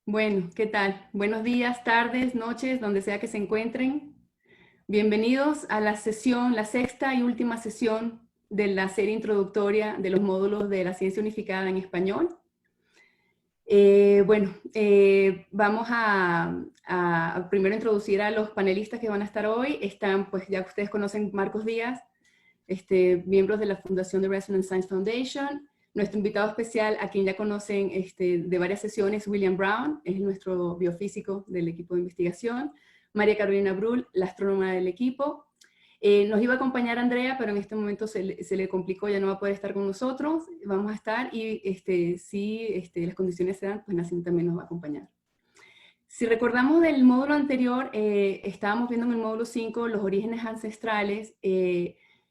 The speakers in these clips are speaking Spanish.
Bueno, ¿qué tal? Buenos días, tardes, noches, donde sea que se encuentren. Bienvenidos a la sesión, la sexta y última sesión de la serie introductoria de los módulos de la Ciencia Unificada en Español. Vamos a primero introducir a los panelistas que van a estar hoy. Están, pues ya ustedes conocen, Marcos Díaz, miembros de la Fundación de Resonance Science Foundation. Nuestro invitado especial, a quien ya conocen de varias sesiones, William Brown, es nuestro biofísico del equipo de investigación. María Carolina Brull, la astrónoma del equipo. Nos iba a acompañar Andrea, pero en este momento se le complicó, ya no va a poder estar con nosotros. Vamos a estar y si las condiciones se dan, pues Nassim también nos va a acompañar. Si recordamos del módulo anterior, estábamos viendo en el módulo 5 los orígenes ancestrales,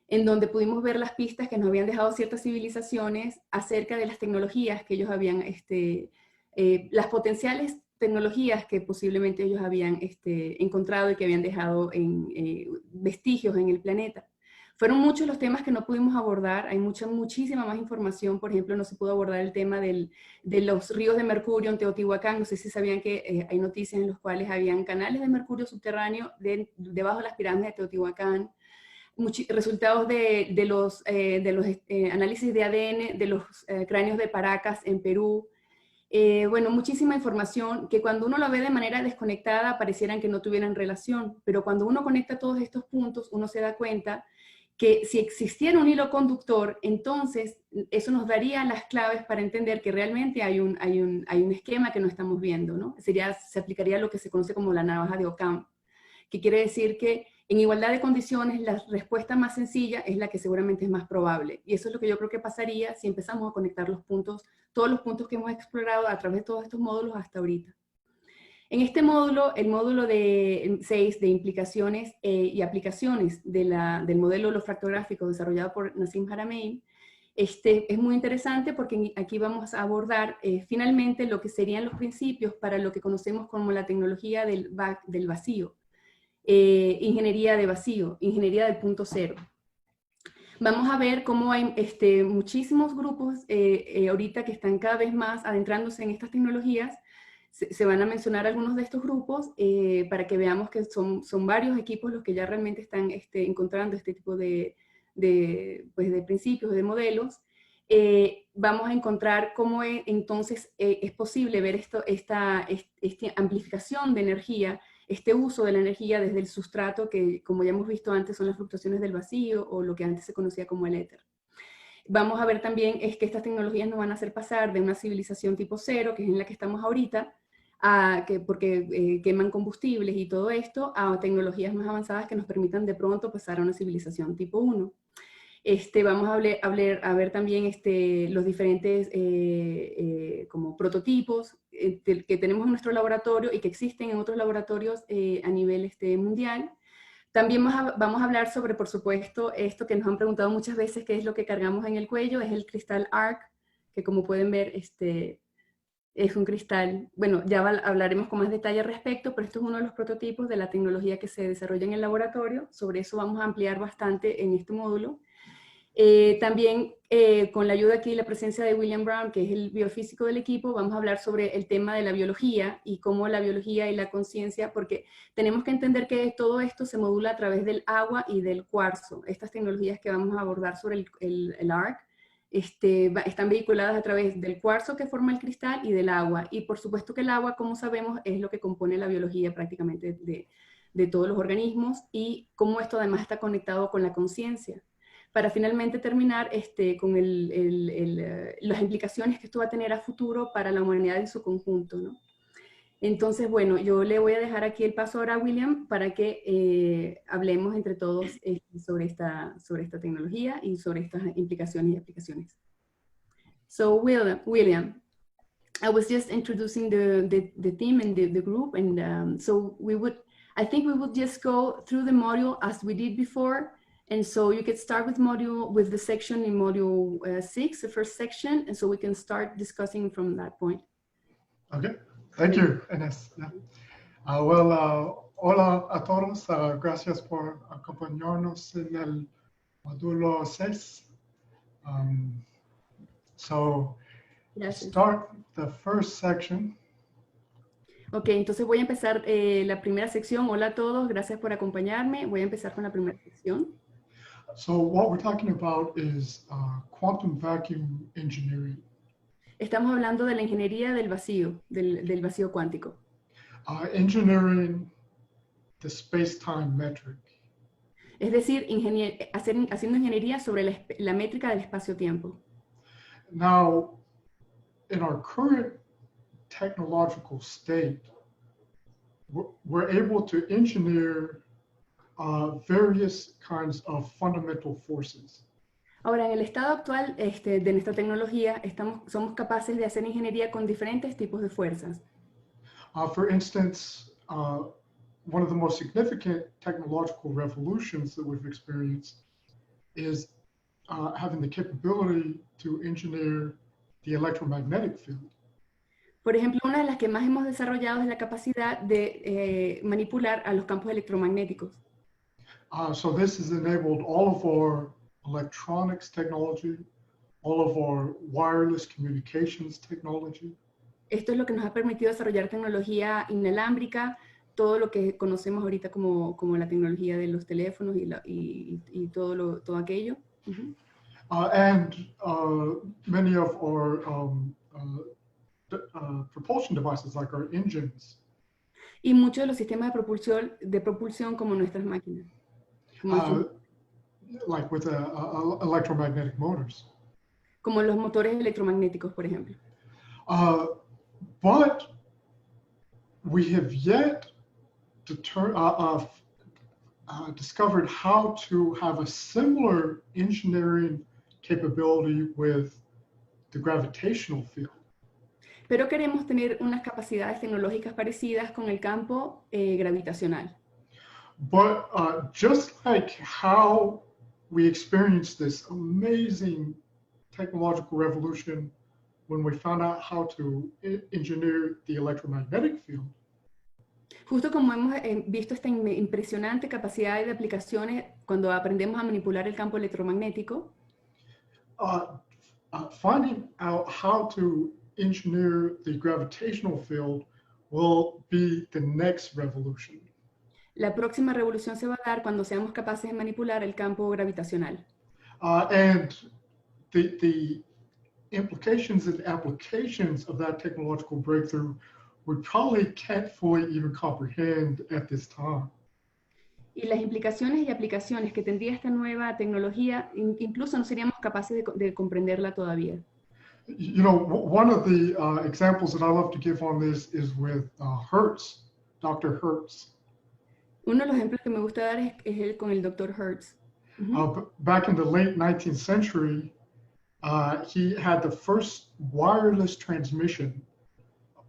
en donde pudimos ver las pistas que nos habían dejado ciertas civilizaciones acerca de las tecnologías que ellos habían, las potenciales tecnologías que posiblemente ellos habían encontrado y que habían dejado en vestigios en el planeta. Fueron muchos los temas que no pudimos abordar, hay muchísima más información. Por ejemplo, no se pudo abordar el tema de los ríos de mercurio en Teotihuacán. No sé si sabían que hay noticias en las cuales habían canales de mercurio subterráneo debajo de las pirámides de Teotihuacán. Resultados de los análisis de ADN de los cráneos de Paracas en Perú. Bueno, muchísima información que cuando uno lo ve de manera desconectada parecieran que no tuvieran relación, pero cuando uno conecta todos estos puntos, uno se da cuenta que si existiera un hilo conductor, entonces eso nos daría las claves para entender que realmente hay un esquema que no estamos viendo, ¿no? Se aplicaría lo que se conoce como la navaja de Occam, que quiere decir que en igualdad de condiciones la respuesta más sencilla es la que seguramente es más probable. Y eso es lo que yo creo que pasaría si empezamos a conectar los puntos, todos los puntos que hemos explorado a través de todos estos módulos hasta ahorita. En este módulo, el módulo 6 de implicaciones y aplicaciones del modelo holofractográfico desarrollado por Nassim Haramein, es muy interesante porque aquí vamos a abordar finalmente lo que serían los principios para lo que conocemos como la tecnología del vacío, ingeniería de vacío, ingeniería del punto cero. Vamos a ver cómo hay muchísimos grupos ahorita que están cada vez más adentrándose en estas tecnologías. Se van a mencionar algunos de estos grupos para que veamos que son varios equipos los que ya realmente están encontrando este tipo de principios, de modelos. Vamos a encontrar cómo entonces es posible ver esta amplificación de energía, este uso de la energía desde el sustrato, que como ya hemos visto antes son las fluctuaciones del vacío o lo que antes se conocía como el éter. Vamos a ver también que estas tecnologías nos van a hacer pasar de una civilización tipo 0, que es en la que estamos ahorita, porque queman combustibles y todo esto, a tecnologías más avanzadas que nos permitan de pronto pasar a una civilización tipo 1. Vamos a ver también los diferentes como prototipos que tenemos en nuestro laboratorio y que existen en otros laboratorios a nivel mundial. También vamos a hablar sobre, por supuesto, esto que nos han preguntado muchas veces, qué es lo que cargamos en el cuello, es el cristal ARC, que como pueden ver es un cristal. Bueno, ya hablaremos con más detalle al respecto, pero esto es uno de los prototipos de la tecnología que se desarrolla en el laboratorio. Sobre eso vamos a ampliar bastante en este módulo. También con la ayuda aquí y la presencia de William Brown, que es el biofísico del equipo, vamos a hablar sobre el tema de la biología y cómo la biología y la conciencia, porque tenemos que entender que todo esto se modula a través del agua y del cuarzo. Estas tecnologías que vamos a abordar sobre el ARC están vehiculadas a través del cuarzo que forma el cristal y del agua. Y por supuesto que el agua, como sabemos, es lo que compone la biología prácticamente de todos los organismos, y cómo esto además está conectado con la conciencia, para finalmente terminar con las implicaciones que esto va a tener a futuro para la humanidad en su conjunto, ¿no? Entonces, bueno, yo le voy a dejar aquí el paso ahora a William para que hablemos entre todos sobre esta tecnología y sobre estas implicaciones y aplicaciones. So, William, I was just introducing the team and the group, and so I think we would just go through the module as we did before. And so you could start with the section in module 6, the first section, and so we can start discussing from that point. Okay, thank you, Ines. Yeah. Hola a todos, gracias por acompañarnos en el módulo 6. So, to start the first section, Ok, entonces voy a empezar la primera sección. Hola a todos, gracias por acompañarme. Voy a empezar con la primera sección. So what we're talking about is quantum vacuum engineering. Estamos hablando de la ingeniería del vacío, del vacío cuántico. Engineering the space-time metric. Es decir, haciendo ingeniería sobre la métrica del espacio-tiempo. Now, in our current technological state, we're able to engineer various kinds of fundamental forces. Ahora, en el estado actual de nuestra tecnología, somos capaces de hacer ingeniería con diferentes tipos de fuerzas. For instance, one of the most significant technological revolutions that we've experienced is having the capability to engineer the electromagnetic field. Por ejemplo, una de las que más hemos desarrollado es la capacidad de manipular a los campos electromagnéticos. So this has enabled all of our electronics technology, all of our wireless communications technology. Esto es lo que nos ha permitido desarrollar tecnología inalámbrica, todo lo que conocemos ahorita como la tecnología de los teléfonos y todo aquello. Uh-huh. And many of our propulsion devices, like our engines. Y muchos de los sistemas de propulsión como nuestras máquinas. Like with electromagnetic motors. Como los motores electromagnéticos, por ejemplo. But we have yet discovered how to have a similar engineering capability with the gravitational field. Pero queremos tener unas capacidades tecnológicas parecidas con el campo gravitacional. But just like how we experienced this amazing technological revolution when we found out how to engineer the electromagnetic field. Justo como hemos visto esta impresionante capacidad de aplicaciones cuando aprendemos a manipular el campo electromagnético, finding out how to engineer the gravitational field will be the next revolution. La próxima revolución se va a dar cuando seamos capaces de manipular el campo gravitacional. And the implications and applications of that technological breakthrough we probably can't fully even comprehend at this time. Y las implicaciones y aplicaciones que tendría esta nueva tecnología, incluso no seríamos capaces de comprenderla todavía. You know, one of the examples that I love to give on this is with Hertz, Dr. Hertz. Uno de los ejemplos que me gusta dar es con el Dr. Hertz. Uh-huh. Back in the late 19th century, he had the first wireless transmission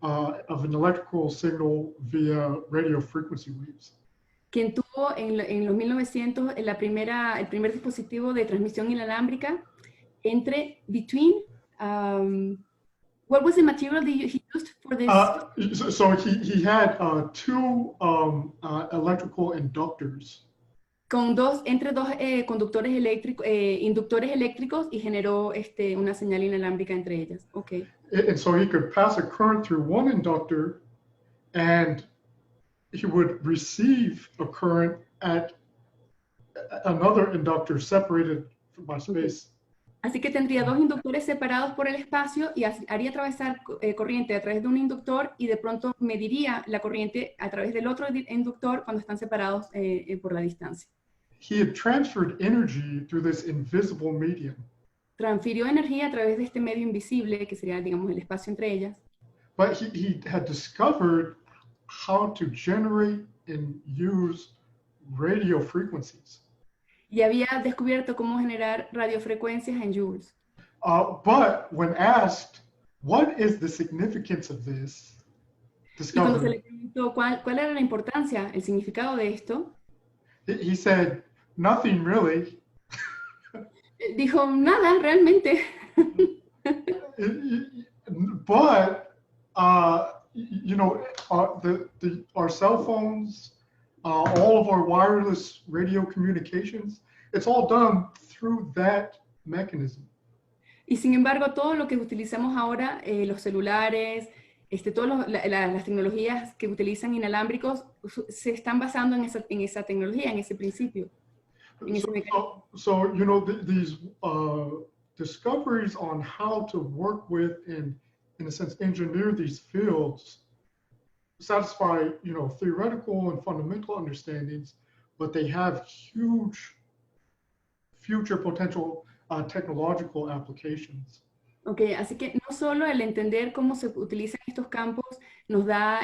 of an electrical signal via radio frequency waves. Quien tuvo en los 1900 el primer dispositivo de transmisión inalámbrica between what was the material that he used for this? So he had two electrical inductors. Entre dos inductores eléctricos y generó una señal inalámbrica entre ellas. Okay. And so he could pass a current through one inductor and he would receive a current at another inductor separated by space. Así que tendría dos inductores separados por el espacio y haría atravesar corriente a través de un inductor y de pronto mediría la corriente a través del otro inductor cuando están separados por la distancia. He had transferred energy through this invisible medium. Transfirió energía a través de este medio invisible que sería, digamos, el espacio entre ellas. But he had discovered how to generate and use radio frequencies. Y había descubierto cómo generar radiofrecuencias en joules. But when asked, what is the significance of this discovery? Y cuando se discovery? le preguntó cuál era la importancia, el significado de esto, He said, nothing really. dijo, nada, realmente. But, you know, our cell phones, all of our wireless radio communications, it's all done through that mechanism. Y sin embargo, todo lo que utilizamos ahora, los celulares, todas las tecnologías que utilizan inalámbricos se están basando en esa tecnología, en ese principio, en ese mecanismo. So these discoveries on how to work with and, in a sense, engineer these fields satisfy, theoretical and fundamental understandings, but they have huge future potential technological applications. Ok, así que no solo el entender cómo se utilizan estos campos nos da,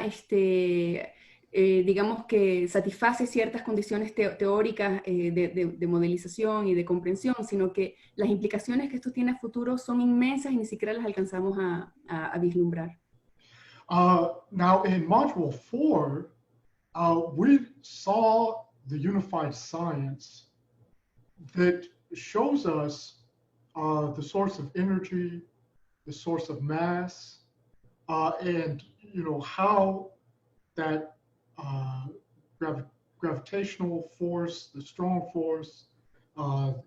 digamos que satisface ciertas condiciones teóricas de modelización y de comprensión, sino que las implicaciones que esto tiene a futuro son inmensas y ni siquiera las alcanzamos a vislumbrar. Now, in Module 4, we saw the unified science that shows us the source of energy, the source of mass, and how that gravitational force, the strong force,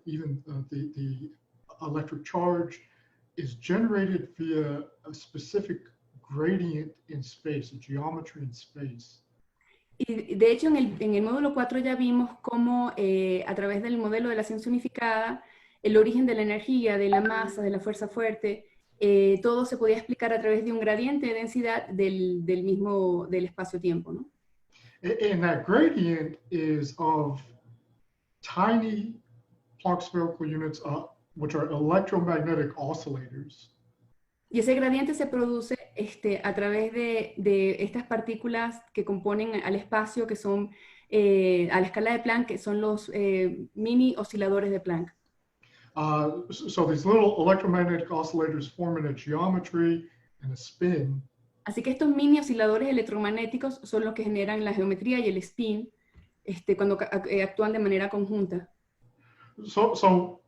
even the electric charge, is generated via a specific gradient in space, a geometry in space. Y de hecho en el módulo 4 ya vimos cómo a través del modelo de la ciencia unificada, el origen de la energía, de la masa, de la fuerza fuerte, todo se podía explicar a través de un gradiente de densidad del espacio-tiempo, ¿no? And that gradient is of tiny Planck spherical units, which are electromagnetic oscillators. Y ese gradiente se produce a través de estas partículas que componen al espacio, que son a la escala de Planck, que son los mini osciladores de Planck. So these little electromagnetic oscillators form in a geometry and a spin. Así que estos mini osciladores electromagnéticos son los que generan la geometría y el spin cuando actúan de manera conjunta. So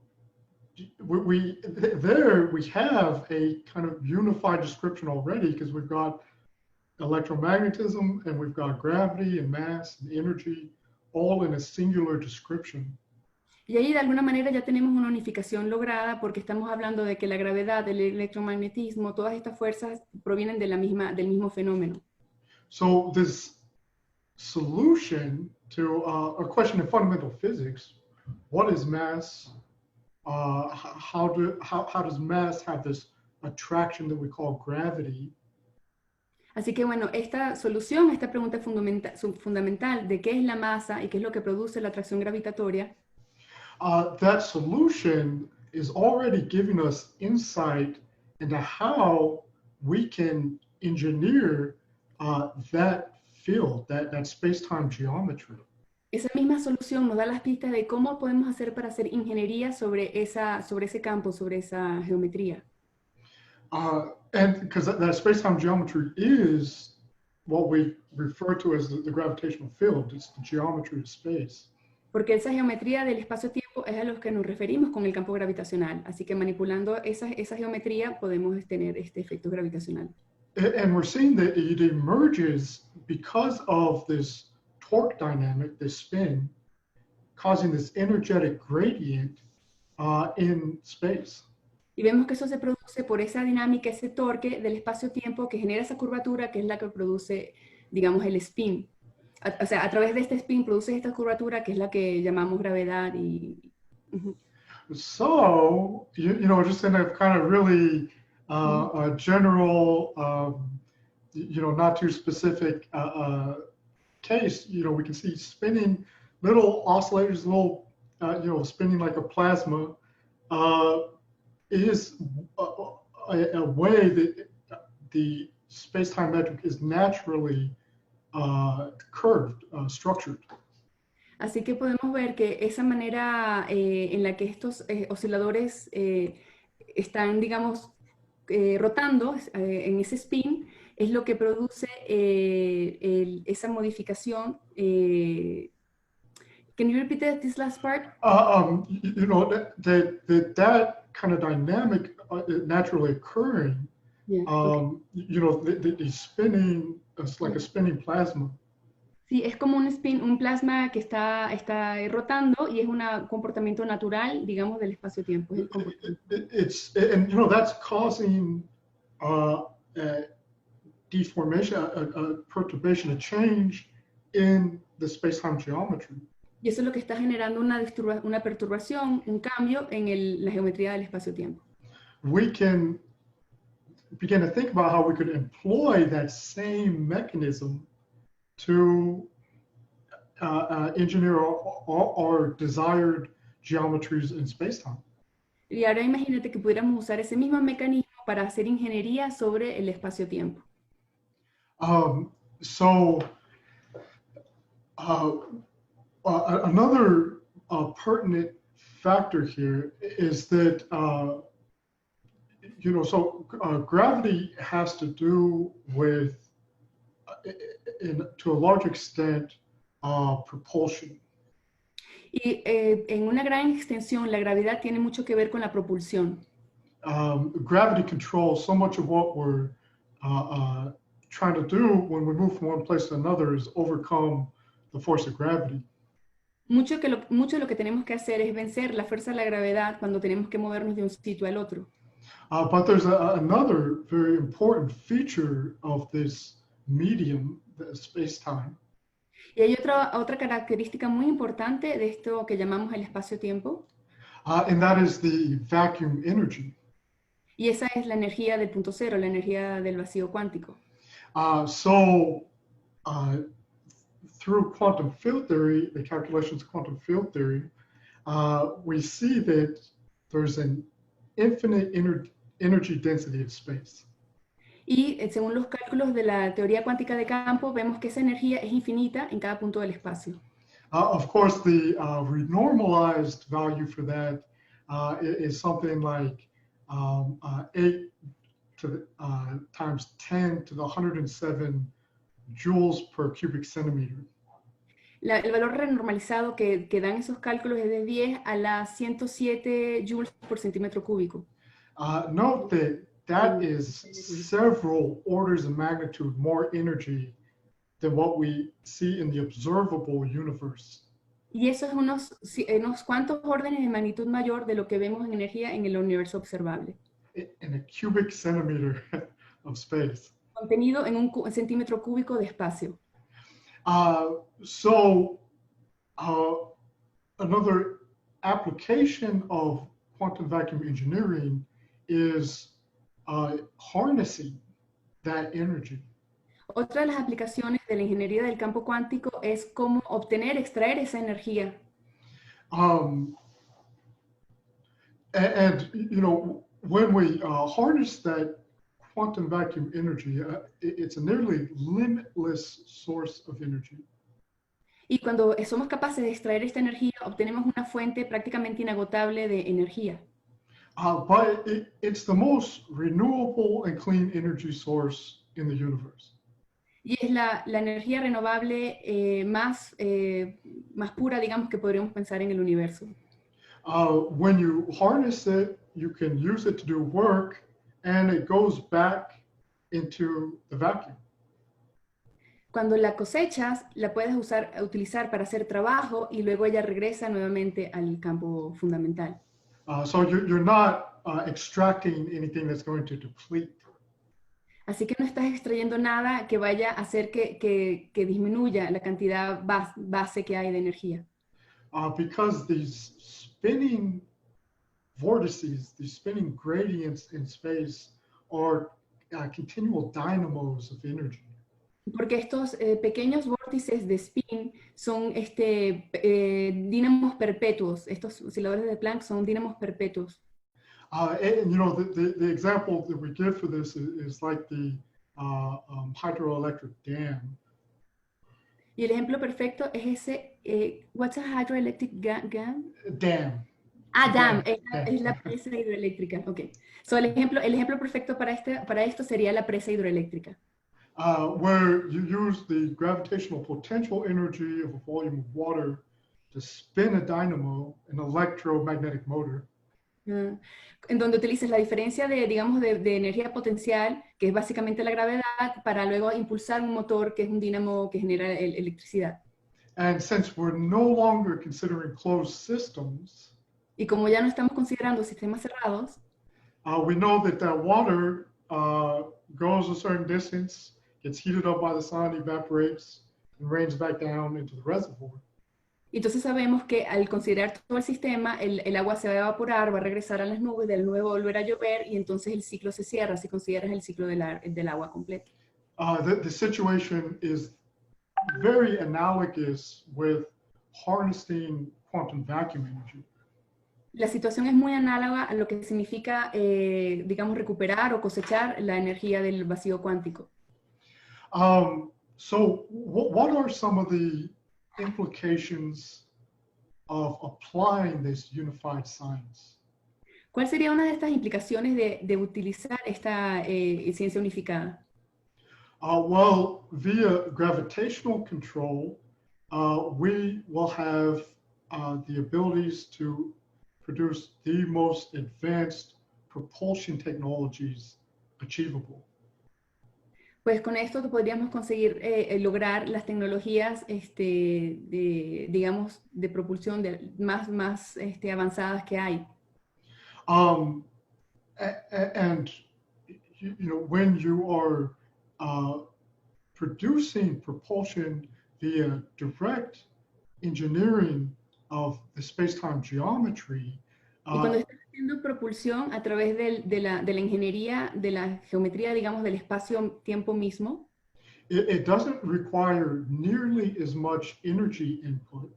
there we have a kind of unified description already, because we've got electromagnetism and we've got gravity and mass and energy all in a singular description. Y ahí de alguna manera ya tenemos una unificación lograda, porque estamos hablando de que la gravedad, el electromagnetismo, todas estas fuerzas provienen del mismo fenómeno. So this solution to a question in fundamental physics, what is mass? How does mass have this attraction that we call gravity? Así que bueno, esta solución, esta pregunta fundamental de qué es la masa y qué es lo que produce la atracción gravitatoria, that solution is already giving us insight into how we can engineer that field, that space-time geometry. Esa misma solución nos da las pistas de cómo podemos hacer para hacer ingeniería sobre ese campo, sobre esa geometría. And because that space-time geometry is what we refer to as the gravitational field. It's the geometry of space. Porque esa geometría del espacio-tiempo es a lo que nos referimos con el campo gravitacional. Así que manipulando esa geometría podemos tener este efecto gravitacional. And we're seeing that it emerges because of this torque dynamic, this spin, causing this energetic gradient in space. Y vemos que eso se produce por esa dinámica, ese torque del espacio-tiempo que genera esa curvatura, que es la que produce, digamos, el spin. O sea, a través de este spin produce esta curvatura que es la que llamamos gravedad y... So, just in a kind of really a general, not too specific case, we can see spinning little oscillators, spinning like a plasma, is a way that the space-time metric is naturally curved, structured. Así que podemos ver que esa manera en la que estos osciladores están, digamos, rotando en ese spin, es lo que produce esa modificación. Can you repeat this last part? That kind of dynamic naturally occurring, Yeah, okay. the spinning, it's like a spinning plasma. Sí, es como un plasma que está rotando y es un comportamiento natural, digamos, del espacio-tiempo. And that's causing deformation, a perturbation, a change in the space-time geometry. Y eso es lo que está generando una perturbación, un cambio en la geometría del espacio-tiempo. We can begin to think about how we could employ that same mechanism to engineer our desired geometries in space-time. Y ahora imagínate que pudiéramos usar ese mismo mecanismo para hacer ingeniería sobre el espacio-tiempo. Another pertinent factor here is that gravity has to do with, to a large extent, propulsion. Y en una gran extensión, la gravedad tiene mucho que ver con la propulsión. Gravity controls so much of what we're trying to do when we move from one place to another is overcome the force of gravity. Mucho de lo que tenemos que hacer es vencer la fuerza de la gravedad cuando tenemos que movernos de un sitio al otro. But there's another very important feature of this medium, the space-time. Y hay otra característica muy importante de esto que llamamos el espacio-tiempo. And that is the vacuum energy. Y esa es la energía del punto cero, la energía del vacío cuántico. Through quantum field theory, the calculations of quantum field theory, we see that there's an infinite energy density of space. Y según los cálculos de la teoría cuántica de campo, vemos que esa energía es infinita en cada punto del espacio. Of course, the renormalized value for that is something like 8 times 10 to the 107 joules per cubic centimeter. El valor renormalizado que dan esos cálculos es de 10 a la 107 joules por centímetro cúbico. Note that is several orders of magnitude more energy than what we see in the observable universe. Y eso es unos cuantos órdenes de magnitud mayor de lo que vemos en energía en el universo observable. In a cubic centimeter of space. Contenido en un centímetro cúbico de espacio. Another application of quantum vacuum engineering is harnessing that energy. Otra de las aplicaciones de la ingeniería del campo cuántico es cómo extraer esa energía. When we harness that quantum vacuum energy, it's a nearly limitless source of energy. Y cuando somos capaces de extraer esta energía, obtenemos una fuente prácticamente inagotable de energía. But it's the most renewable and clean energy source in the universe. Y es la energía renovable más pura, digamos, que podríamos pensar en el universo. When you harness it, you can use it to do work, and it goes back into the vacuum. Cuando la cosechas, la puedes utilizar para hacer trabajo y luego ella regresa nuevamente al campo fundamental. So you're not extracting anything that's going to deplete. Así que no estás extrayendo nada que vaya a hacer que disminuya la cantidad base que hay de energía. Because these spinning vortices, these spinning gradients in space are continual dynamos of energy. Porque estos pequeños vórtices de spin son dínamos perpetuos. Estos osciladores de Planck son dínamos perpetuos. And the example that we give for this is like the hydroelectric dam. Y el ejemplo perfecto es ese, what's a hydroelectric dam? Dam. Dam, es la presa hidroeléctrica. Ok. So el ejemplo perfecto para esto sería la presa hidroeléctrica. Where you use the gravitational potential energy of a volume of water to spin a dynamo, an electromagnetic motor. En donde utilizas la diferencia de energía potencial, que es básicamente la gravedad, para luego impulsar un motor que es un dínamo que genera electricidad. And since we're no longer considering closed systems, y como ya no estamos considerando sistemas cerrados, we know that that water goes a certain distance gets heated up by the sun, evaporates, and rains back down into the reservoir. Entonces sabemos que al considerar todo el sistema, el agua se va a evaporar, va a regresar a las nubes, del nuevo volver a llover y entonces el ciclo se cierra, si consideras el ciclo del agua completo. The situation is very analogous with harnessing quantum vacuum energy. La situación es muy análoga a lo que significa, digamos, recuperar o cosechar la energía del vacío cuántico. So what are some of the implications of applying this unified science? ¿Cuál sería una de estas implicaciones de utilizar esta ciencia unificada? Well, via gravitational control, we will have the abilities to produce the most advanced propulsion technologies achievable. Pues con esto podríamos conseguir lograr las tecnologías, digamos, de propulsión más avanzadas que hay. And when you are producing propulsion via direct engineering of the space-time geometry. Y cuando estás haciendo propulsión a través de la ingeniería, de la geometría, digamos, del espacio-tiempo mismo, it doesn't require nearly as much energy input.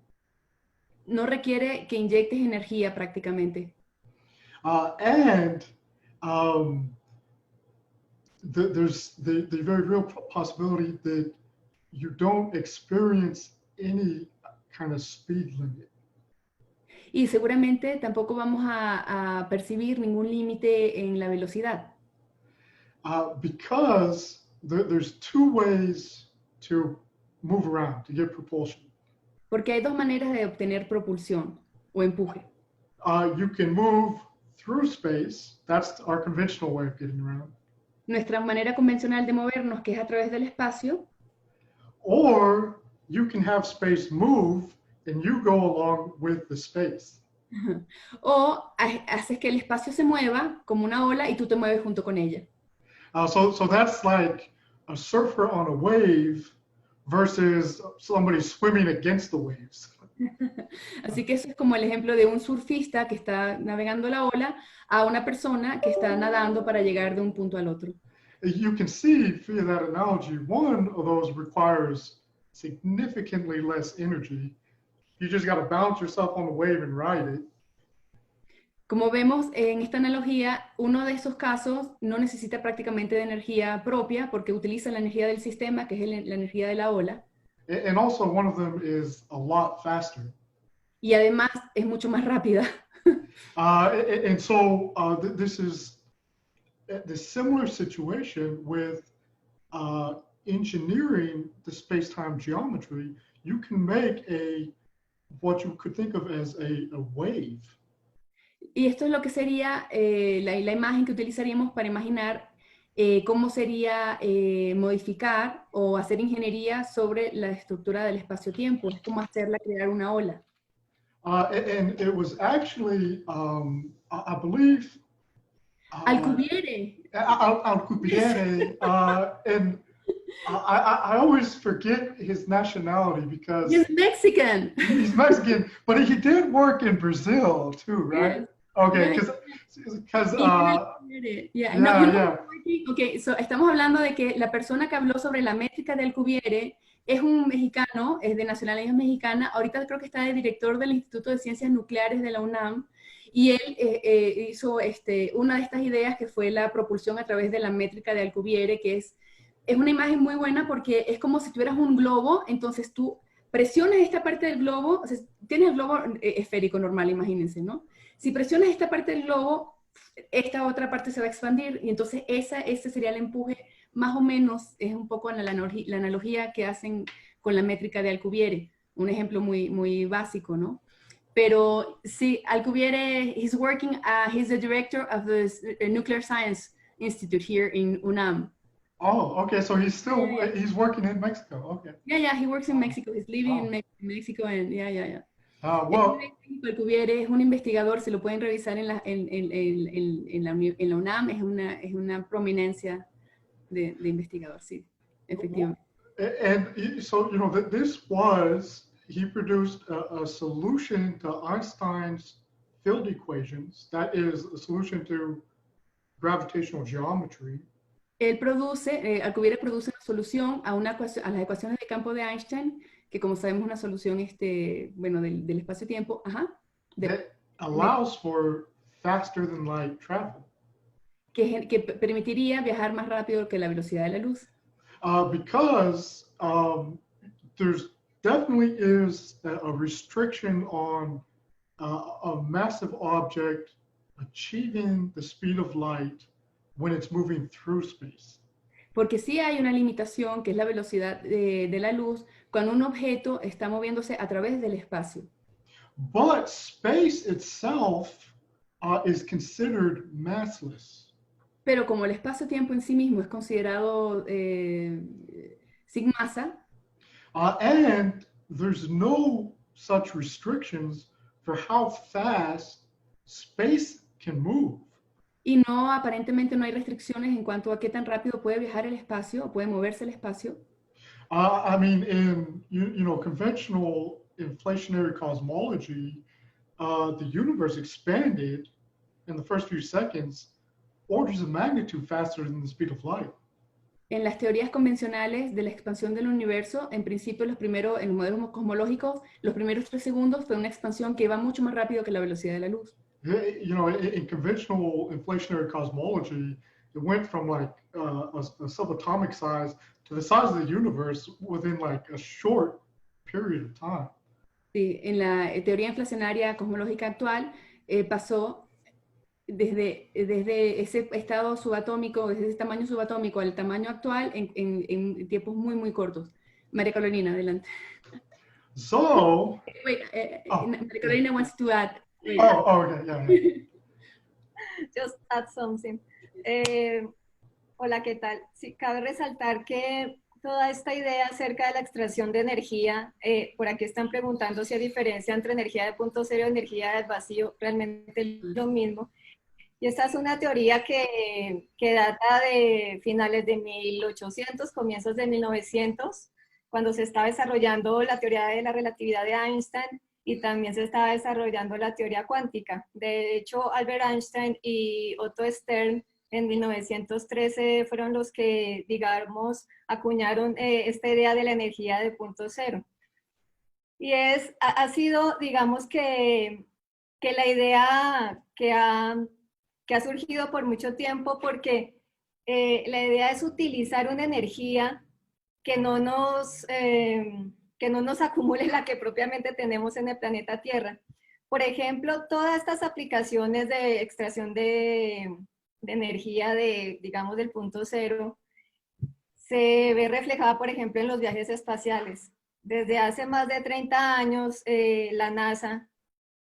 No requiere que inyectes energía prácticamente. And there's the very real possibility that you don't experience any kind of speed limit. Y seguramente tampoco vamos a percibir ningún límite en la velocidad. Because there's two ways to move around, to get propulsion. Porque hay dos maneras de obtener propulsión o empuje. You can move through space. That's our conventional way of getting around. Nuestra manera convencional de movernos, que es a través del espacio. Or you can have space move and you go along with the space. O haces que el espacio se mueva como una ola y tú te mueves junto con ella. So that's like a surfer on a wave versus somebody swimming against the waves. Así que eso es como el ejemplo de un surfista que está navegando la ola a una persona que está nadando para llegar de un punto al otro. You can see via that analogy, one of those requires significantly less energy. You just got to balance yourself on the wave and ride it. Como vemos en esta analogía, uno de esos casos no necesita prácticamente de energía propia porque utiliza la energía del sistema, que es la energía de la ola. And also one of them is a lot faster. Y además es mucho más rápida. And so this is the similar situation with engineering the space-time geometry. You can make what you could think of as a wave. Y esto es lo que sería la imagen que utilizaríamos para imaginar cómo sería modificar o hacer ingeniería sobre la estructura del espacio-tiempo. Es como hacerla crear una ola. And it was actually, I believe, Alcubierre. Alcubierre. And I always forget his nationality because He's Mexican. He's Mexican, but he did work in Brazil too, right? Yes. Okay, because Okay, so estamos hablando de que la persona que habló sobre la métrica de Alcubierre es un mexicano, es de nacionalidad mexicana. Ahorita creo que está de director del Instituto de Ciencias Nucleares de la UNAM. Y él hizo una de estas ideas que fue la propulsión a través de la métrica de Alcubierre, que es una imagen muy buena porque es como si tuvieras un globo, entonces tú presionas esta parte del globo, o sea, tienes el globo esférico normal, imagínense, ¿no? Si presionas esta parte del globo, esta otra parte se va a expandir y entonces ese sería el empuje, más o menos es un poco la analogía que hacen con la métrica de Alcubierre, un ejemplo muy, muy básico, ¿no? Pero sí, Alcubierre, he's the director of the Nuclear Science Institute here in UNAM. Oh, okay, so he's working in Mexico, okay. Yeah, he works in Mexico, he's living in Mexico, and yeah. Well, Alcubierre es un investigador, se lo pueden revisar en la UNAM, es una prominencia de investigador, sí. efectivamente. And so, he produced a solution to Einstein's field equations. That is a solution to gravitational geometry. Él produce, Alcubierre produce una solución a a las ecuaciones de campo de Einstein, que como sabemos es una solución, bueno, del espacio-tiempo, That allows for faster than light travel. que permitiría viajar más rápido que la velocidad de la luz. Because there's definitely is a restriction on a massive object achieving the speed of light when it's moving through space. Porque sí hay una limitación, que es la velocidad de la luz, cuando un objeto está moviéndose a través del espacio. But space itself is considered massless. Pero como el espacio-tiempo en sí mismo es considerado sin masa, And there's no such restrictions for how fast space can move. y no, aparentemente no hay restricciones en cuanto a qué tan rápido puede viajar el espacio o puede moverse el espacio. I mean, in conventional inflationary cosmology, the universe expanded in the first few seconds orders of magnitude faster than the speed of light. En las teorías convencionales de la expansión del universo, en principio en los modelos cosmológicos, los primeros 3 segundos fue una expansión que iba mucho más rápido que la velocidad de la luz. In conventional inflationary cosmology, it went from like a subatomic size to the size of the universe within like a short period of time. Sí, en la teoría inflacionaria cosmológica actual pasó desde ese estado subatómico, desde ese tamaño subatómico al tamaño actual en tiempos muy, muy cortos. María Carolina, adelante. So, Wait, María Carolina wants to add. okay, yeah. Just add something. Hola, ¿qué tal? Sí, cabe resaltar que toda esta idea acerca de la extracción de energía, por aquí están preguntando si hay diferencia entre energía de punto cero y energía del vacío, realmente es lo mismo. Y esta es una teoría que data de finales de 1800, comienzos de 1900, cuando se estaba desarrollando la teoría de la relatividad de Einstein y también se estaba desarrollando la teoría cuántica. De hecho, Albert Einstein y Otto Stern en 1913 fueron los que, digamos, acuñaron esta idea de la energía de punto cero. Y ha sido, digamos, que la idea que ha surgido por mucho tiempo, porque la idea es utilizar una energía que no nos acumule la que propiamente tenemos en el planeta Tierra. Por ejemplo, todas estas aplicaciones de extracción de energía digamos, del punto cero, se ve reflejada, por ejemplo, en los viajes espaciales. Desde hace más de 30 años, la NASA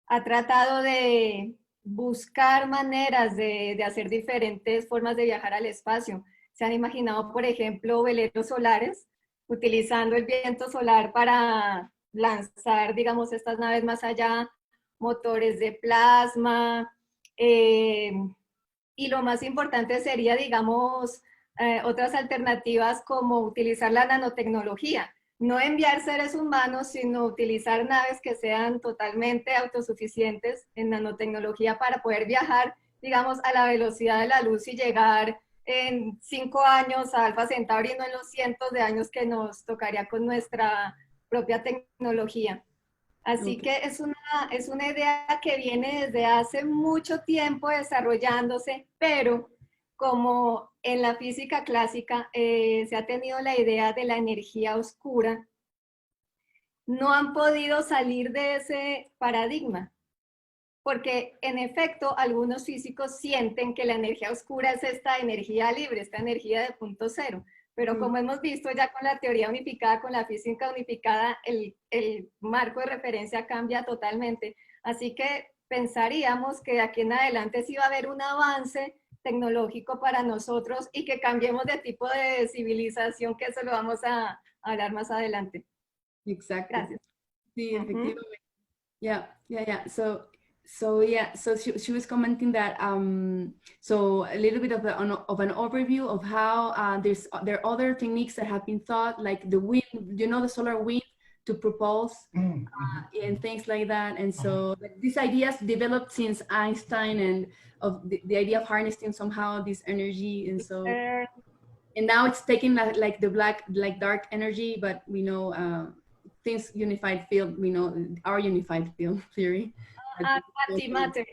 ha tratado de buscar maneras de hacer diferentes formas de viajar al espacio. Se han imaginado, por ejemplo, veleros solares, utilizando el viento solar para lanzar, digamos, estas naves más allá, motores de plasma, y lo más importante sería, digamos, otras alternativas como utilizar la nanotecnología. No enviar seres humanos, sino utilizar naves que sean totalmente autosuficientes en nanotecnología para poder viajar, digamos, a la velocidad de la luz y llegar en 5 años a Alfa Centauri, no en los cientos de años que nos tocaría con nuestra propia tecnología. Así que es una idea que viene desde hace mucho tiempo desarrollándose, pero como en la física clásica se ha tenido la idea de la energía oscura, no han podido salir de ese paradigma, porque en efecto algunos físicos sienten que la energía oscura es esta energía libre, esta energía de punto cero, pero como hemos visto ya con la teoría unificada, con la física unificada, el marco de referencia cambia totalmente, así que pensaríamos que de aquí en adelante sí va a haber un avance tecnológico para nosotros y que cambiemos de tipo de civilización, que eso lo vamos a hablar más adelante. Exacto. Gracias. Sí, efectivamente. Yeah. So yeah, so she was commenting that so a little bit of an overview of how there are other techniques that have been thought, like the wind, the solar wind to propulse and things like that. And so these ideas developed since Einstein, and of the idea of harnessing somehow this energy, and so and now it's taking like the dark energy, but we know things unified field, we know our unified field theory. Antimatter.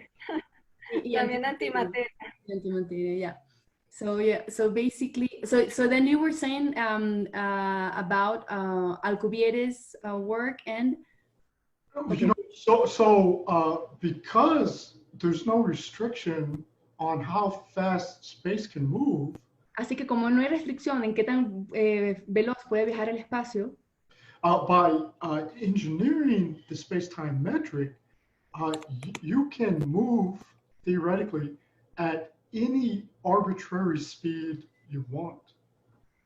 También antimatter. Antimatter, yeah. So yeah, so basically, so then you were saying about Alcubierre's work and. Okay. Because there's no restriction on how fast space can move. Así que como no hay restricción en qué tan veloz puede viajar el espacio. By engineering the space-time metric, you can move theoretically at any arbitrary speed you want.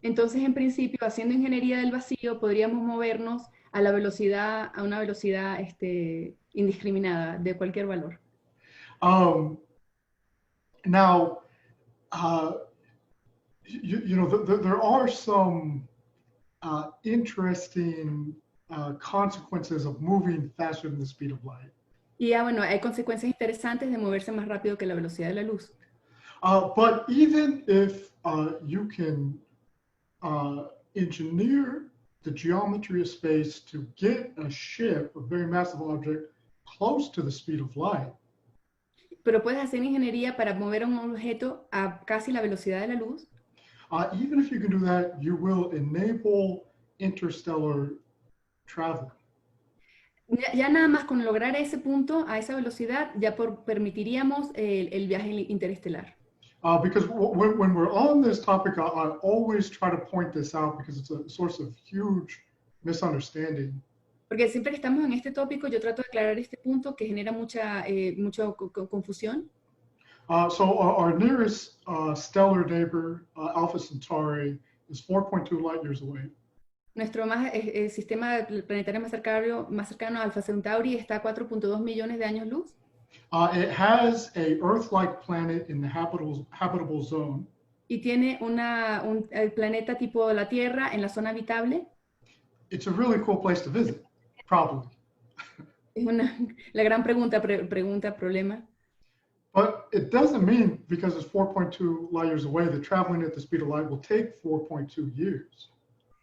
Entonces, en principio, haciendo ingeniería del vacío, podríamos movernos a una velocidad indiscriminada de cualquier valor. Now, there are some interesting consequences of moving faster than the speed of light. Y ya, bueno, hay consecuencias interesantes de moverse más rápido que la velocidad de la luz. But even if you can engineer the geometry of space to get a ship, a very massive object, close to the speed of light. Pero puedes hacer ingeniería para mover un objeto a casi la velocidad de la luz. Even if you can do that, you will enable interstellar travel. Ya nada más con lograr ese punto, a esa velocidad, ya permitiríamos el viaje interestelar. Because when we're on this topic, I always try to point this out because it's a source of huge misunderstanding. Porque siempre que estamos en este tópico, yo trato de aclarar este punto que genera mucha confusión. So our nearest stellar neighbor, Alpha Centauri, is 4.2 light years away. Nuestro sistema planetario más cercano a Alpha Centauri está a 4.2 millones de años luz. It has a Earth-like planet in the habitable zone. Y tiene el planeta tipo la Tierra en la zona habitable. It's a really cool place to visit, probably. Es la gran problema. But it doesn't mean because it's 4.2 light years away that traveling at the speed of light will take 4.2 years.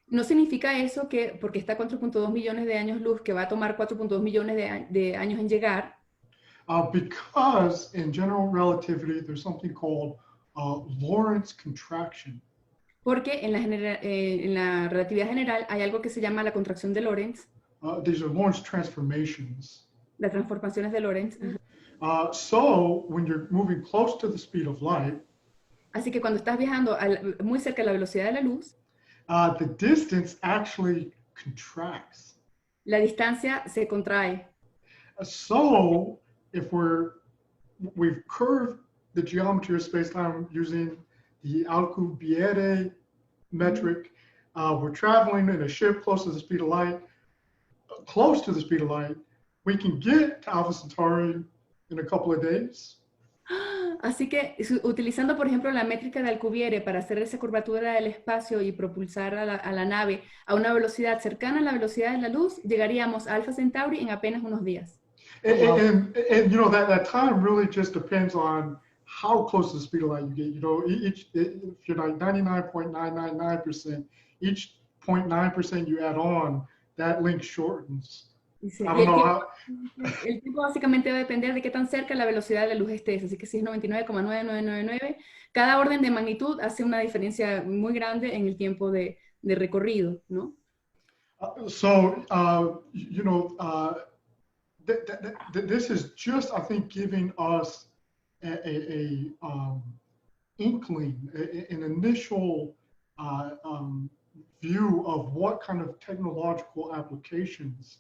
No significa eso que porque está a 4.2 millones de años luz que va a tomar 4.2 millones de años en llegar. Because in general relativity, there's something called Lorentz contraction. Porque en la relatividad general hay algo que se llama la contracción de Lorentz. These are Lorentz transformations. Las transformaciones de Lorentz. So when you're moving close to the speed of light, así que cuando estás viajando muy cerca de la velocidad de la luz, the distance actually contracts. La distancia se contrae. So if we've curved the geometry of space-time using the Alcubierre metric, we're traveling in a ship close to the speed of light, we can get to Alpha Centauri in a couple of days. Así que utilizando, por ejemplo, la métrica de Alcubierre para hacer esa curvatura del espacio y propulsar a la nave a una velocidad cercana a la velocidad de la luz, llegaríamos a Alpha Centauri en apenas unos días. And that time really just depends on how close to the speed of light you get. If you're like 99.999%, each 0.9% you add on, that link shortens. Sí, el tiempo básicamente va a depender de qué tan cerca la velocidad de la luz estés, así que si es 99,9999, cada orden de magnitud hace una diferencia muy grande en el tiempo de recorrido, ¿no? This is just, I think, giving us a inkling, an initial view of what kind of technological applications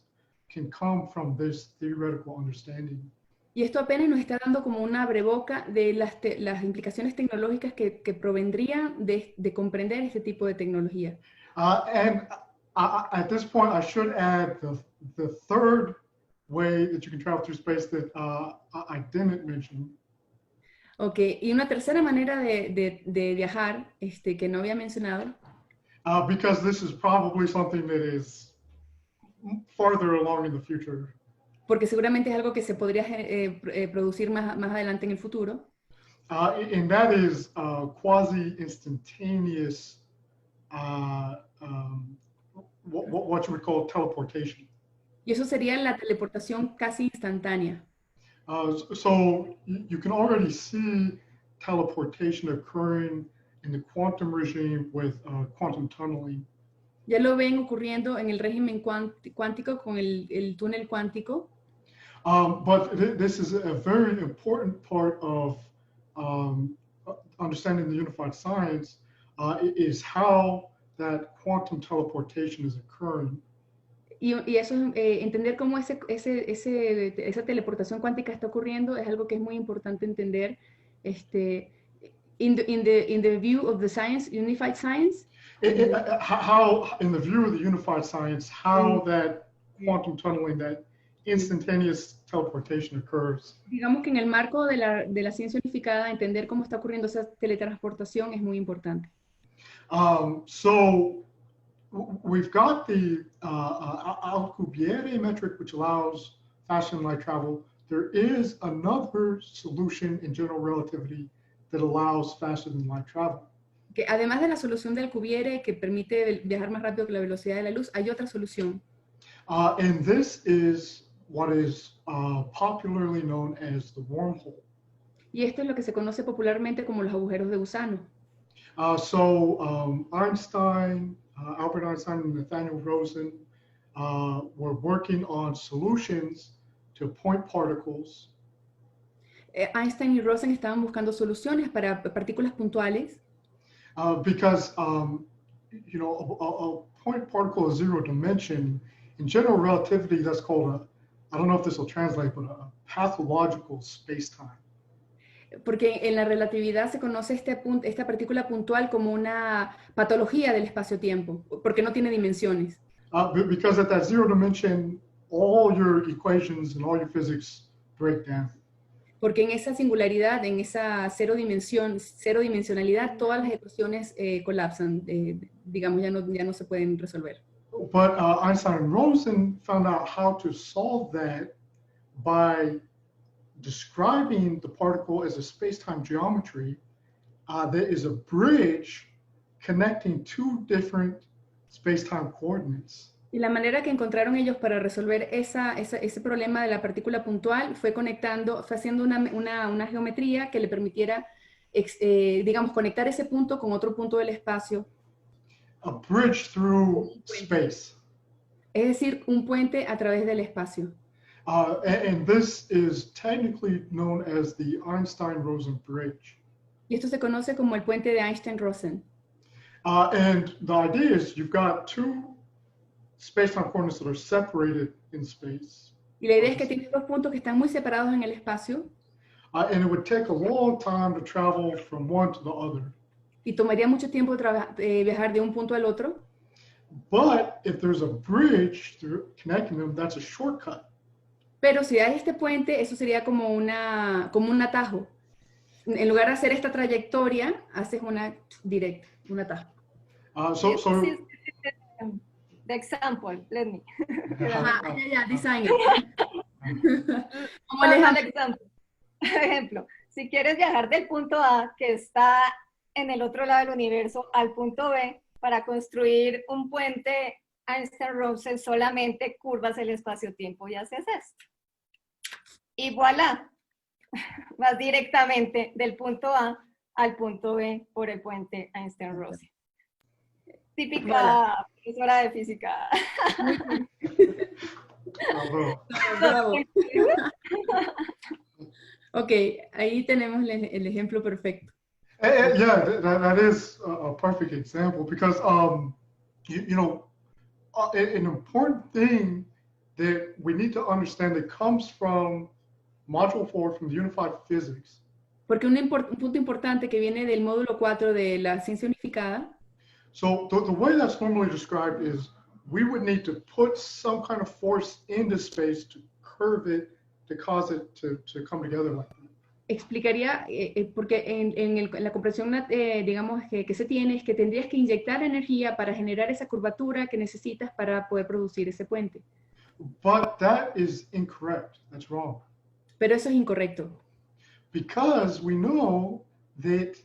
can come from this theoretical understanding. Y esto apenas nos está dando como una abreboca de las implicaciones tecnológicas que provendrían de comprender este tipo de tecnología. And at this point, I should add the third way that you can travel through space that I didn't mention. Ok, y una tercera manera de viajar que no había mencionado, Because this is probably something that is farther along in the future. porque seguramente es algo que se podría producir más adelante en el futuro, And that is quasi-instantaneous, what you would call teleportation. y eso sería la teleportación casi instantánea. So you can already see teleportation occurring in the quantum regime with quantum tunneling. Ya lo ven ocurriendo en el régimen cuántico con el túnel cuántico, But this is a very important part of understanding the unified science, is how that quantum teleportation is occurring. y eso es entender cómo esa teleportación cuántica está ocurriendo es algo que es muy importante entender in the view of the science, unified science. How, in the view of the unified science, how that quantum tunneling, that instantaneous teleportation occurs. Digamos que en el marco de la ciencia unificada, entender cómo está ocurriendo esa teletransportación es muy importante. So we've got the Alcubierre metric, which allows faster than light travel. There is another solution in general relativity that allows faster than light travel. Que además de la solución de Alcubierre, que permite viajar más rápido que la velocidad de la luz, hay otra solución. And this is what is popularly known as the wormhole. Y esto es lo que se conoce popularmente como los agujeros de gusano. Einstein, Albert Einstein and Nathaniel Rosen were working on solutions to point particles. Einstein y Rosen estaban buscando soluciones para partículas puntuales. Because you know, a point particle is zero dimension. In general relativity, that's called I don't know if this will translate, but a pathological space-time. Porque en la relatividad se conoce esta partícula puntual como una patología del espacio-tiempo, porque no tiene dimensiones. Because at that zero dimension, all your equations and all your physics break down. Porque en esa singularidad, en esa cero dimensionalidad, todas las ecuaciones colapsan, digamos, ya no se pueden resolver. But Einstein and Rosen found out how to solve that by describing the particle as a space-time geometry that is a bridge connecting two different space-time coordinates. Y la manera que encontraron ellos para resolver ese problema de la partícula puntual fue haciendo una geometría que le permitiera, digamos, conectar ese punto con otro punto del espacio. A bridge through space. Es decir, un puente a través del espacio. And this is technically known as the Einstein-Rosen bridge. Y esto se conoce como el puente de Einstein-Rosen. And the idea is you've got two space-time coordinates that are separated in space. Y la idea es que tienes dos puntos que están muy separados en el espacio. And it would take a long time to travel from one to the other. Y tomaría mucho tiempo viajar de un punto al otro. But if there's a bridge connecting them, that's a shortcut. Pero si hay este puente, eso sería como un atajo. En lugar de hacer esta trayectoria, haces una directa, un atajo. The example, let me. Design it. Como ejemplo, si quieres viajar del punto A, que está en el otro lado del universo, al punto B, para construir un puente Einstein-Rosen, solamente curvas el espacio-tiempo y haces esto. Y voilà, vas directamente del punto A al punto B por el puente Einstein-Rosen. Típica profesora de física. Bravo. Ok, ahí tenemos el ejemplo perfecto. Yeah, that is a perfect example because, you know, an important thing that we need to understand that comes from Module 4 from the Unified Physics. Porque un punto importante que viene del módulo 4 de la ciencia unificada. So the way that's normally described is we would need to put some kind of force into space to curve it to cause it to come together like that. Explicaría, porque en la comprensión, digamos, que se tiene, es que tendrías que inyectar energía para generar esa curvatura que necesitas para poder producir ese puente. But that is incorrect. That's wrong. Pero eso es incorrecto. Because we know that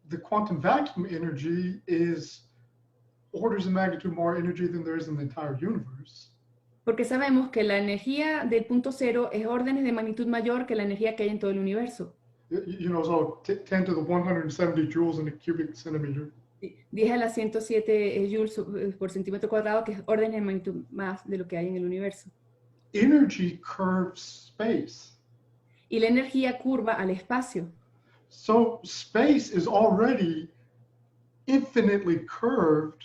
the quantum vacuum energy is orders of magnitude more energy than there is in the entire universe. Porque sabemos que la energía del punto cero es órdenes de magnitud mayor que la energía que hay en todo el universo. You know, so 10 to the 170 joules in a cubic centimeter. 10 a la 107 joules por centímetro cuadrado, que es órdenes de magnitud más de lo que hay en el universo. Energy curves space. Y la energía curva al espacio. So space is already infinitely curved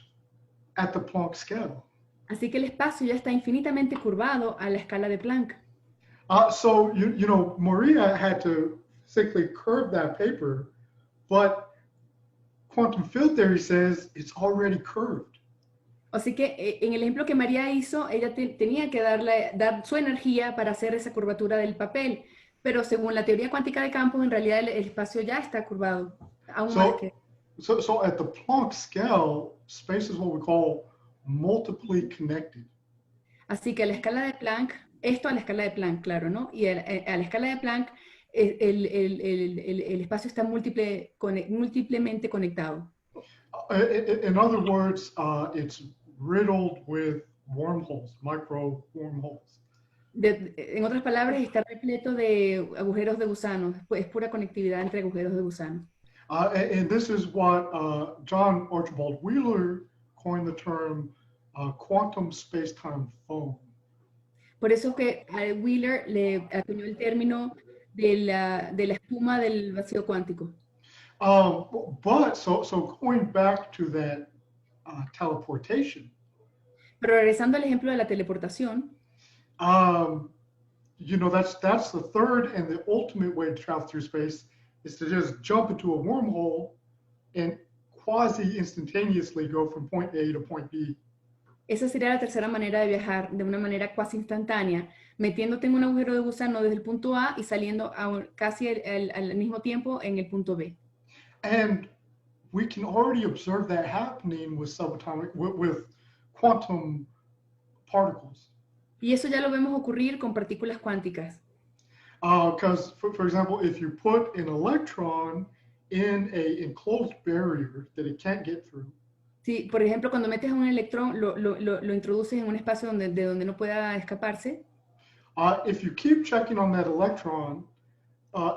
at the Planck scale. Así que el espacio ya está infinitamente curvado a la escala de Planck. So, you know, Maria had to physically curve that paper, but quantum field theory says it's already curved. Así que en el ejemplo que María hizo, ella tenía que dar su energía para hacer esa curvatura del papel, pero según la teoría cuántica de campos, en realidad el espacio ya está curvado. Aún más que... So at the Planck scale, space is what we call multiply connected. Así que a la escala de Planck, esto a la escala de Planck, claro, ¿no? Y a la escala de Planck, el espacio está múltiplemente conectado. In other words, it's riddled with wormholes, micro wormholes. En otras palabras, está repleto de agujeros de gusano. Es pura conectividad entre agujeros de gusano. And this is what John Archibald Wheeler coined the term quantum space-time foam. Por eso que a Wheeler le acuñó el término de la espuma del vacío cuántico. But so going back to that teleportation. Pero regresando al ejemplo de la teleportación. You know, that's the third and the ultimate way to travel through space is to just jump into a wormhole and quasi-instantaneously go from point A to point B. Esa sería la tercera manera de viajar de una manera casi instantánea, metiéndote en un agujero de gusano desde el punto A y saliendo casi al mismo tiempo en el punto B. And we can already observe that happening with subatomic, with quantum particles. Y eso ya lo vemos ocurrir con partículas cuánticas. Because, for example, if you put an electron in a enclosed barrier that it can't get through. Sí, por ejemplo, cuando metes a un electrón, lo introduces en un espacio de donde no pueda escaparse. If you keep checking on that electron,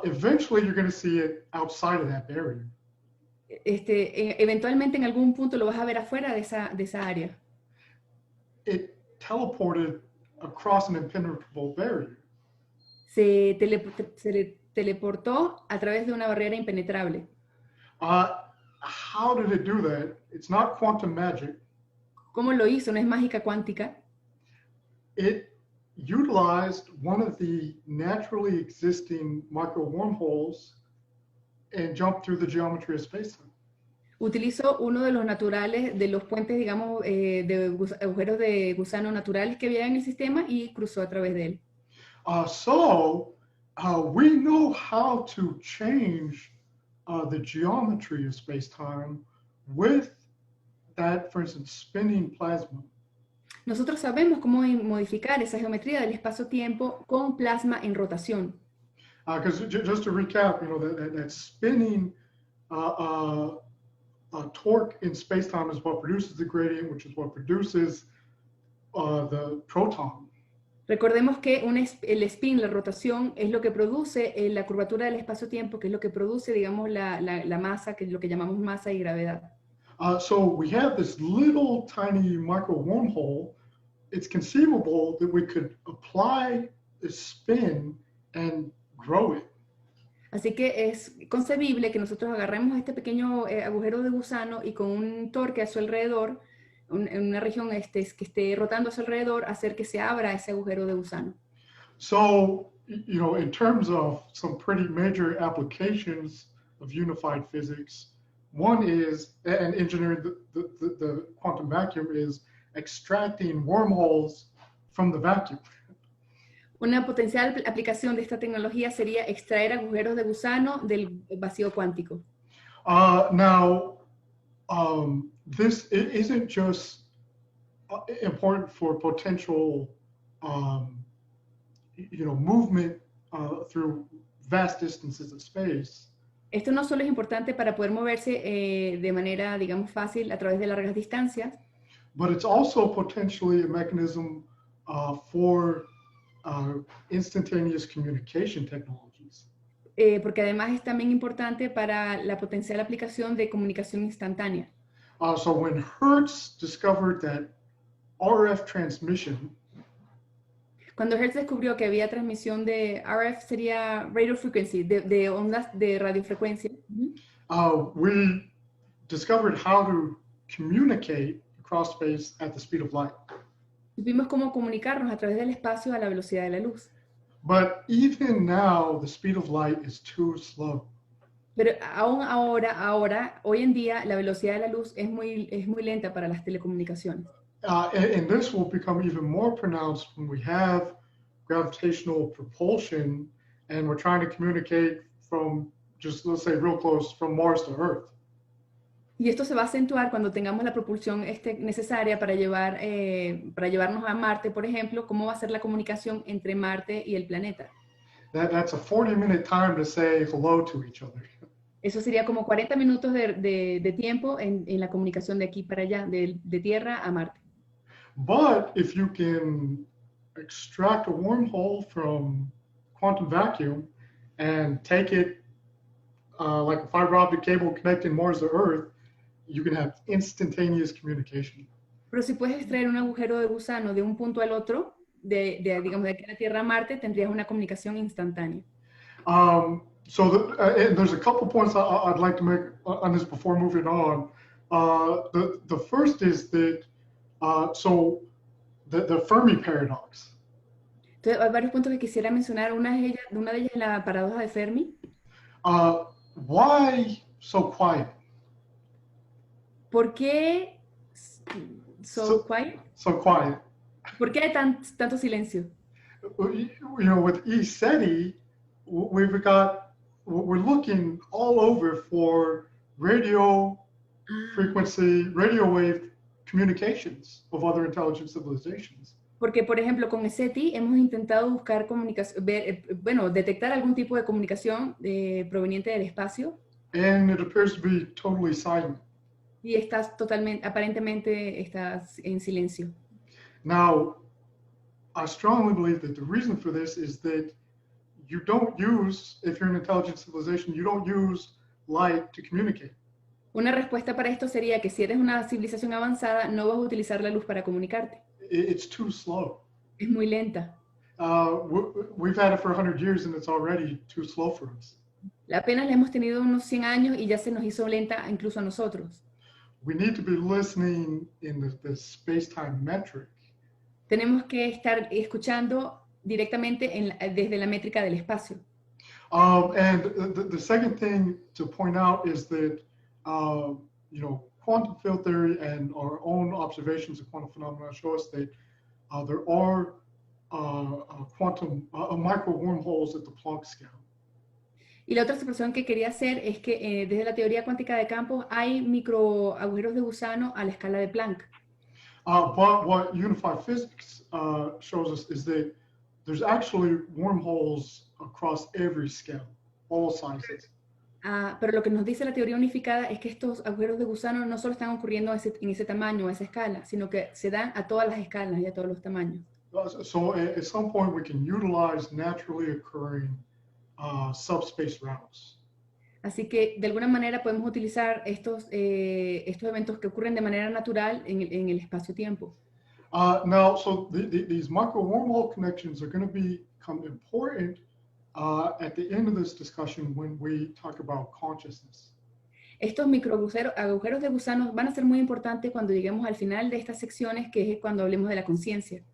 eventually you're going to see it outside of that barrier. Eventualmente en algún punto lo vas a ver afuera de esa área. It teleported across an impenetrable barrier. Se teleportó a través de una barrera impenetrable. How did it do that? It's not quantum magic. ¿Cómo lo hizo? No es mágica cuántica. It utilized one of the naturally existing micro wormholes and jumped through the geometry of space-time. Utilizó uno de los naturales, de los puentes, digamos, de agujeros de gusano naturales que había en el sistema y cruzó a través de él. So we know how to change the geometry of space-time with that, for instance, spinning plasma. Nosotros sabemos cómo modificar esa geometría del espacio-tiempo con plasma en rotación. Because just to recap, you know, that spinning torque in space-time is what produces the gradient, which is what produces the proton. Recordemos que el spin, la rotación, es lo que produce la curvatura del espacio-tiempo, que es lo que produce, digamos, la masa, que es lo que llamamos masa y gravedad. So we have this little tiny micro wormhole. It's conceivable that we could apply the spin and grow it. Así que es concebible que nosotros agarremos este pequeño agujero de gusano y con un torque a su alrededor, en una región que esté rotando a su alrededor, hacer que se abra ese agujero de gusano. So, you know, in terms of some pretty major applications of unified physics, one is, and engineering the quantum vacuum is extracting wormholes from the vacuum. Una potencial aplicación de esta tecnología sería extraer agujeros de gusano del vacío cuántico. Now, this isn't just important for potential, movement through vast distances of space. Esto no solo es importante para poder moverse de manera, digamos, fácil a través de largas distancias, But it's also potentially a mechanism for instantaneous communication technologies. porque además es también importante para la potencial aplicación de comunicación instantánea. So when Hertz discovered that RF transmission, Cuando Hertz descubrió que había transmisión de RF, sería radio frequency, de ondas de radiofrecuencia, we discovered how to communicate across space at the speed of light. supimos cómo comunicarnos a través del espacio a la velocidad de la luz. But even now, the speed of light is too slow. Pero aún ahora, hoy en día, la velocidad de la luz es muy lenta para las telecomunicaciones. And this will become even more pronounced when we have gravitational propulsion and we're trying to communicate from just, let's say, real close from Mars to Earth. Y esto se va a acentuar cuando tengamos la propulsión necesaria para llevarnos a Marte, por ejemplo. ¿Cómo va a ser la comunicación entre Marte y el planeta? That's a 40-minute time to say hello to each other. Eso sería como 40 minutos de tiempo en la comunicación de aquí para allá, de Tierra a Marte. But if you can extract a wormhole from quantum vacuum and take it like a fiber optic cable connecting Mars to Earth, you can have instantaneous communication. Pero si puedes extraer un agujero de gusano de un punto al otro, digamos de aquí a la Tierra a Marte, tendrías una comunicación instantánea. And there's a couple points I'd like to make on this before moving on. The first is that the Fermi paradox. Entonces, hay varios puntos que quisiera mencionar. Una de ellas es la paradoja de Fermi. Why so quiet? ¿Por qué quiet? So quiet. ¿Por qué hay tanto silencio? With ECETI, we're looking all over for radio frequency, radio wave communications of other intelligent civilizations. Porque, por ejemplo, con SETI hemos intentado buscar comunicación, detectar algún tipo de comunicación proveniente del espacio. And it appears to be totally silent. Y aparentemente estás en silencio. Now, I strongly believe that the reason for this is that you don't use, if you're an intelligent civilization, you don't use light to communicate. Una respuesta para esto sería que si eres una civilización avanzada, no vas a utilizar la luz para comunicarte. It's too slow. Es muy lenta. We've had it for 100 years and it's already too slow for us. Apenas la hemos tenido unos 100 años y ya se nos hizo lenta incluso a nosotros. We need to be listening in the space-time metric. Tenemos que estar escuchando directamente desde la métrica del espacio. And the second thing to point out is that, quantum field theory and our own observations of quantum phenomena show us that there are micro wormholes at the Planck scale. Y la otra observación que quería hacer es que desde la teoría cuántica de campos hay micro agujeros de gusano a la escala de Planck. But what unified physics shows us is that there's actually wormholes across every scale, all sizes. Pero lo que nos dice la teoría unificada es que estos agujeros de gusano no solo están ocurriendo en ese tamaño, a esa escala, sino que se dan a todas las escalas y a todos los tamaños. So at some point we can utilize naturally occurring subspace routes. Así que de alguna manera podemos utilizar estos eventos que ocurren de manera natural en el espacio-tiempo. Now, so these micro wormhole connections are going to become important at the end of this discussion when we talk about consciousness. Estos agujeros de gusano van a ser muy importantes cuando lleguemos al final de estas secciones, que es cuando hablemos de la conciencia.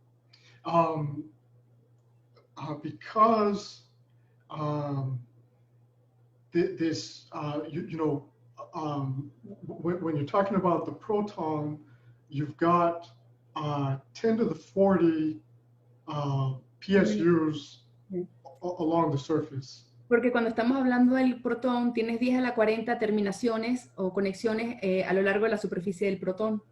Because when you're talking about the proton, you've got 10 to the 40 PSUs along the surface. Porque cuando estamos hablando del protón, tienes 10 a la 40 terminaciones o conexiones a lo largo de la superficie del protón.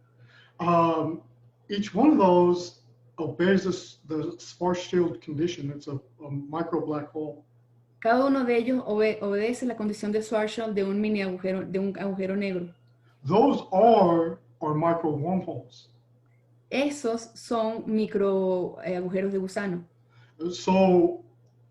Each one of those obeys the Schwarzschild condition. It's a micro black hole. Cada uno de ellos obedece la condición de Schwarzschild de un mini agujero, de un agujero negro. Those are micro wormholes. Esos son micro agujeros de gusano. So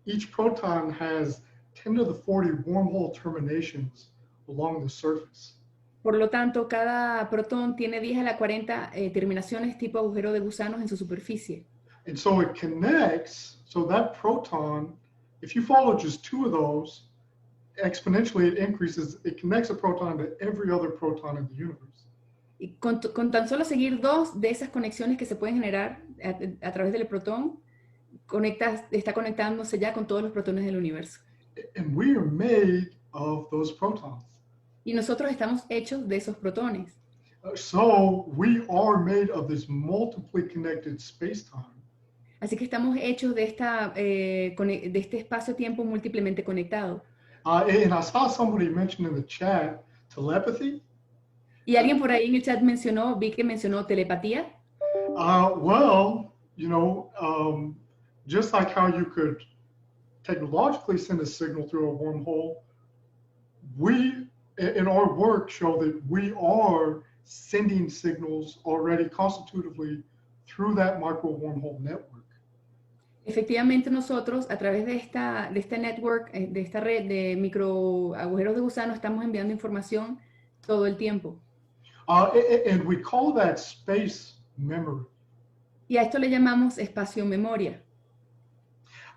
each proton has 10 to the 40 wormhole terminations along the surface. Por lo tanto, cada protón tiene 10 a la 40 terminaciones tipo agujero de gusanos en su superficie. And so it connects, so that proton, if you follow just 2 of those, exponentially it increases, it connects a proton to every other proton in the universe. Y con tan solo seguir 2 de esas conexiones que se pueden generar a través del protón, está conectándose ya con todos los protones del universo. And we are made of those protons. Y nosotros estamos hechos de esos protones. So we are made of this multiply connected space-time. Así que estamos hechos de este espacio-tiempo múltiplemente conectado. And I saw somebody mention in the chat telepathy. Y alguien por ahí en el chat vi que mencionó telepatía. Well, you know, just like how you could technologically send a signal through a wormhole, we, in our work, show that we are sending signals already constitutively through that micro wormhole network. Efectivamente, nosotros, a través de este network, de esta red de micro agujeros de gusano, estamos enviando información todo el tiempo. And we call that space memory. Y a esto le llamamos espacio-memoria.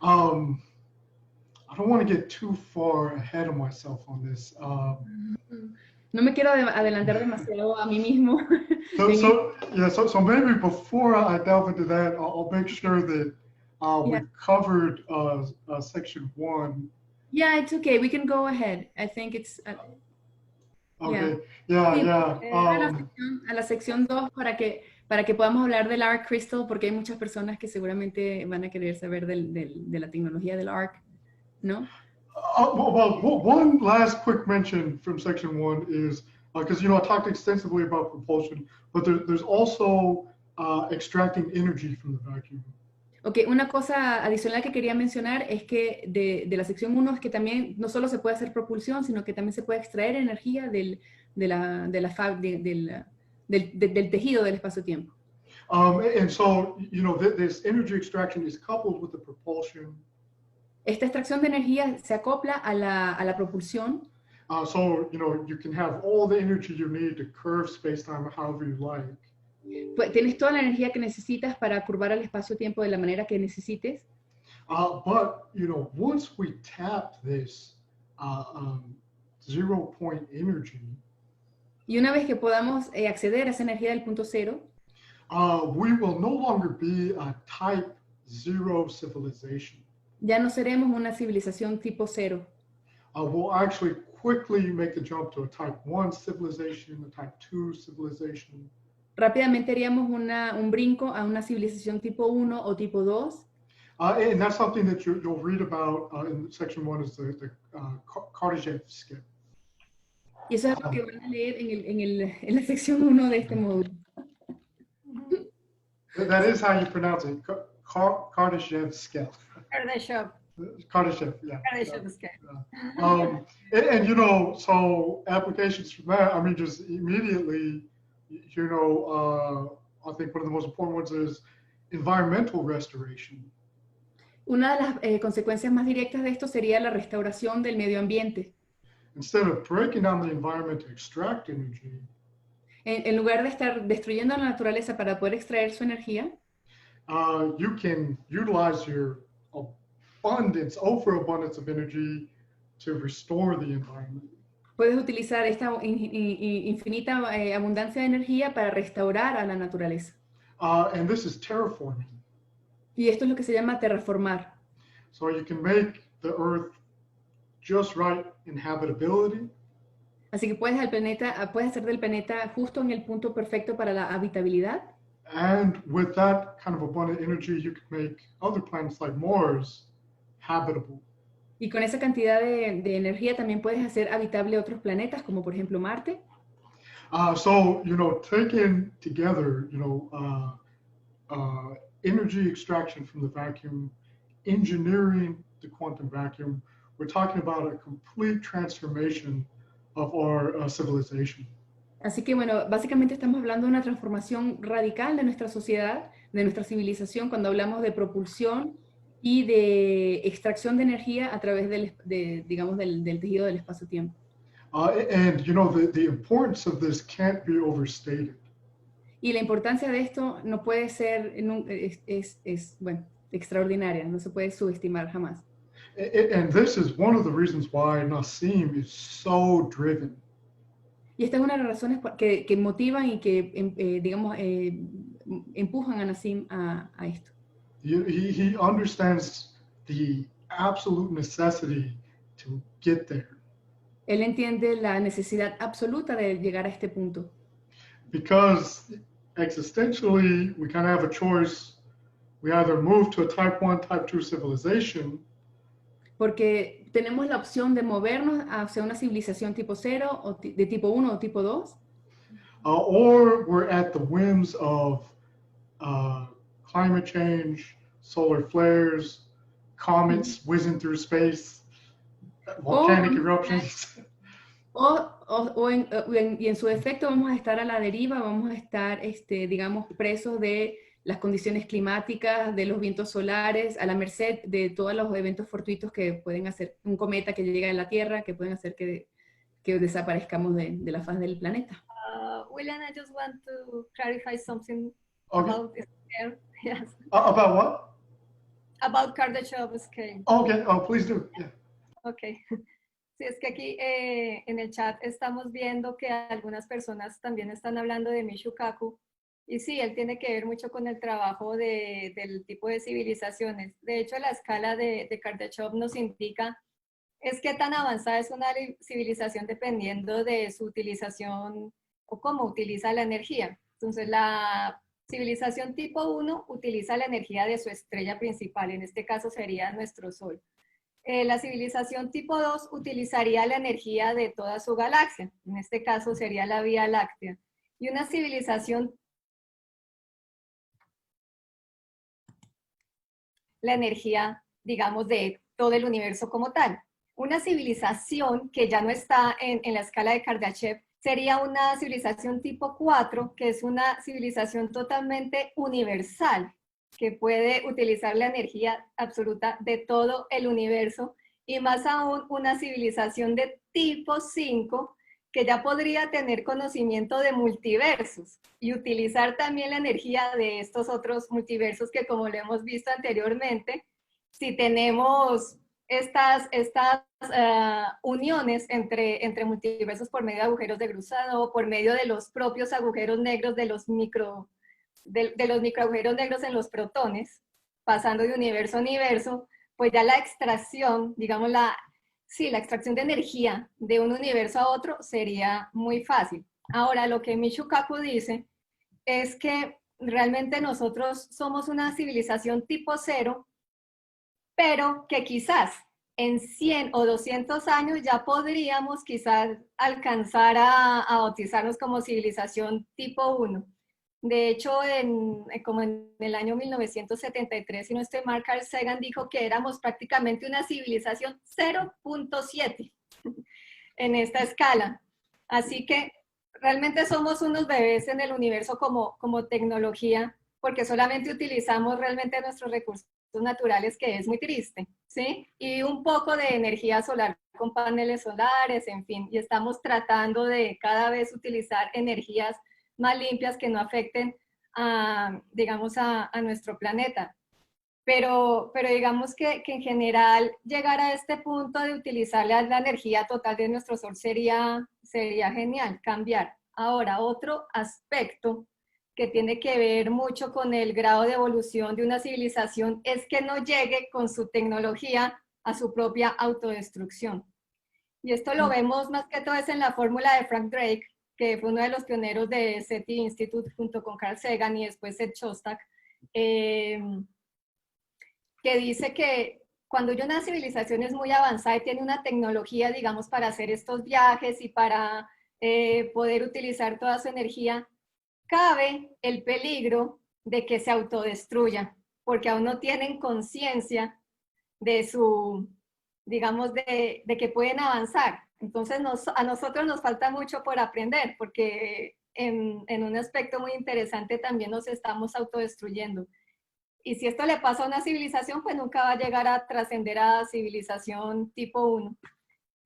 I don't want to get too far ahead of myself on this. No me quiero adelantar demasiado a mí mismo. So maybe before I delve into that, I'll make sure that we've covered section 1. Yeah, it's okay. We can go ahead. I think it's... Okay. Yeah. A la sección 2 para que podamos hablar del ARC Crystal, porque hay muchas personas que seguramente van a querer saber de la tecnología del ARC, ¿no? Well, one last quick mention from section 1 is, because, I talked extensively about propulsion, but there's also extracting energy from the vacuum. Ok, una cosa adicional que quería mencionar es que de la sección 1 es que también no solo se puede hacer propulsión, sino que también se puede extraer energía del tejido del espacio-tiempo. And so, this energy extraction is coupled with the propulsion. Esta extracción de energía se acopla a la propulsión. So, you can have all the energy you need to curve space-time however you like. Pues tienes toda la energía que necesitas para curvar el espacio-tiempo de la manera que necesites. But, once we tap this 0 point energy, y una vez que podamos acceder a esa energía del punto cero, we will no longer be a type 0 civilization. Ya no seremos una civilización tipo cero. We'll actually quickly make the jump to a type 1 civilization, a type 2 civilization. Rápidamente haríamos un brinco a una civilización tipo 1 o tipo 2. And that's something that you'll read about in section 1 is the Kardashev skip. Y eso es lo que van a leer en la sección 1 de este módulo. That is how you pronounce it, Kardashev skip. Kardashev, yeah. Kardashev scale. And so applications from that, I mean, just immediately, I think one of the most important ones is environmental restoration. Una de las consecuencias más directas de esto sería la restauración del medio ambiente. Instead of breaking down the environment to extract energy, en lugar de estar destruyendo la naturaleza para poder extraer su energía, you can utilize your overabundance of energy to restore the environment. Puedes utilizar esta infinita abundancia de energía para restaurar a la naturaleza. And this is terraforming. Y esto es lo que se llama terraformar. So you can make the Earth just right in habitability. Así que puedes hacer del planeta justo en el punto perfecto para la habitabilidad. And with that kind of abundant energy, you could make other planets like Mars habitable. Y con esa cantidad de energía también puedes hacer habitable otros planetas, como por ejemplo Marte. So, taken together, energy extraction from the vacuum, engineering the quantum vacuum, we're talking about a complete transformation of our civilization. Así que bueno, básicamente estamos hablando de una transformación radical de nuestra sociedad, de nuestra civilización, cuando hablamos de propulsión y de extracción de energía a través digamos, del tejido del espacio-tiempo. And the importance of this can't be overstated. Y la importancia de esto no puede ser, bueno, extraordinaria, no se puede subestimar jamás. And this is one of the reasons why Nassim is so driven. Y esta es una de las razones que motivan y que, digamos, empujan a Nassim a esto. He understands the absolute necessity to get there. Él entiende la necesidad absoluta de llegar a este punto. Because existentially, we kind of have a choice. We either move to a type 1, type 2 civilization. Porque tenemos la opción de movernos hacia una civilización tipo 0, o de tipo 1 o tipo 2. Or we're at the whims of climate change, solar flares, comets whizzing through space, volcanic eruptions. Y en su defecto vamos a estar a la deriva, vamos a estar, digamos, presos de las condiciones climáticas, de los vientos solares, a la merced de todos los eventos fortuitos que pueden hacer un cometa que llega a la Tierra, que pueden hacer que desaparezcamos de la faz del planeta. William, I just want to clarify something Okay. about the scale. Yes. About what? About Kardashev scale. Okay, please do. Yeah. Okay. Sí, es que aquí en el chat estamos viendo que algunas personas también están hablando de Michio Kaku. Y sí, él tiene que ver mucho con el trabajo del tipo de civilizaciones. De hecho, la escala de Kardashev nos indica es qué tan avanzada es una civilización dependiendo de su utilización o cómo utiliza la energía. Entonces, la civilización tipo 1 utiliza la energía de su estrella principal, en este caso sería nuestro Sol. La civilización tipo 2 utilizaría la energía de toda su galaxia, en este caso sería la Vía Láctea. Y una civilización, la energía, digamos, de todo el universo como tal. Una civilización que ya no está en la escala de Kardashev sería una civilización tipo 4, que es una civilización totalmente universal, que puede utilizar la energía absoluta de todo el universo, y más aún una civilización de tipo 5, que ya podría tener conocimiento de multiversos y utilizar también la energía de estos otros multiversos que, como lo hemos visto anteriormente, si tenemos estas uniones entre multiversos por medio de agujeros de cruzado o por medio de los propios agujeros negros de los microagujeros negros en los protones, pasando de universo a universo, pues ya la extracción, digamos la extracción de energía de un universo a otro sería muy fácil. Ahora, lo que Michio Kaku dice es que realmente nosotros somos una civilización tipo 0, pero que quizás en 100 o 200 años ya podríamos quizás alcanzar a bautizarnos como civilización tipo 1. De hecho, como en el año 1973, si no estoy mal, Carl Sagan dijo que éramos prácticamente una civilización 0.7 en esta escala. Así que realmente somos unos bebés en el universo como tecnología, porque solamente utilizamos realmente nuestros recursos naturales, que es muy triste, ¿sí? Y un poco de energía solar con paneles solares, en fin, y estamos tratando de cada vez utilizar energías más limpias que no afecten digamos, a nuestro planeta. Pero digamos que en general llegar a este punto de utilizar la energía total de nuestro Sol sería genial, cambiar. Ahora, otro aspecto que tiene que ver mucho con el grado de evolución de una civilización es que no llegue con su tecnología a su propia autodestrucción. Y esto lo vemos más que todo es en la fórmula de Frank Drake, que fue uno de los pioneros de SETI Institute junto con Carl Sagan y después Ed Shostak, que dice que cuando una civilización es muy avanzada y tiene una tecnología, digamos, para hacer estos viajes y para poder utilizar toda su energía, cabe el peligro de que se autodestruya, porque aún no tienen conciencia de su, digamos, de que pueden avanzar. Entonces a nosotros nos falta mucho por aprender, porque en un aspecto muy interesante también nos estamos autodestruyendo. Y si esto le pasa a una civilización, pues nunca va a llegar a trascender a civilización tipo 1.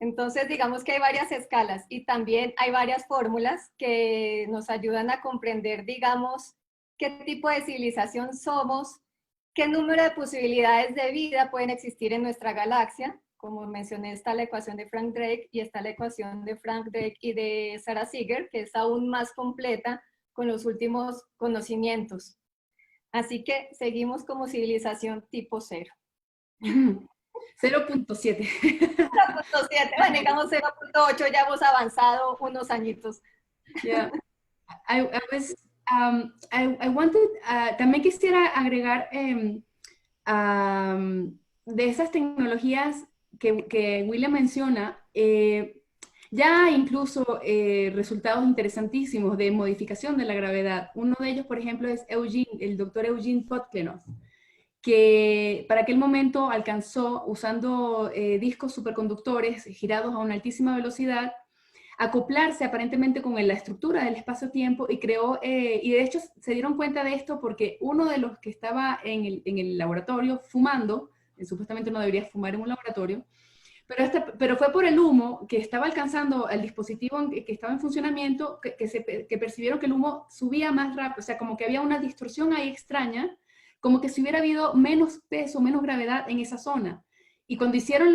Entonces, digamos que hay varias escalas y también hay varias fórmulas que nos ayudan a comprender, digamos, qué tipo de civilización somos, qué número de posibilidades de vida pueden existir en nuestra galaxia. Como mencioné, está la ecuación de Frank Drake y está la ecuación de Frank Drake y de Sarah Seeger, que es aún más completa con los últimos conocimientos. Así que seguimos como civilización tipo 0. 0.7. 0.7, bueno, digamos 0.8, ya hemos avanzado unos añitos. Yeah. I wanted, también quisiera agregar de esas tecnologías que William menciona, ya incluso resultados interesantísimos de modificación de la gravedad. Uno de ellos, por ejemplo, es el doctor Eugene Podklenov, que para aquel momento alcanzó, usando discos superconductores girados a una altísima velocidad, acoplarse aparentemente con la estructura del espacio-tiempo y creó, y de hecho se dieron cuenta de esto porque uno de los que estaba en el laboratorio fumando, supuestamente no debería fumar en un laboratorio, pero fue por el humo que estaba alcanzando el dispositivo que estaba en funcionamiento, que percibieron que el humo subía más rápido, o sea, como que había una distorsión ahí extraña, como que si hubiera habido menos peso, menos gravedad en esa zona. Y cuando hicieron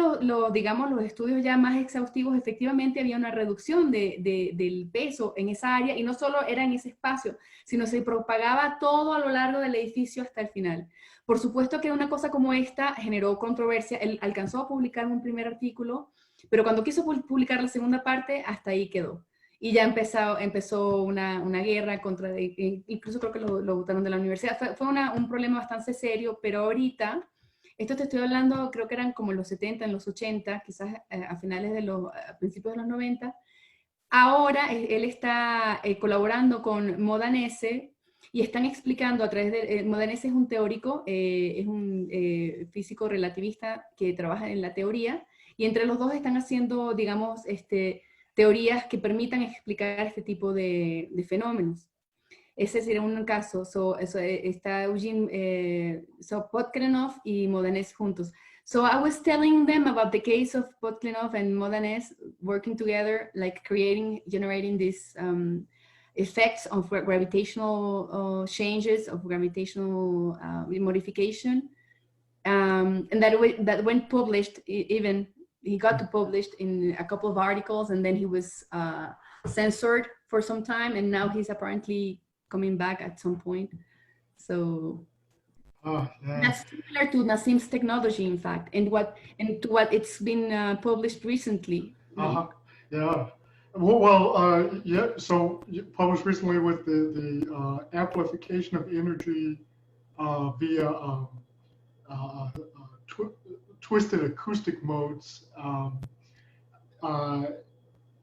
digamos, los estudios ya más exhaustivos, efectivamente había una reducción del peso en esa área, y no solo era en ese espacio, sino se propagaba todo a lo largo del edificio hasta el final. Por supuesto que una cosa como esta generó controversia. Él alcanzó a publicar un primer artículo, pero cuando quiso publicar la segunda parte, hasta ahí quedó. Y ya empezó una guerra contra, incluso creo que lo botaron de la universidad. Fue un problema bastante serio, pero ahorita, esto te estoy hablando, creo que eran como en los 70, en los 80, quizás a principios de los 90. Ahora él está colaborando con Modanese y están explicando a través de... Modanese es un teórico, es un físico relativista que trabaja en la teoría, y entre los dos están haciendo, digamos, teorías que permitan explicar este tipo de fenómenos. Ese sería un caso. Está Eugene Podklenov y Modanese juntos. So I was telling them about the case of Podklenov and Modanese working together, like generating these effects of gravitational changes, of gravitational modification, and that when published, even he got to published in a couple of articles, and then he was censored for some time, and now he's apparently coming back at some point. So that's similar to Nassim's technology, in fact, and to what it's been published recently. Right? Yeah. Well, yeah. So published recently with the amplification of energy via twisted acoustic modes.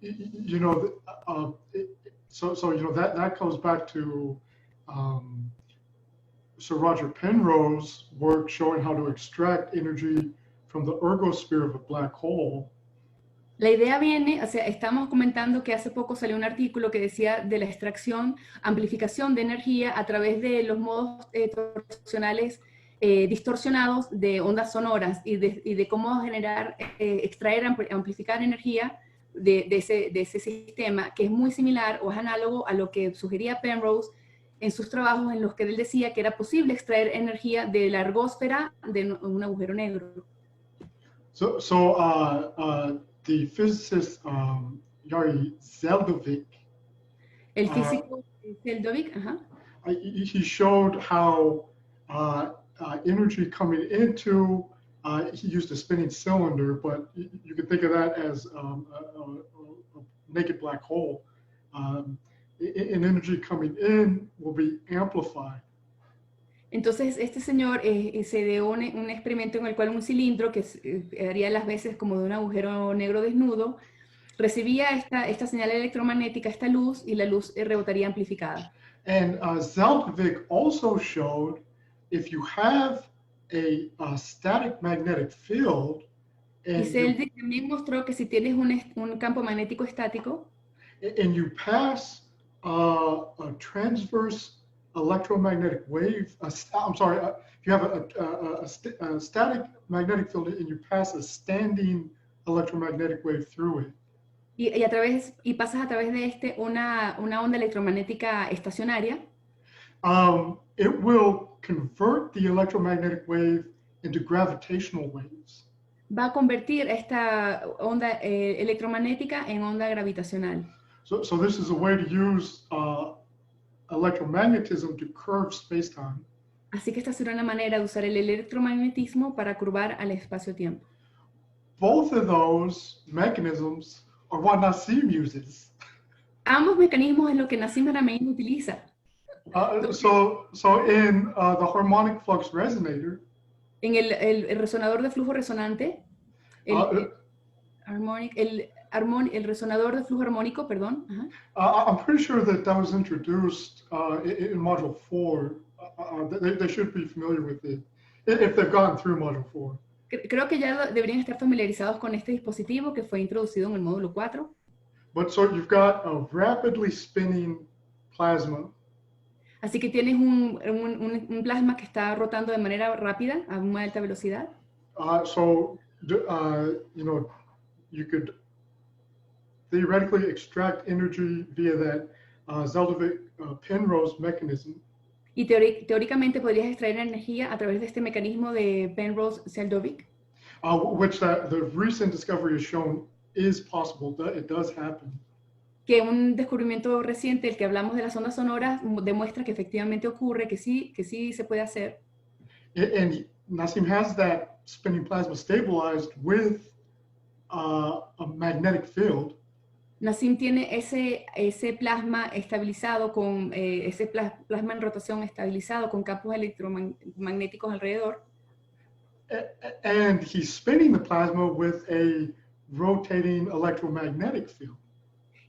You know, so you know that comes back to Sir Roger Penrose's work showing how to extract energy from the ergosphere of a black hole. La idea viene, o sea, estamos comentando que hace poco salió un artículo que decía de la extracción, amplificación de energía a través de los modos torsionales distorsionados de ondas sonoras y de cómo generar, extraer, amplificar energía de ese sistema, que es muy similar o es análogo a lo que sugería Penrose en sus trabajos, en los que él decía que era posible extraer energía de la ergósfera de un agujero negro. The physicist Yuri Zeldovic, el físico Zeldovic, he showed how energy coming into, he used a spinning cylinder, but you can think of that as a naked black hole. and energy coming in will be amplified. Entonces, este señor se dio un experimento en el cual un cilindro, que haría las veces como de un agujero negro desnudo, recibía esta señal electromagnética, esta luz, y la luz rebotaría amplificada. And Zeldovich also showed if you have a static magnetic field, Y and Zeldovich también mostró que si tienes un campo magnético estático, you pass a transverse electromagnetic wave, if you have a static magnetic field and you pass a standing electromagnetic wave through it, y pasas a través de una onda electromagnética estacionaria, it will convert the electromagnetic wave into gravitational waves. va a convertir esta onda electromagnética en onda gravitacional. So this is a way to use electromagnetism to curve space-time. Así que esta será una manera de usar el electromagnetismo para curvar al espacio-tiempo. Both of those mechanisms are what Nassim uses. Ambos mecanismos es lo que Nassim Haramein utiliza. So in the harmonic flux resonator, En el resonador de flujo resonante, el resonador de flujo armónico, perdón. I'm pretty sure that was introduced in Module 4. They should be familiar with it if they've gone through Module 4. Creo que ya deberían estar familiarizados con este dispositivo que fue introducido en el módulo 4. But so you've got a rapidly spinning plasma. Así que tienes un plasma que está rotando de manera rápida, a una alta velocidad. You could theoretically extract energy via that Zeldovich-Penrose mechanism. Y teóricamente podrías extraer energía a través de este mecanismo de Penrose-Zeldovich. Which the recent discovery has shown is possible. It does happen. Que un descubrimiento reciente, el que hablamos de las ondas sonoras, demuestra que efectivamente ocurre, que sí se puede hacer. And Nassim has that spinning plasma stabilized with a magnetic field. Nassim tiene ese plasma estabilizado con ese plasma en rotación estabilizado con campos electromagnéticos alrededor. And he's spinning the plasma with a rotating electromagnetic field.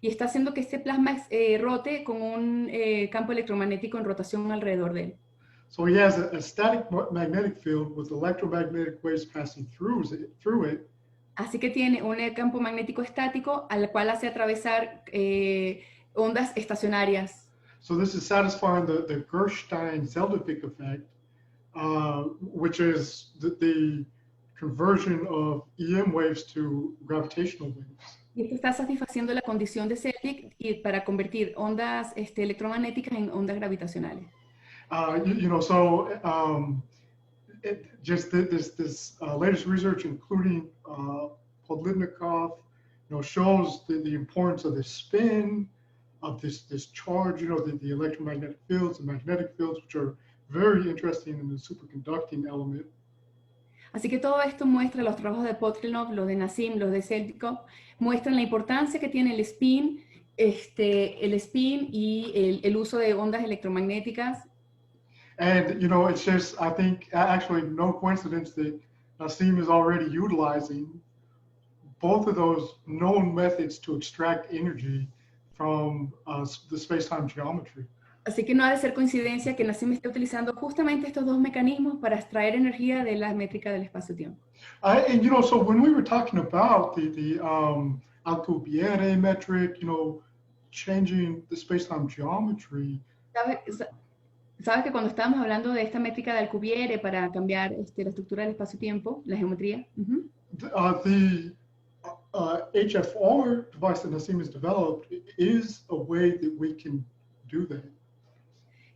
Y está haciendo que este plasma rote con un campo electromagnético en rotación alrededor de él. So he has a static magnetic field with electromagnetic waves passing through it. Así que tiene un campo magnético estático al cual hace atravesar ondas estacionarias. So this is satisfying the Gerstein-Zeldovich effect, which is the conversion of EM waves to gravitational waves. Y esto está satisfaciendo la condición de Zeldovich para convertir ondas electromagnéticas en ondas gravitacionales. Just this latest research, including Podlitnikov, shows the importance of the spin of this charge. The electromagnetic fields and magnetic fields, which are very interesting in the superconducting element. Así que todo esto muestra, los trabajos de Podlitnikov, los de Nassim, los de Zeldovich, muestran la importancia que tiene el spin y el uso de ondas electromagnéticas. And, it's just, I think, actually no coincidence that Nassim is already utilizing both of those known methods to extract energy from the space-time geometry. Así que no ha de ser coincidencia que Nassim esté utilizando justamente estos dos mecanismos para extraer energía de la métrica del espacio-tiempo. And, so when we were talking about the Alcubierre metric, changing the space-time geometry. ¿Sabes que cuando estábamos hablando de esta métrica de Alcubierre para cambiar la estructura del espacio-tiempo, la geometría? The HFR device that Nassim has developed is a way that we can do that.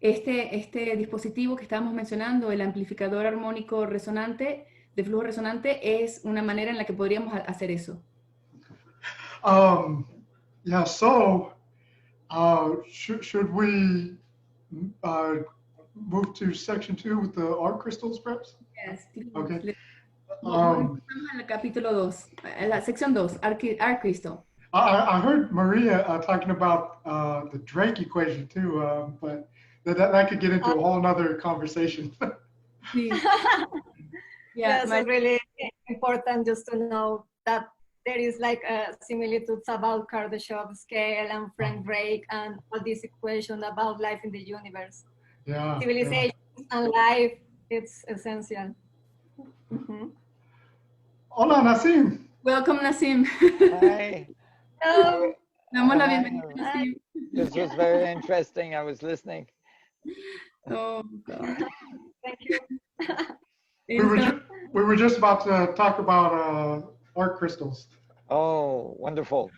Este dispositivo que estábamos mencionando, el amplificador armónico resonante, de flujo resonante, es una manera en la que podríamos hacer eso. Should we move to section 2 with the R crystals, perhaps? Yes. Okay. Vamos al capítulo 2, a la sección 2, R crystal. I heard Maria talking about the Drake equation too, but that could get into a whole nother conversation. Sí. Yes, it's really important just to know that there is like similitudes about Kardashev scale and Frank Drake and all this equation about life in the universe. Yeah. Civilization and life, it's essential. Hola, Nassim. Welcome, Nassim. Hi. Hello. Damos la Hi. bienvenida, Nassim. This was very interesting. I was listening. Oh, God. Thank you. We were just about to talk about art crystals. Oh, wonderful.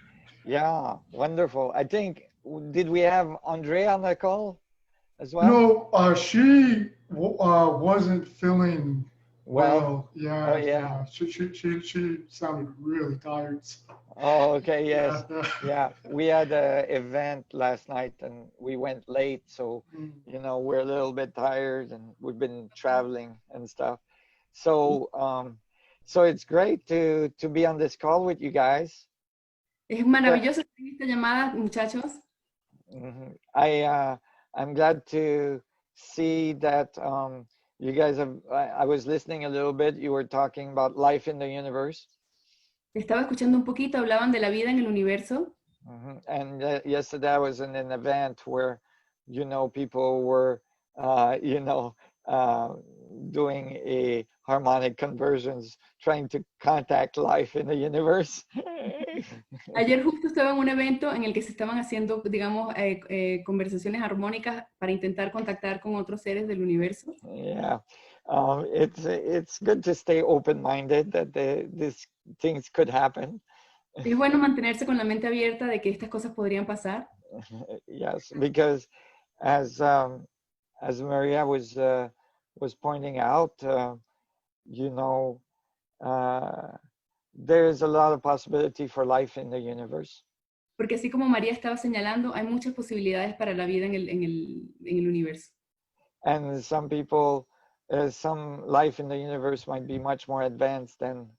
Yeah, wonderful. I think, did we have Andrea on the call as well? No, she wasn't feeling well. Well, Yeah, oh, yeah. She sounded really tired. Oh, okay, yes. Yeah. Yeah, we had an event last night and we went late. So, you know, we're a little bit tired and we've been traveling and stuff. So, so it's great to be on this call with you guys. Es maravilloso estar en esta llamada, muchachos. I'm glad to see that you guys have, I was listening a little bit, you were talking about life in the universe. Estaba escuchando un poquito, hablaban de la vida en el universo. And yesterday I was in an event where, you know, people were, you know, doing a harmonic conversions, trying to contact life in the universe. Ayer justo estaba en un evento en el que se estaban haciendo, digamos, conversaciones armónicas para intentar contactar con otros seres del universo. Yeah, it's good to stay open-minded that these things could happen. Es bueno mantenerse con la mente abierta de que estas cosas podrían pasar. Yes, because as Maria was pointing out, you know, there's a lot of possibility for life in the universe. Porque así como María estaba señalando, hay muchas posibilidades para la vida en el universo. And some people, some life in the universe might be much more advanced than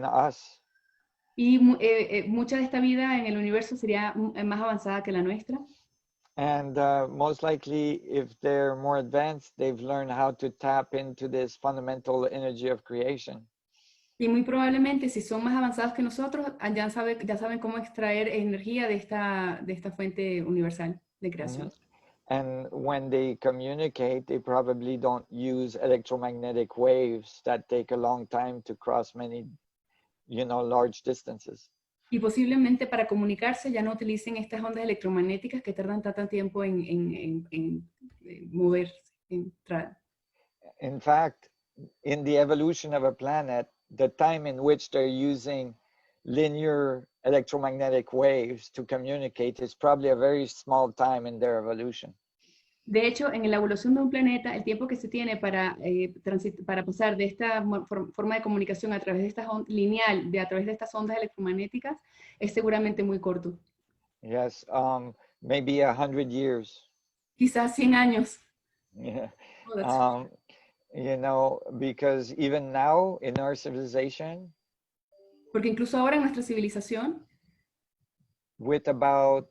us. Y mucha de esta vida en el universo sería más avanzada que la nuestra. And most likely, if they're more advanced, they've learned how to tap into this fundamental energy of creation. Y muy probablemente, si son más avanzados que nosotros, ya saben cómo extraer energía de esta fuente universal de creación. And when they communicate, they probably don't use electromagnetic waves that take a long time to cross many, you know, large distances. Y posiblemente para comunicarse ya no utilicen estas ondas electromagnéticas que tardan tanto tiempo en moverse, en entrar. In fact, in the evolution of a planet, the time in which they're using linear electromagnetic waves to communicate is probably a very small time in their evolution. De hecho, en la evolución de un planeta, el tiempo que se tiene para pasar de esta forma de comunicación a través de esta lineal, a través de estas ondas electromagnéticas, es seguramente muy corto. Yes, maybe 100 years. Quizás 100 años. Yeah. Oh, you know, because even now in our civilization, porque incluso ahora en nuestra civilización, with about,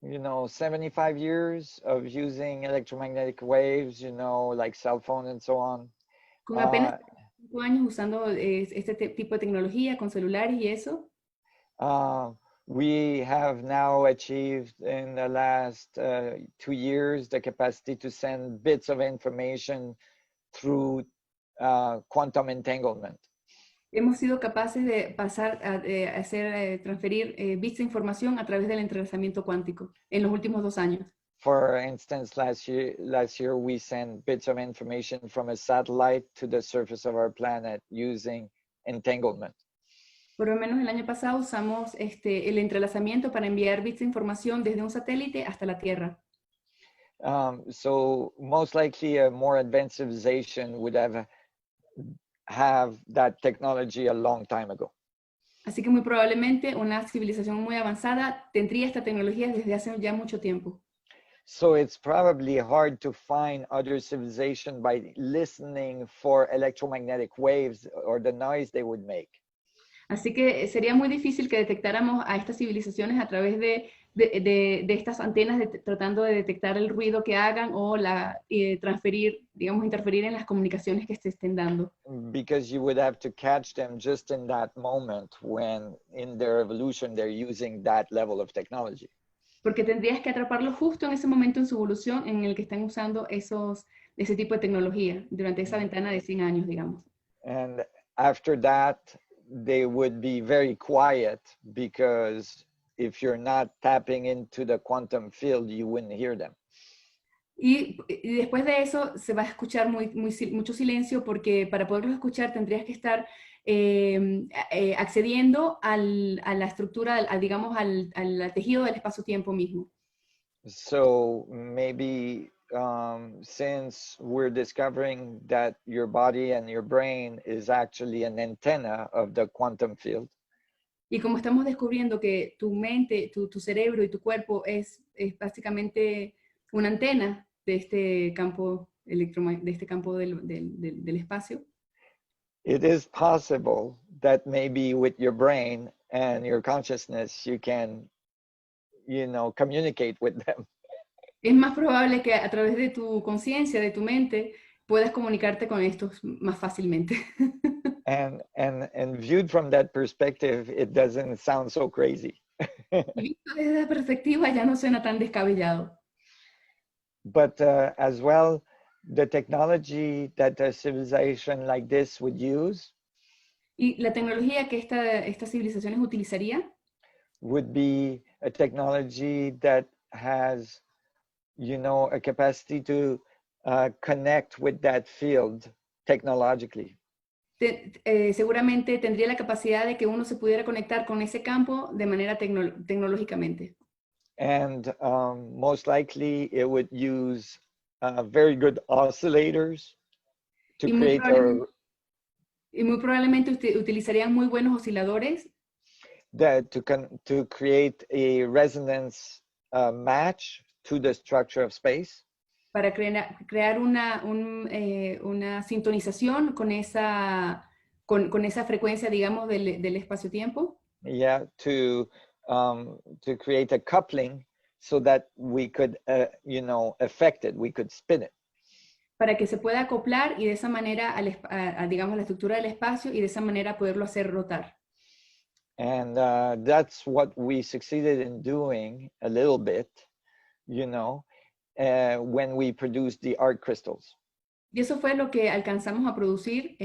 you know, 75 years of using electromagnetic waves, you know, like cell phone and so on. Con apenas 5 años usando este tipo de tecnología, con celulares y eso, we have now achieved in the last 2 years the capacity to send bits of information through quantum entanglement. Hemos sido capaces de pasar a transferir bits de información a través del entrelazamiento cuántico en los últimos 2 años. For instance, last year we sent bits of information from a satellite to the surface of our planet using entanglement. Por lo menos el año pasado usamos el entrelazamiento para enviar bits de información desde un satélite hasta la Tierra. So most likely a more advanced civilization would have that technology a long time ago. Así que muy probablemente una civilización muy avanzada tendría esta tecnología desde hace ya mucho tiempo. So it's probably hard to find other civilization by listening for electromagnetic waves or the noise they would make. Así que sería muy difícil que detectáramos a estas civilizaciones a través de estas antenas tratando de detectar el ruido que hagan o transferir, digamos, interferir en las comunicaciones que se estén dando. Because you would have to catch them just in that moment when in their evolution they're using that level of technology. Porque tendrías que atraparlos justo en ese momento en su evolución en el que están usando ese tipo de tecnología durante esa ventana de 100 años, digamos. And after that, they would be very quiet because if you're not tapping into the quantum field, you wouldn't hear them. Y después de eso se va a escuchar mucho silencio porque para poderlos escuchar tendrías que estar accediendo a la estructura, digamos, al tejido del espacio-tiempo mismo. So maybe since we're discovering that your body and your brain is actually an antenna of the quantum field. Y como estamos descubriendo que tu mente, tu cerebro y tu cuerpo es básicamente una antena de este campo de este campo del espacio, It is possible that maybe with your brain and your consciousness, you can, communicate with them. es más probable que a través de tu conciencia, de tu mente, puedas comunicarte con estos más fácilmente. And viewed from that perspective, it doesn't sound so crazy. Y visto desde esa perspectiva ya no suena tan descabellado. But as well, the technology that a civilization like this would use Y la tecnología que estas civilizaciones utilizarían would be a technology that has, a capacity to connect with that field technologically. Seguramente tendría la capacidad de que uno se pudiera conectar con ese campo de manera tecnológicamente. And most likely it would use very good oscillators to create y muy probablemente utilizarían muy buenos osciladores to create a resonance match to the structure of space. Para crear una sintonización con esa frecuencia, digamos, del espacio-tiempo. Yeah, to create a coupling so that we could, affect it, we could spin it. Para que se pueda acoplar y de esa manera, digamos, la estructura del espacio y de esa manera poderlo hacer rotar. And that's what we succeeded in doing a little bit, when we produced the art crystals. Y eso fue lo que alcanzamos a producir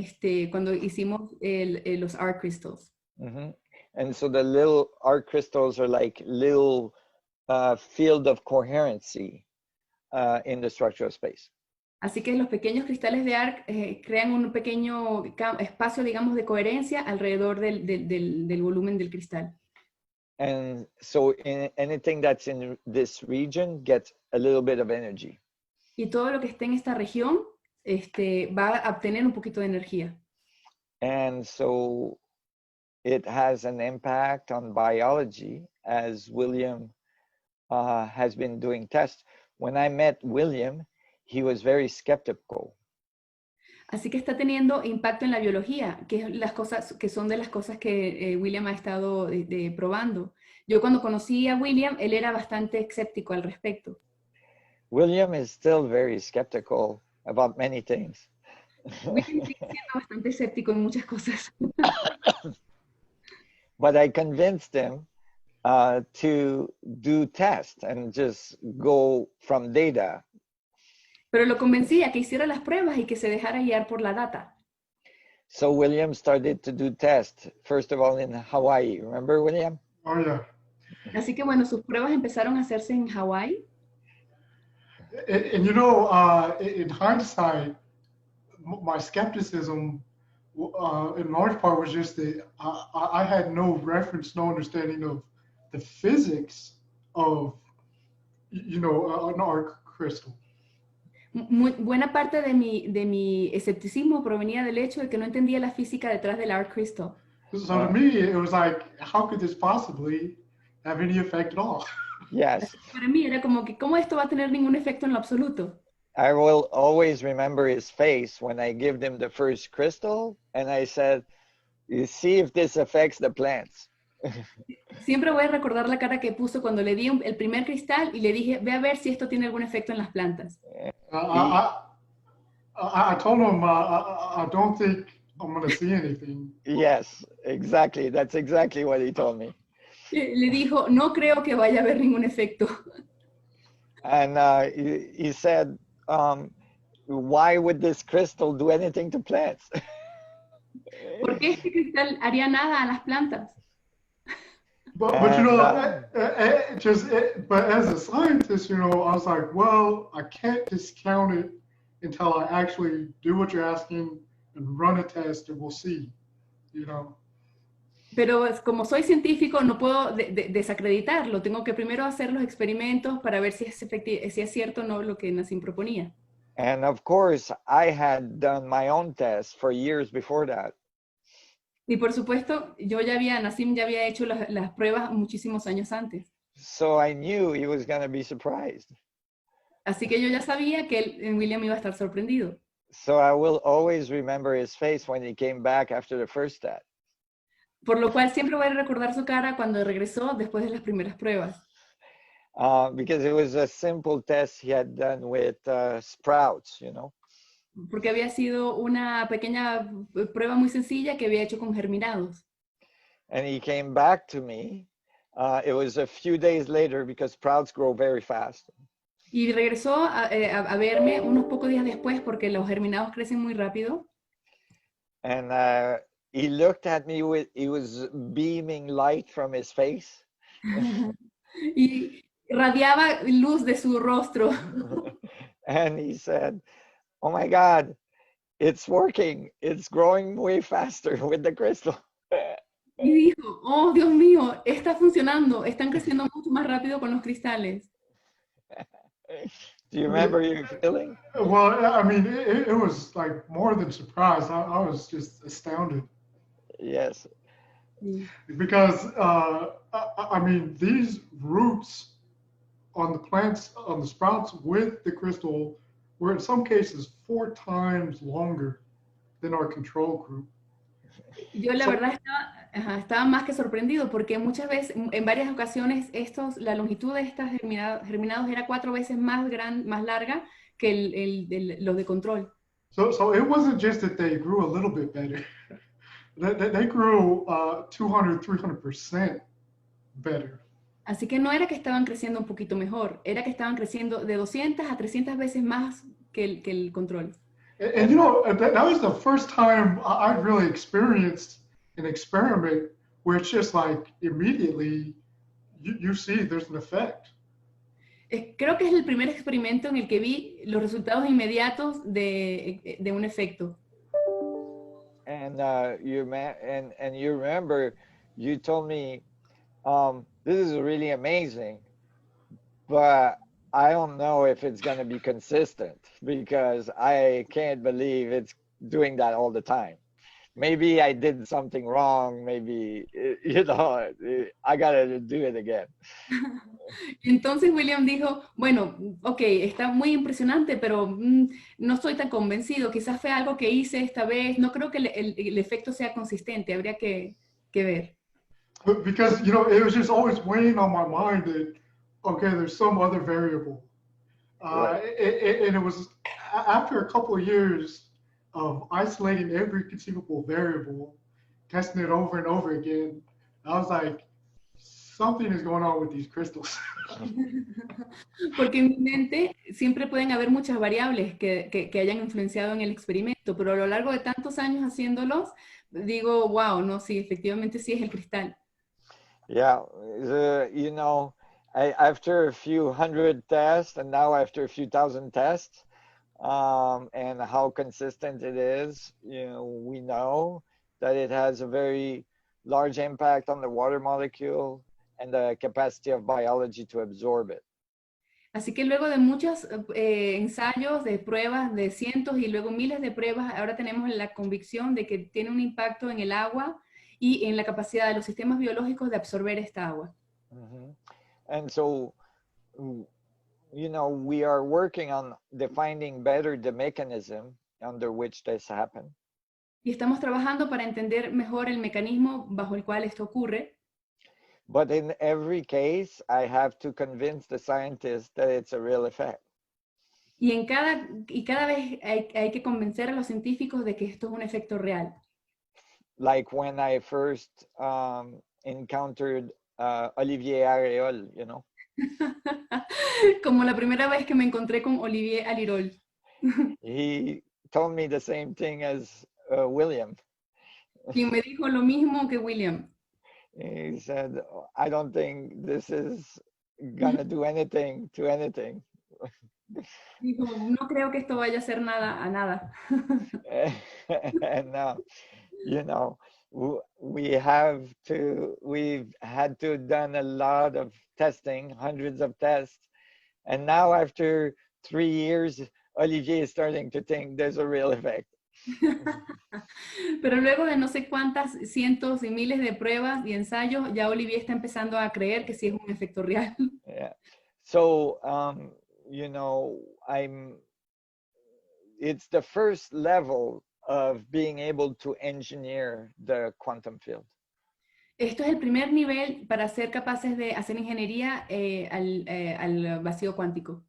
cuando hicimos los art crystals. Mm-hmm. And so the little art crystals are like little field of coherency in the structure of space. Así que los pequeños cristales de arc crean un pequeño espacio, digamos, de coherencia alrededor del volumen del cristal. And so anything that's in this region gets a little bit of energy. Y todo lo que esté en esta región va a obtener un poquito de energía. And so it has an impact on biology, as William has been doing tests. When I met William, he was very skeptical. Así que está teniendo impacto en la biología, que son de las cosas que William ha estado probando. Yo cuando conocí a William, él era bastante escéptico al respecto. William is still very skeptical about many things. William sigue siendo bastante escéptico en muchas cosas. But I convinced him to do tests and just go from data. Pero lo convencí a que hiciera las pruebas y que se dejara guiar por la data. So William started to do tests, first of all in Hawaii. Remember, William? Oh, yeah. Así que bueno, sus pruebas empezaron a hacerse en Hawái. And in hindsight, my skepticism in large part was just that I had no reference, no understanding of the physics of, an art crystal. Buena parte de mi escepticismo provenía del hecho de que no entendía la física detrás del art crystal. So to me, it was like, how could this possibly have any effect at all? Yes. Para mí era como que, ¿cómo esto va a tener ningún efecto en lo absoluto? I will always remember his face when I gave him the first crystal, and I said, You see if this affects the plants. Siempre voy a recordar la cara que puso cuando le di el primer cristal y le dije, ve a ver si esto tiene algún efecto en las plantas. I told him I don't think I'm going to see anything. Yes, exactly. That's exactly what he told me. Le dijo, no creo que vaya a haber ningún efecto. And he said, why would this crystal do anything to plants? ¿Por qué este cristal haría nada a las plantas? But you know, but as a scientist, you know, I was like, well, I can't discount it until I actually do what you're asking and run a test, and we'll see, you know. Pero como soy científico, no puedo desacreditarlo. Tengo que primero hacer los experimentos para ver si es cierto o no lo que Nassim proponía. And of course, I had done my own tests for years before that. Y por supuesto, Nassim ya había hecho las pruebas muchísimos años antes. So I knew he was going to be surprised. Así que yo ya sabía que William iba a estar sorprendido. So I will always remember his face when he came back after the first test. Por lo cual siempre voy a recordar su cara cuando regresó después de las primeras pruebas. Because it was a simple test he had done with sprouts, you know. Porque había sido una pequeña prueba muy sencilla que había hecho con germinados. And he came back to me. It was a few days later because sprouts grow very fast. Y regresó a verme unos pocos días después porque los germinados crecen muy rápido. And he looked at me he was beaming light from his face. Y radiaba luz de su rostro. And he said, oh my God, it's working. It's growing way faster with the crystal. Y dijo, oh Dios mío, está funcionando, están creciendo mucho más rápido con los cristales. Do you remember your feeling? Well, I mean, it was like more than surprised. I was just astounded. Yes. Because, I mean, these roots on the plants, on the sprouts with the crystal were in some cases 4 times longer than our control group. Yo la verdad estaba más que sorprendido porque muchas veces, en varias ocasiones, la longitud de estos germinados era 4 veces más larga que los de control. So it wasn't just that they grew a little bit better. They grew 200, 300% better. Así que no era que estaban creciendo un poquito mejor, era que estaban creciendo de 200 a 300 veces más que el control. And you know, that was the first time I've really experienced an experiment where it's just like immediately you see there's an effect. Creo que es el primer experimento en el que vi los resultados inmediatos de un efecto. And you remember, you told me, this is really amazing, but I don't know if it's going to be consistent because I can't believe it's doing that all the time. Maybe I did something wrong. Maybe, you know, I got to do it again. Entonces William dijo, bueno, ok, está muy impresionante, pero no estoy tan convencido. Quizás fue algo que hice esta vez. No creo que el efecto sea consistente. Habría que ver. Because, you know, it was just always weighing on my mind that, okay, there's some other variable. Right. And it was after a couple of years of isolating every conceivable variable, testing it over and over again, I was like, something is going on with these crystals. Porque en mi mente siempre pueden haber muchas variables que hayan influenciado en el experimento, pero a lo largo de tantos años haciéndolos, digo, wow, no, sí, efectivamente sí es el cristal. Yeah, you know, after a few hundred tests and now after a few thousand tests, and how consistent it is, you know, we know that it has a very large impact on the water molecule and the capacity of biology to absorb it. Así que luego de muchos ensayos, de pruebas, de cientos y luego miles de pruebas, ahora tenemos la convicción de que tiene un impacto en el agua y en la capacidad de los sistemas biológicos de absorber esta agua. Mm-hmm. And so, you know, we are working on defining better the mechanism under which this happens. Y estamos trabajando para entender mejor el mecanismo bajo el cual esto ocurre. But in every case, I have to convince the scientists that it's a real effect. Y cada vez hay que convencer a los científicos de que esto es un efecto real. Like when I first encountered Olivier Areol, you know. Como la primera vez que me encontré con Olivier Alirol. He told me the same thing as William. Quien me dijo lo mismo que William. He said, I don't think this is gonna do anything to anything. Dijo, no creo que esto vaya a hacer nada a nada. And now, you know, we've had to done a lot of testing, hundreds of tests. And now after 3 years, Olivier is starting to think there's a real effect. Pero luego de no sé cuántas cientos y miles de pruebas y ensayos, ya Olivier está empezando a creer que sí es un efecto real. Yeah. So, you know, it's the first level of being able to engineer the quantum field. Esto es el primer nivel para ser capaces de hacer ingeniería al vacío cuántico.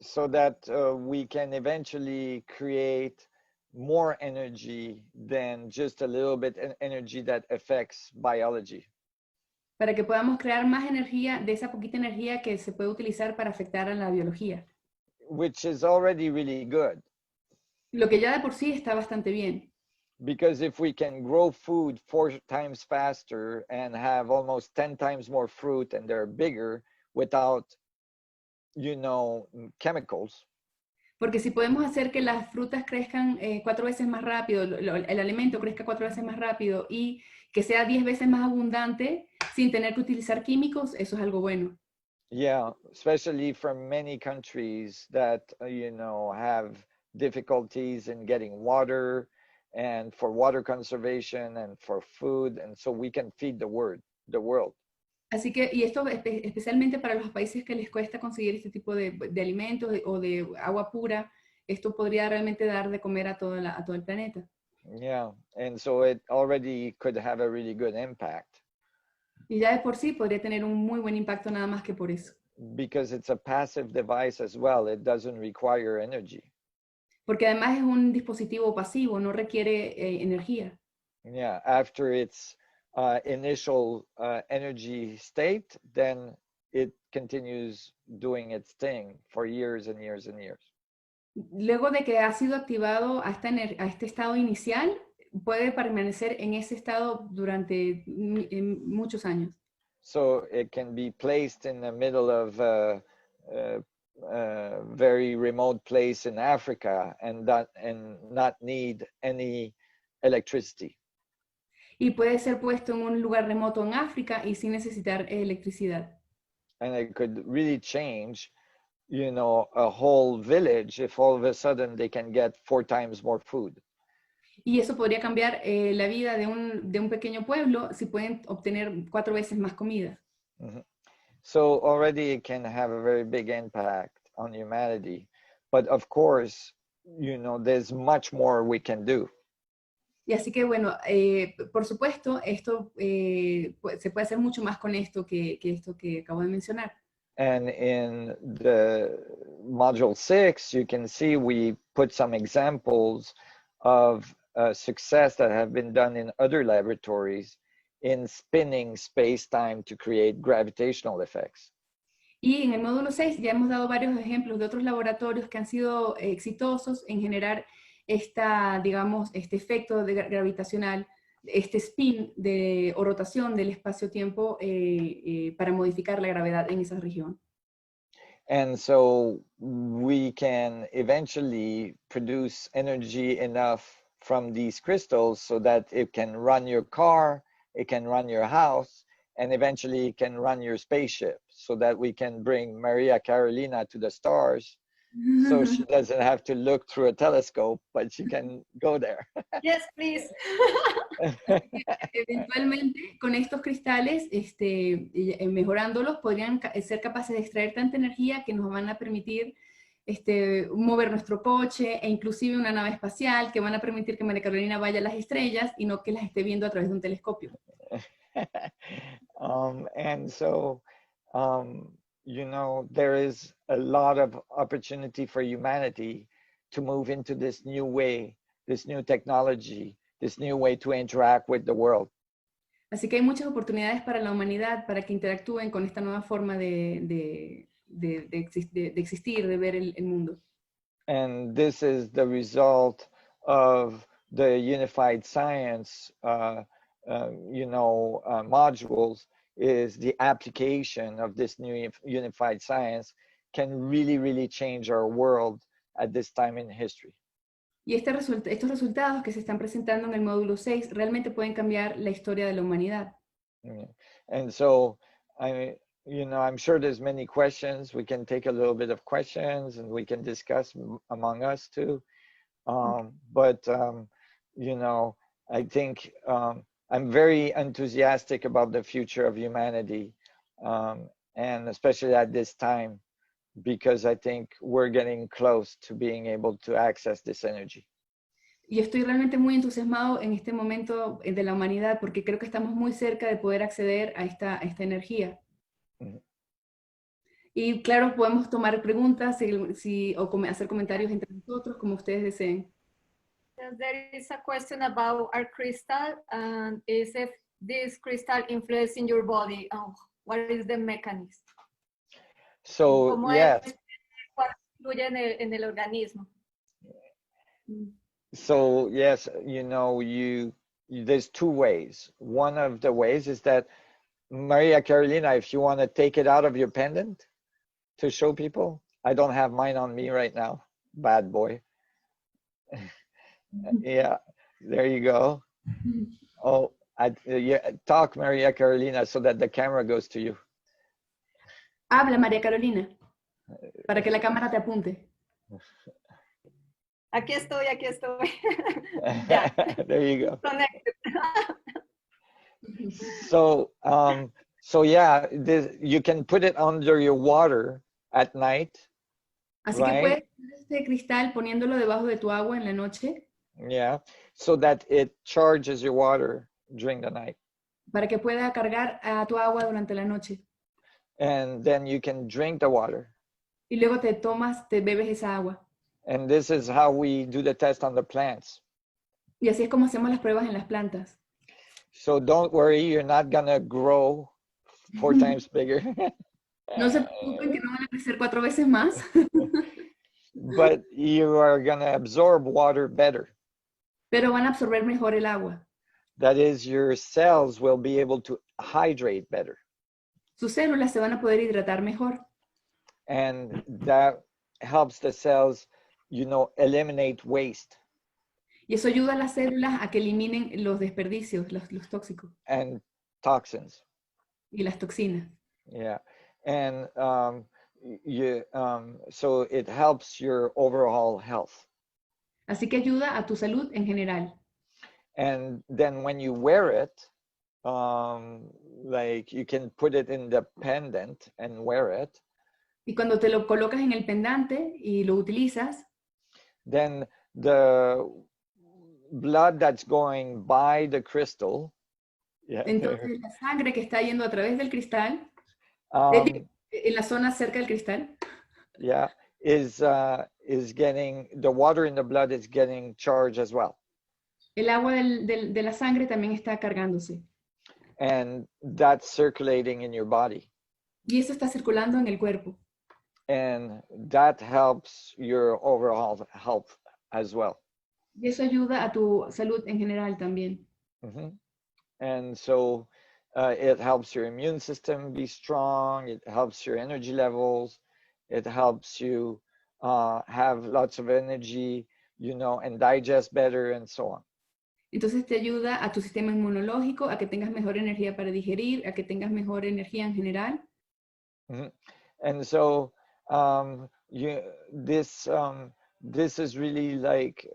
So that we can eventually create more energy than just a little bit of energy that affects biology. Para que podamos crear más energía, de esa poquita energía que se puede utilizar para afectar a la biología. Which is already really good. Lo que ya de por sí está bastante bien. Because if we can grow food 4 times faster and have almost 10 times more fruit and they're bigger without, you know, chemicals. Porque si podemos hacer que las frutas crezcan 4 veces más rápido, el alimento crezca 4 veces más rápido y que sea 10 veces más abundante sin tener que utilizar químicos, eso es algo bueno. Yeah, especially for many countries that, you know, have difficulties in getting water and for water conservation and for food. And so we can feed the world. Así que, y esto especialmente para los países que les cuesta conseguir este tipo de alimentos o de agua pura, esto podría realmente dar de comer a todo el planeta. Yeah, and so it already could have a really good impact. Y ya de por sí podría tener un muy buen impacto nada más que por eso. Because it's a passive device as well. It doesn't require energy. Porque además es un dispositivo pasivo, no requiere energía. Yeah, after its initial energy state, then it continues doing its thing for years and years and years. Luego de que ha sido activado a este estado inicial, puede permanecer en ese estado durante muchos años. So it can be placed in the middle of a very remote place in Africa and not need any electricity. Y puede ser puesto en un lugar remoto en África y sin necesitar electricidad. And it could really change, you know, a whole village if all of a sudden they can get 4 times more food. Y eso podría cambiar la vida de un pequeño pueblo si pueden obtener 4 veces más comida. Mm-hmm. So already it can have a very big impact on humanity. But of course, you know, there's much more we can do. Y así que bueno, por supuesto, esto se puede hacer mucho más con esto que esto que acabo de mencionar. And in the module 6, you can see we put some examples of success that have been done in other laboratories in spinning space-time to create gravitational effects. Y en el módulo 6 ya hemos dado varios ejemplos de otros laboratorios que han sido exitosos en generar digamos, este efecto gravitacional, este spin o rotación del espacio-tiempo para modificar la gravedad en esa región. And so we can eventually produce energy enough from these crystals so that it can run your car, it can run your house, and eventually it can run your spaceship so that we can bring Maria Carolina to the stars. So she doesn't have to look through a telescope, but she can go there. Yes, please. Eventualmente, con estos cristales, mejorándolos, podrían ser capaces de extraer tanta energía que nos van a permitir mover nuestro coche e inclusive una nave espacial que van a permitir que María Carolina vaya a las estrellas y no que las esté viendo a través de un telescopio. And so, you know, there is a lot of opportunity for humanity to move into this new way, this new technology, this new way to interact with the world. Así que hay muchas oportunidades para la humanidad para que interactúen con esta nueva forma de existir, de ver el mundo. And this is the result of the unified science, modules, is the application of this new unified science can really, really change our world at this time in history. Y estos resultados que se están presentando en el módulo 6 realmente pueden cambiar la historia de la humanidad. And so, I'm sure there's many questions. We can take a little bit of questions and we can discuss among us too. I think I'm very enthusiastic about the future of humanity, and especially at this time, because I think we're getting close to being able to access this energy. Y estoy realmente muy entusiasmado en este momento de la humanidad porque creo que estamos muy cerca de poder acceder a esta energía. Y claro, podemos tomar preguntas o hacer comentarios entre nosotros, como ustedes deseen. There is a question about our crystal, and is if this crystal influencing your body. What is the mechanism? So, yes. ¿Cuál influye en el organismo? So, yes, there's two ways. One of the ways is that, Maria Carolina, if you want to take it out of your pendant to show people. I don't have mine on me right now. Bad boy. Yeah, there you go. Oh, talk, Maria Carolina, so that the camera goes to you. Habla, María Carolina, para que la cámara te apunte. Aquí estoy. Yeah. There you go. Connected. So yeah, you can put it under your water at night. Así que puedes poner este cristal poniéndolo debajo de tu agua en la noche. Yeah, so that it charges your water during the night. Para que pueda cargar a tu agua durante la noche. And then you can drink the water. Y luego te bebes esa agua. And this is how we do the test on the plants. Y así es como hacemos las pruebas en las plantas. So don't worry, you're not gonna grow 4 times bigger. No se preocupen que no van a crecer 4 veces más. But you are gonna absorb water better. Pero van a absorber mejor el agua. That is, your cells will be able to hydrate better. Sus células se van a poder hidratar mejor. And that helps the cells, eliminate waste. Y eso ayuda a las células a que eliminen los desperdicios, los tóxicos. And toxins. Y las toxinas. Yeah. And so it helps your overall health. Así que ayuda a tu salud en general. And then when you wear it, like you can put it in the pendant and wear it. Y cuando te lo colocas en el pendante y lo utilizas, then the blood that's going by the crystal, entonces la sangre que está yendo a través del cristal, en la zona cerca del cristal, is getting, the water in the blood is getting charged as well. El agua de la sangre también está cargándose. And that's circulating in your body. Y eso está circulando en el cuerpo. And that helps your overall health as well. Y eso ayuda a tu salud en general también. And so it helps your immune system be strong. It helps your energy levels. It helps you have lots of energy, and digest better and so on. Entonces te ayuda a tu sistema inmunológico, a que tengas mejor energía para digerir, a que tengas mejor energía en general. And so this is really like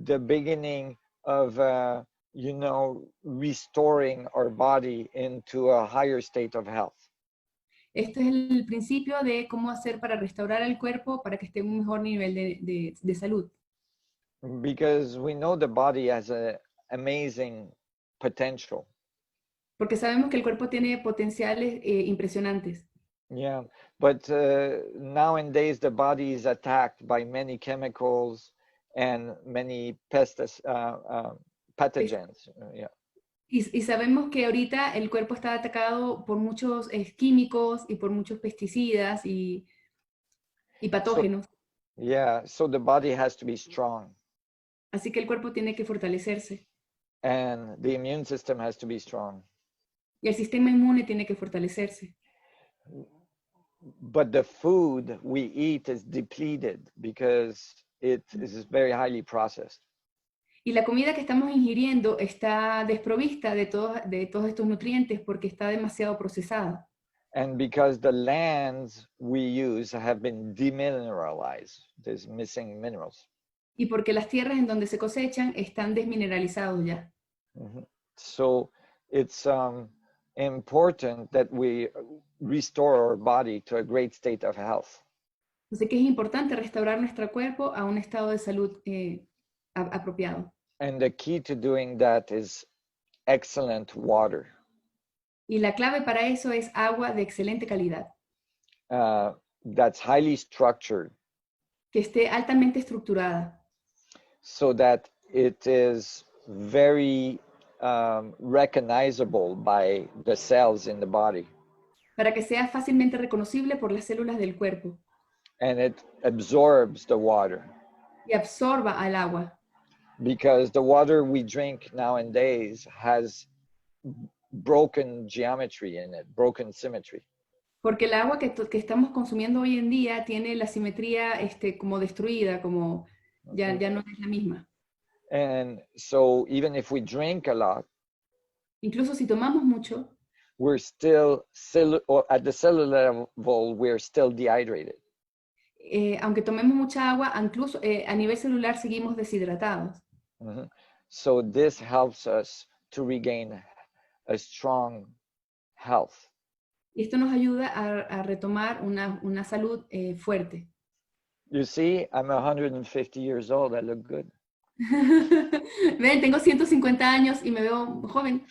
the beginning of restoring our body into a higher state of health. Este es el principio de cómo hacer para restaurar el cuerpo para que esté en un mejor nivel de salud. Because we know the body has an amazing potential. Porque sabemos que el cuerpo tiene potenciales impresionantes. Yeah, but nowadays the body is attacked by many chemicals and many pathogens. Yeah. Y sabemos que ahorita el cuerpo está atacado por muchos químicos y por muchos pesticidas y patógenos. Yeah, so the body has to be strong. Así que el cuerpo tiene que fortalecerse. And the immune system has to be strong. Y el sistema inmune tiene que fortalecerse. But the food we eat is depleted because it is very highly processed. Y la comida que estamos ingiriendo está desprovista de todos estos nutrientes porque está demasiado procesada. And because the lands we use have been demineralized, there's missing minerals. Y porque las tierras en donde se cosechan están desmineralizados ya. Mm-hmm. So it's important that we restore our body to a great state of health. Así que es importante restaurar nuestro cuerpo a un estado de salud apropiado. And the key to doing that is excellent water. Y la clave para eso es agua de excelente calidad. That's highly structured. Que esté altamente estructurada. So that it is very recognizable by the cells in the body. Para que sea fácilmente reconocible por las células del cuerpo. And it absorbs the water. Y absorba al agua. Because the water we drink nowadays has broken geometry in it, broken symmetry. Porque el agua que estamos consumiendo hoy en día tiene la simetría como destruida, como ya no es la misma. And so even if we drink a lot, incluso si tomamos mucho, we're still at the cellular level, we're still dehydrated. Aunque tomemos mucha agua, incluso a nivel celular seguimos deshidratados. Mm-hmm. So this helps us to regain a strong health. Y esto nos ayuda a retomar una salud fuerte. You see, I'm 150 years old. I look good. Ven, tengo 150 años y me veo joven.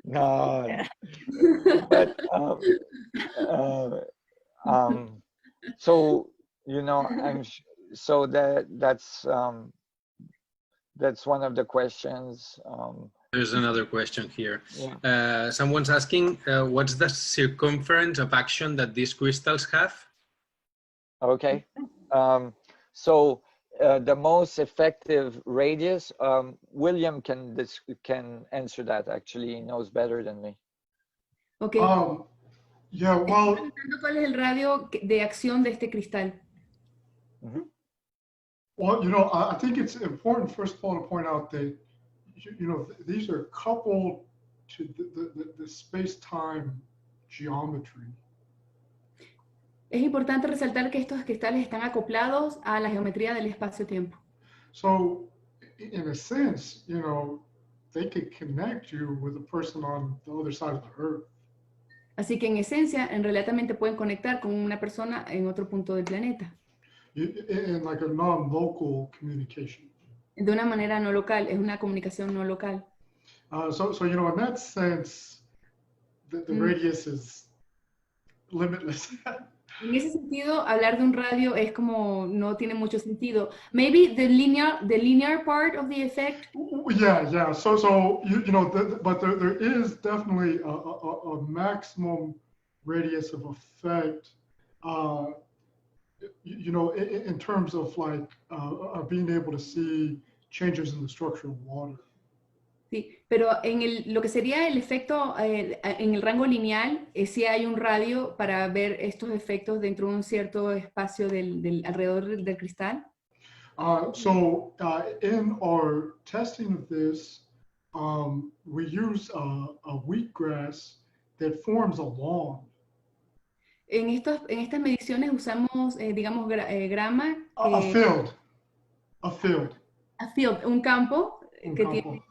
No, but so you know, so that's one of the questions. There's another question here. Yeah. Someone's asking, what's the circumference of action that these crystals have? Okay. So the most effective radius, William can answer that. Actually, he knows better than me. Okay. Yeah, well, ¿Cuál es el radio de acción de este cristal? Mm-hmm. Well, you know, I think it's important, first of all, to point out that, you know, these are coupled to the space-time geometry. Es importante resaltar que estos cristales están acoplados a la geometría del espacio-tiempo. So, in a sense, you know, they could connect you with a person on the other side of the earth. Así que en esencia, en realidad también te pueden conectar con una persona en otro punto del planeta. In like a non-local communication. De una manera no local, es una comunicación no local. So you know, in that sense, the radius is limitless. En ese sentido, hablar de un radio es como no tiene mucho sentido. Maybe the linear part of the effect. Yeah. So you know, but there is definitely a maximum radius of effect. You know, in terms of like being able to see changes in the structure of water. Sí, pero en lo que sería el efecto en el rango lineal, sí hay un radio para ver estos efectos dentro de un cierto espacio alrededor del cristal. In our testing of this, we use a wheatgrass that forms a lawn. En estas mediciones usamos, digamos, grama. A field. A field, un campo que tiene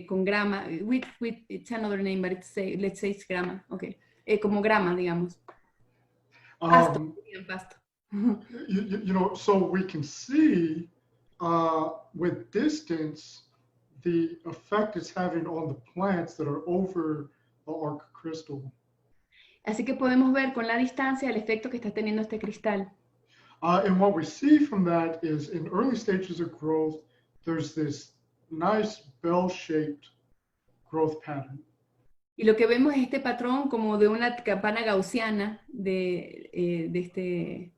con grama. It's another name, but let's say it's grama. Okay. Como grama, digamos. Pasto. Pasto. You know, so we can see with distance the effect it's having on the plants that are over the arc crystal. Así que podemos ver con la distancia el efecto que está teniendo este cristal. And what we see from that is in early stages of growth, there's this nice bell-shaped growth pattern. Y lo que vemos es este patrón como de una campana gaussiana de este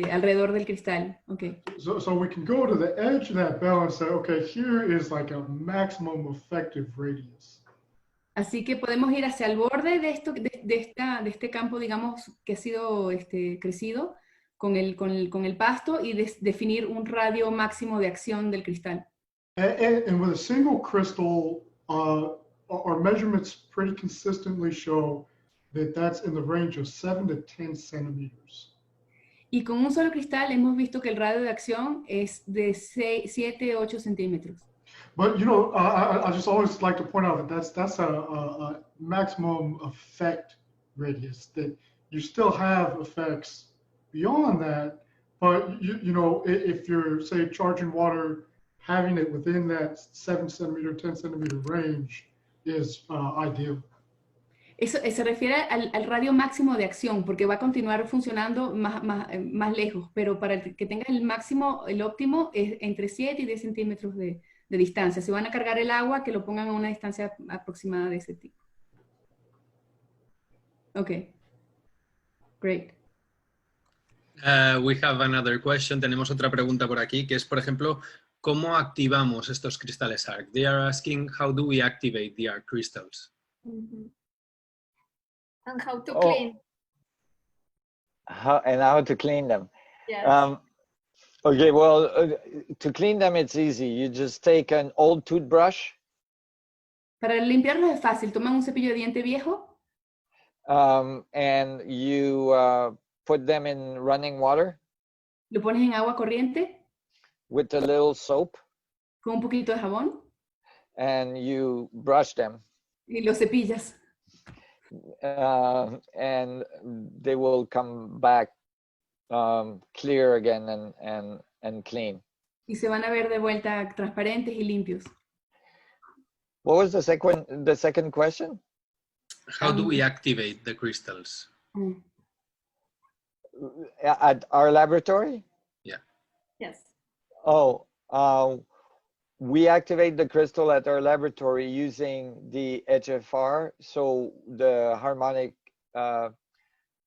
alrededor del cristal. Okay. So we can go to the edge of that bell and say, okay, here is like a maximum effective radius. Así que podemos ir hacia el borde de este campo, digamos, que ha sido crecido con el pasto y definir un radio máximo de acción del cristal. And with a single crystal, our measurements pretty consistently show that that's in the range of 7 to 10 centimeters. Y con un solo cristal hemos visto que el radio de acción es de 7 a 8 centímetros. But you know, I just always like to point out that that's a maximum effect radius. That you still have effects beyond that, but you know, if you're say charging water, having it within that 7 centimeter, 10 centimeter range is ideal. Eso se refiere al radio máximo de acción, porque va a continuar funcionando más lejos, pero para que tenga el máximo, el óptimo, es entre 7 y 10 centímetros de distancia. Si van a cargar el agua, que lo pongan a una distancia aproximada de ese tipo. Ok. Great. We have another question. Tenemos otra pregunta por aquí, que es, por ejemplo, ¿cómo activamos estos cristales ARC? They are asking, how do we activate the ARC crystals? Mm-hmm. And how to clean. How to clean them. Yes. Okay, well, to clean them, it's easy. You just take an old toothbrush. Para limpiarlos es fácil. Toman un cepillo de diente viejo. And you put them in running water. Lo pones en agua corriente. With a little soap. Con un poquito de jabón. And you brush them. Y los cepillas. And they will come back clear again and clean. Y se van a ver de vuelta transparentes y limpios. What was the second question? How do we activate the crystals? At our laboratory? Yeah. Yes. Oh, we activate the crystal at our laboratory using the HFR, so the harmonic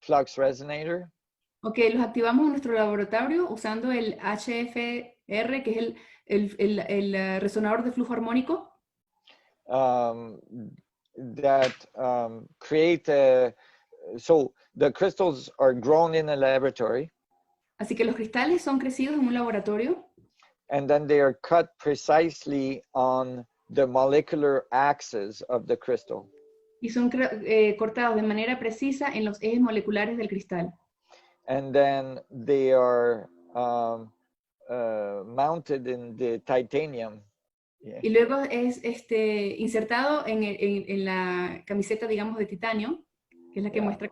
flux resonator. Ok, los activamos en nuestro laboratorio usando el HFR, que es el resonador de flujo armónico. So the crystals are grown in a laboratory. Así que los cristales son crecidos en un laboratorio. And then they are cut precisely on the molecular axis of the crystal. Y son cortados de manera precisa en los ejes moleculares del cristal. And then they are mounted in the titanium. Yeah. Y luego es insertado en la camiseta, digamos, de titanio, que es la que muestra.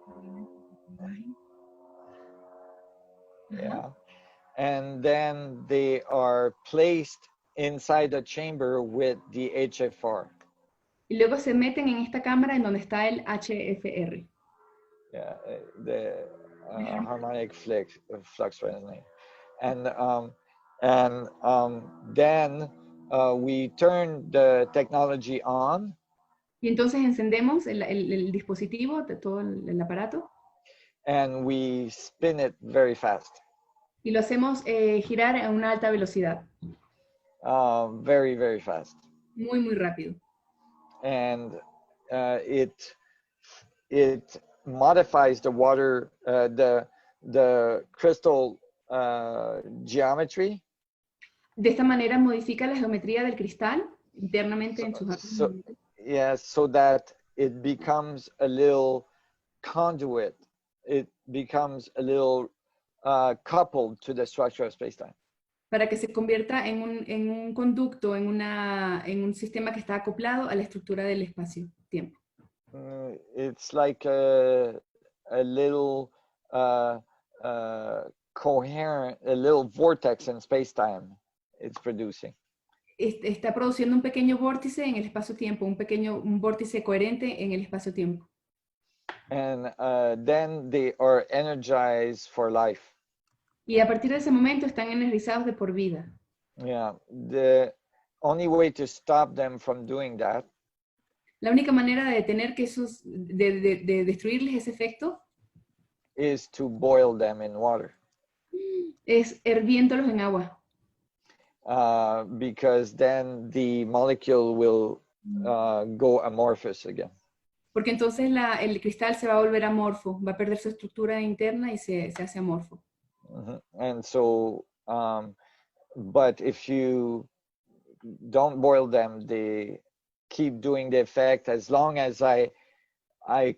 Yeah. And then they are placed inside a chamber with the HFR. Y luego se meten en esta cámara en donde está el HFR. Yeah, the harmonic flux resonator. And then we turn the technology on. Y entonces encendemos el dispositivo, todo el aparato. And we spin it very fast. Y lo hacemos girar a una alta velocidad. Very, very fast. Muy, muy rápido. And it modifies the water, the crystal geometry. De esta manera modifica la geometría del cristal internamente en sus átomos. Yes, so that it becomes a little conduit. It becomes a little coupled to the structure of space-time. para que se convierta en un conducto, en un sistema que está acoplado a la estructura del espacio-tiempo. It's like a little coherent, a little vortex in space-time it's producing. Está produciendo un pequeño vórtice en el espacio-tiempo, un vórtice coherente en el espacio-tiempo. And then they are energized for life. Y a partir de ese momento están energizados de por vida. Yeah, the only way to stop them from doing that La única manera de detener de destruirles ese efecto is to boil them in water. es hirviéndolos en agua. Because then the molecule will go amorphous again. Porque entonces el cristal se va a volver amorfo, va a perder su estructura interna y se hace amorfo. And so, but if you don't boil them, they keep doing the effect. As long as I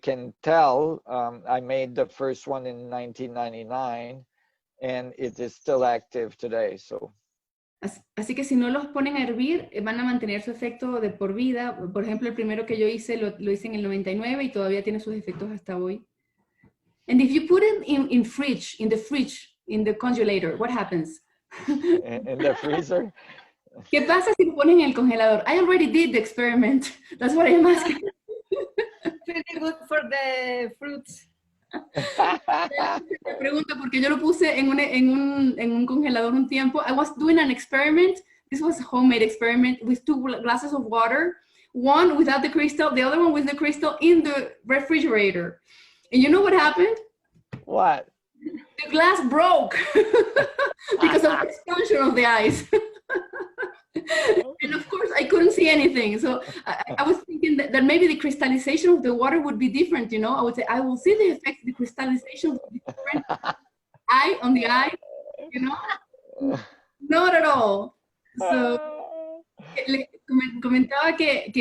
can tell, I made the first one in 1999, and it is still active today. So. Así que si no los ponen a hervir, van a mantener su efecto de por vida. Por ejemplo, el primero que yo hice, lo hice en el 99 y todavía tiene sus efectos hasta hoy. And if you put it in the fridge, in the congelator, what happens? In the freezer? ¿Qué pasa si lo ponen en el congelador? I already did the experiment. That's what I'm asking. Pretty good for the fruits. Me pregunto porque yo lo puse en un congelador un tiempo. I was doing an experiment. This was a homemade experiment with 2 glasses of water, one without the crystal, the other one with the crystal in the refrigerator. And you know what happened? What? The glass broke because of the expansion of the ice. And of course, I couldn't see anything. So I was thinking that maybe the crystallization of the water would be different, you know? I would say, I will see the effect, the crystallization would be different. Eye on the eye, you know? Not at all. So, le comentaba que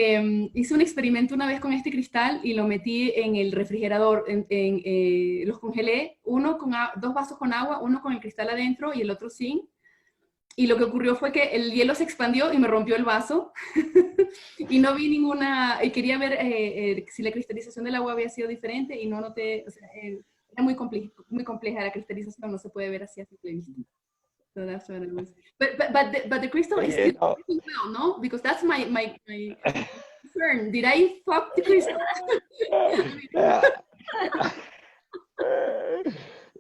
hice un experimento una vez con este cristal y lo metí en el refrigerador. Los congelé, 2 vasos con agua, uno con el cristal adentro y el otro sin. Y lo que ocurrió fue que el hielo se expandió y me rompió el vaso. Y no vi ninguna, y quería ver si la cristalización del agua había sido diferente y no noté, o sea, era muy compleja la cristalización, no se puede ver así a simple vista. So that's what it was. But the crystal is still working well, no? Because that's my concern. Did I fuck the crystal?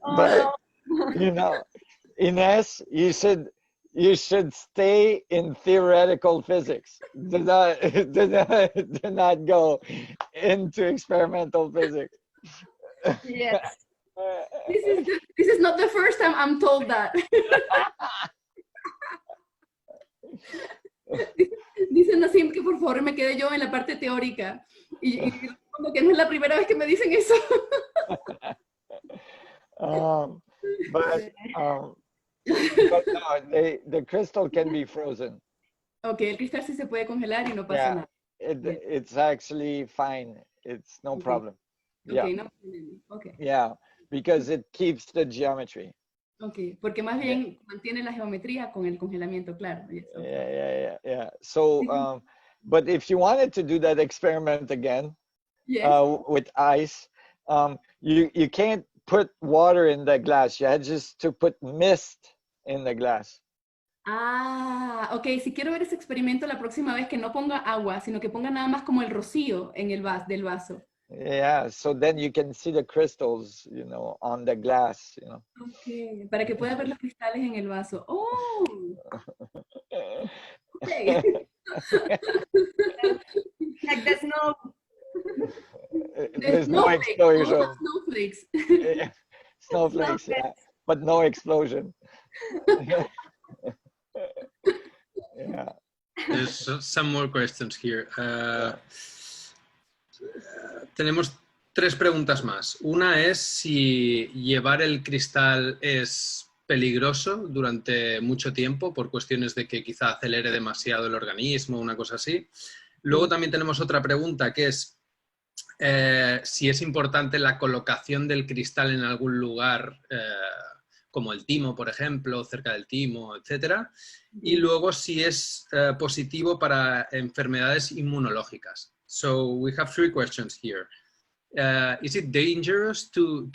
But, you know, Ines, you should stay in theoretical physics. Do not go into experimental physics. Yes. This is not the first time I'm told that. Dicen Nassim que por favor me quede yo en la parte teórica. Y como que no es la primera vez que me dicen eso. But no, the crystal can be frozen. Okay, el cristal sí se puede congelar y no pasa nada. It's actually fine. It's no problem. Okay, no problem. Okay. Yeah, because it keeps the geometry. Okay, porque más bien mantiene la geometría con el congelamiento, claro. Yes, okay. Yeah. So, but if you wanted to do that experiment again, with ice, you can't put water in the glass. You had just to put mist in the glass. Ah, ok. Si quiero ver ese experimento la próxima vez, que no ponga agua, sino que ponga nada más como el rocío en el del vaso. Yeah, so then you can see the crystals, you know, on the glass, you know. Okay, para que pueda ver los cristales en el vaso. Oh. Okay. Like the snow. There's no explosion. Snowflakes. Snowflakes, yeah, but no explosion. Yeah. There's some more questions here. Tenemos 3 preguntas más. Una es si llevar el cristal es peligroso durante mucho tiempo por cuestiones de que quizá acelere demasiado el organismo, una cosa así. Luego también tenemos otra pregunta que es si es importante la colocación del cristal en algún lugar como el timo, por ejemplo, cerca del timo, etcétera. Y luego si es positivo para enfermedades inmunológicas. So we have 3 questions here. Is it dangerous to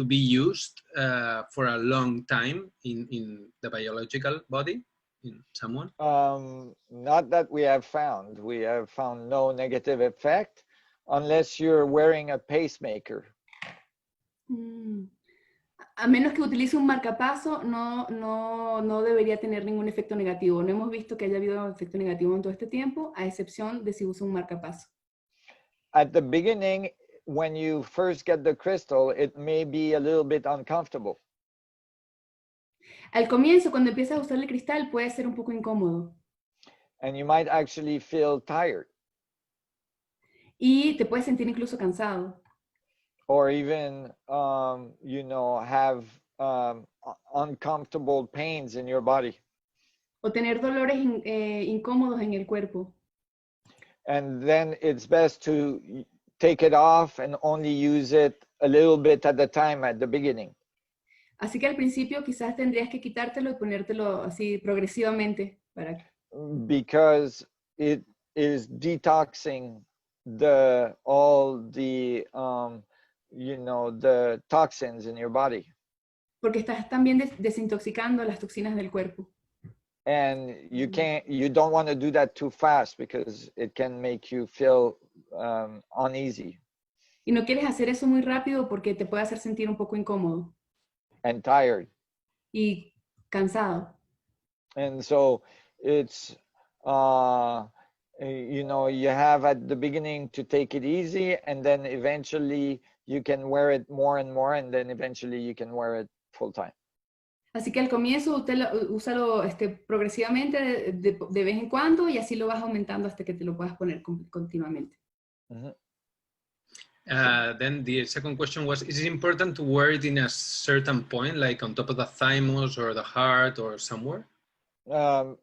be used for a long time in the biological body in someone? Not that we have found. We have found no negative effect unless you're wearing a pacemaker. A menos que utilice un marcapaso, no debería tener ningún efecto negativo. No hemos visto que haya habido efecto negativo en todo este tiempo, a excepción de si usa un marcapaso. At the beginning, when you first get the crystal, it may be a little bit uncomfortable. Al comienzo, cuando empiezas a usar el cristal, puede ser un poco incómodo. And you might actually feel tired. Y te puedes sentir incluso cansado. Or even, you know, have uncomfortable pains in your body. O tener dolores incómodos en el cuerpo. And then it's best to take it off and only use it a little bit at a time at the beginning. Así que al principio quizás tendrías que quitártelo y ponértelo así progresivamente. Because it is detoxing all the you know, the toxins in your body. Porque estás también desintoxicando las toxinas del cuerpo. And you don't want to do that too fast because it can make you feel uneasy. Y no quieres hacer eso muy rápido porque te puede hacer sentir un poco incómodo. And tired. Y cansado. And so it's, you know, you have at the beginning to take it easy, and then eventually you can wear it more and more, and then eventually you can wear it full time. Así que al comienzo usted úsalo progresivamente de vez en cuando y así lo vas aumentando hasta que te lo puedas poner continuamente. Mm-hmm. Then the second question was, is it important to wear it in a certain point, like on top of the thymus or the heart or somewhere?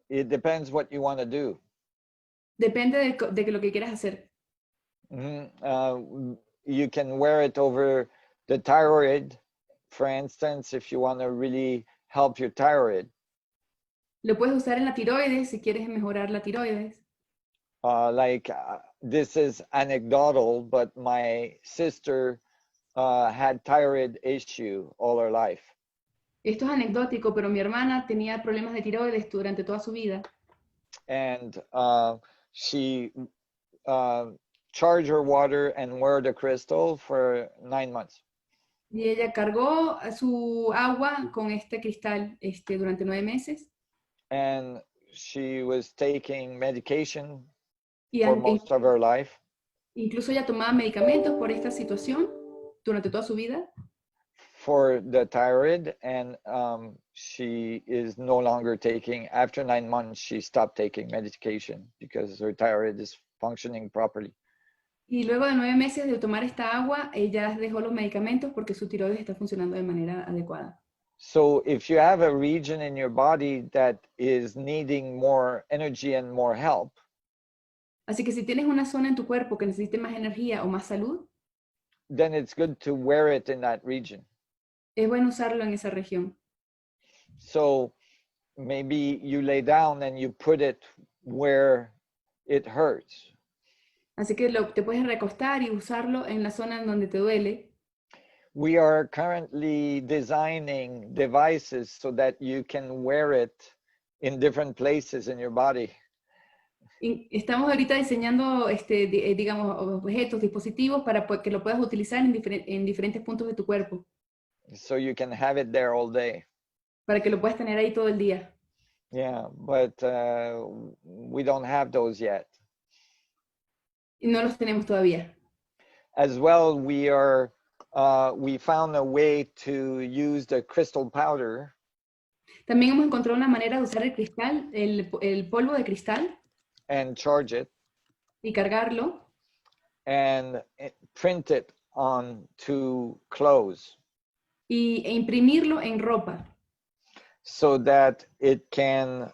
It depends what you want to do. Depende de lo que quieras hacer. Mm-hmm. You can wear it over the thyroid, for instance, if you want to really help your thyroid. Lo puedes usar en la tiroides si quieres mejorar la tiroides. This is anecdotal, but my sister had thyroid issue all her life. Esto es anecdótico, pero mi hermana tenía problemas de tiroides durante toda su vida. And she charged her water and wore the crystal for 9 months. Y ella cargó su agua con este cristal durante 9 meses. And she was taking medication for most of her life. Incluso ella tomaba medicamentos por esta situación durante toda su vida. For the thyroid, and she is no longer taking, after 9 months, she stopped taking medication because her thyroid is functioning properly. Y luego de 9 meses de tomar esta agua, ella dejó los medicamentos porque su tiroides está funcionando de manera adecuada. So if you have a region in your body that is needing more energy and more help, así que si tienes una zona en tu cuerpo que necesite más energía o más salud, then it's good to wear it in that region. Es bueno usarlo en esa región. So maybe you lay down and you put it where it hurts. Así que te puedes recostar y usarlo en la zona en donde te duele. We are currently designing devices so that you can wear it in different places in your body. Estamos ahorita diseñando, digamos, objetos, dispositivos para que lo puedas utilizar en diferentes puntos de tu cuerpo. So you can have it there all day. Para que lo puedas tener ahí todo el día. Yeah, but we don't have those yet. Y no los tenemos todavía. As well, we found a way to use the crystal powder. También hemos encontrado una manera de usar el cristal, el polvo de cristal. And charge it. Y cargarlo. And print it onto clothes. E imprimirlo en ropa. So that it can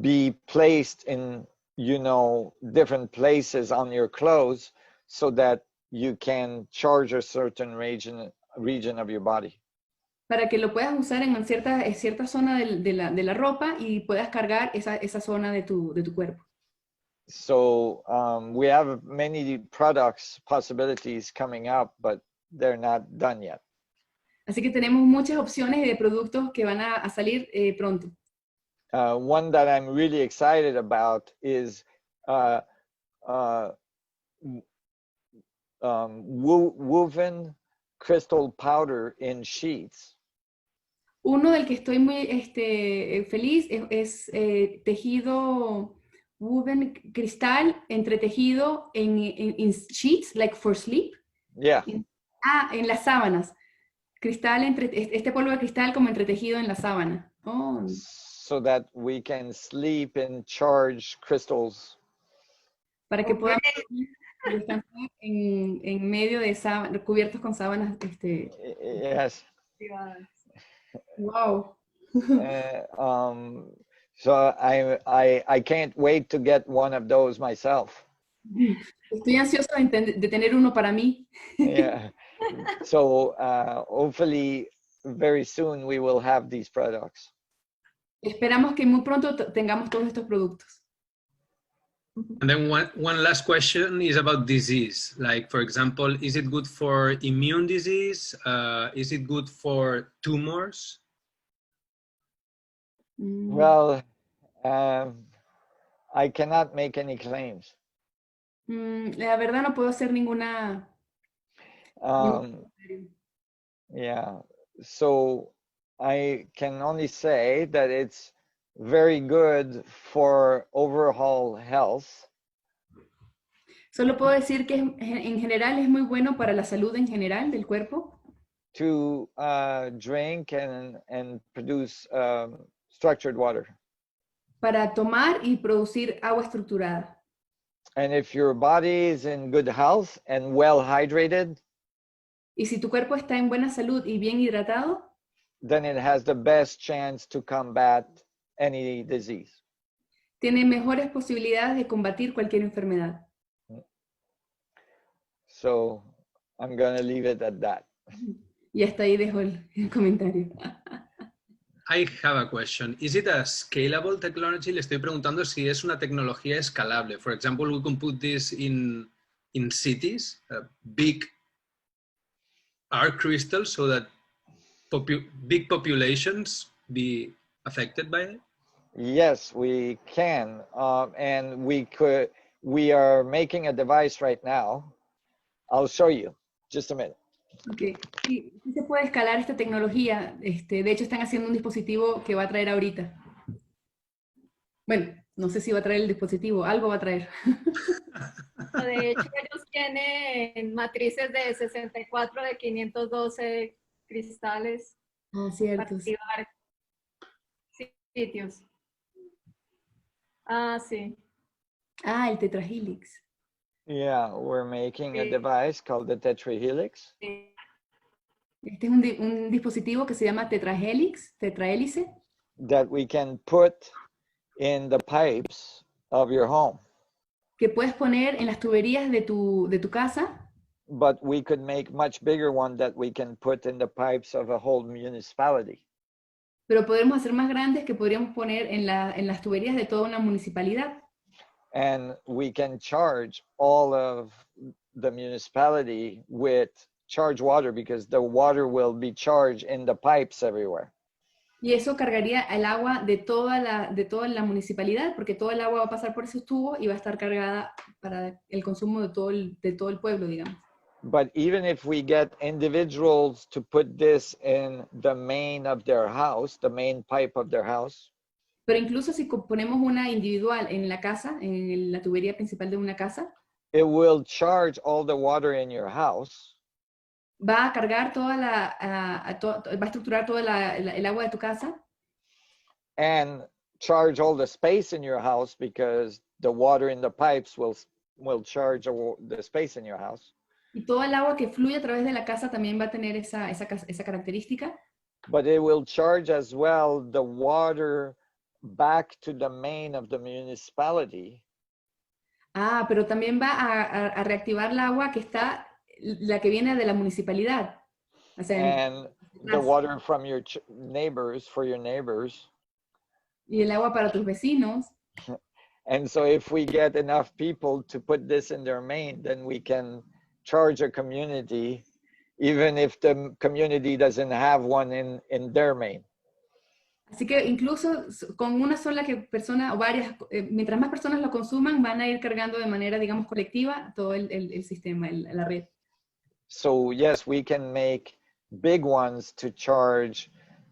be placed in, you know, different places on your clothes so that you can charge a certain region of your body. Para que lo puedas usar en cierta zona de la ropa y puedas cargar esa zona de tu cuerpo. So we have many products possibilities coming up, but they're not done yet. Así que tenemos muchas opciones de productos que van a salir pronto. One that I'm really excited about is woven crystal powder in sheets. Uno del que estoy muy feliz es tejido woven cristal entretejido en sheets, like for sleep. Yeah. En las sábanas. Cristal este polvo de cristal como entretejido en la sábana. Oh. So that we can sleep and charge crystals. Para que podamos descansar en medio de cubiertos con sábanas. Yes. Wow. So I can't wait to get one of those myself. Estoy ansioso de tener uno para mí. Yeah. So hopefully very soon we will have these products. Esperamos que muy pronto tengamos todos estos productos. And then one last question is about disease. Like, for example, is it good for immune disease? Is it good for tumors? Well, I cannot make any claims. La verdad no puedo hacer ninguna... Yeah, so I can only say that it's very good for overall health. Solo puedo decir que en general es muy bueno para la salud en general del cuerpo. To drink and produce structured water. Para tomar y producir agua estructurada. And if your body is in good health and well hydrated, y si tu cuerpo está en buena salud y bien hidratado, then it has the best chance to combat any disease. Tiene mejores posibilidades de combatir cualquier enfermedad. So I'm going to leave it at that. Y hasta ahí dejo el comentario. I have a question. Is it a scalable technology? Le estoy preguntando si es una tecnología escalable. For example, we can put this in cities, big art crystals, so that big populations be affected by it? Yes, we can. And we are making a device right now. I'll show you. Just a minute. Okay. Sí, sí se puede escalar esta tecnología. De hecho, están haciendo un dispositivo que va a traer ahorita. Bueno, no sé si va a traer el dispositivo, algo va a traer. De hecho, ellos tienen matrices de 64 de 512 cristales. Ah, cierto. Para activar sitios. Ah, sí. Ah, el tetrahelix. Yeah, we're making a device called the tetrahelix. Este es un dispositivo que se llama tetrahélice. That we can put in the pipes of your home. Que puedes poner en las tuberías de tu casa. But we could make much bigger one that we can put in the pipes of a whole municipality. Pero podemos hacer más grandes que podríamos poner en las tuberías de toda una municipalidad. And we can charge all of the municipality with charged water because the water will be charged in the pipes everywhere. Y eso cargaría el agua de toda la municipalidad, porque todo el agua va a pasar por esos tubos y va a estar cargada para el consumo de todo el pueblo, digamos. But even if we get individuals to put this in the main of their house, the main pipe of their house. Pero incluso si ponemos una individual en la casa, en la tubería principal de una casa, it will charge all the water in your house. Va a cargar va a estructurar todo el agua de tu casa. And charge all the space in your house because the water in the pipes will charge the space in your house. Y todo el agua que fluye a través de la casa también va a tener esa característica. But it will charge as well the water back to the main of the municipality. Ah, pero también va a reactivar el agua la que viene de la municipalidad. O sea, and the water from your neighbors, for your neighbors. Y el agua para tus vecinos. And so if we get enough people to put this in their main, then we can charge a community, even if the community doesn't have one in their main. Así que incluso con una sola persona o varias, mientras más personas lo consuman, van a ir cargando de manera, digamos, colectiva todo el sistema, la red. So yes, we can make big ones to charge,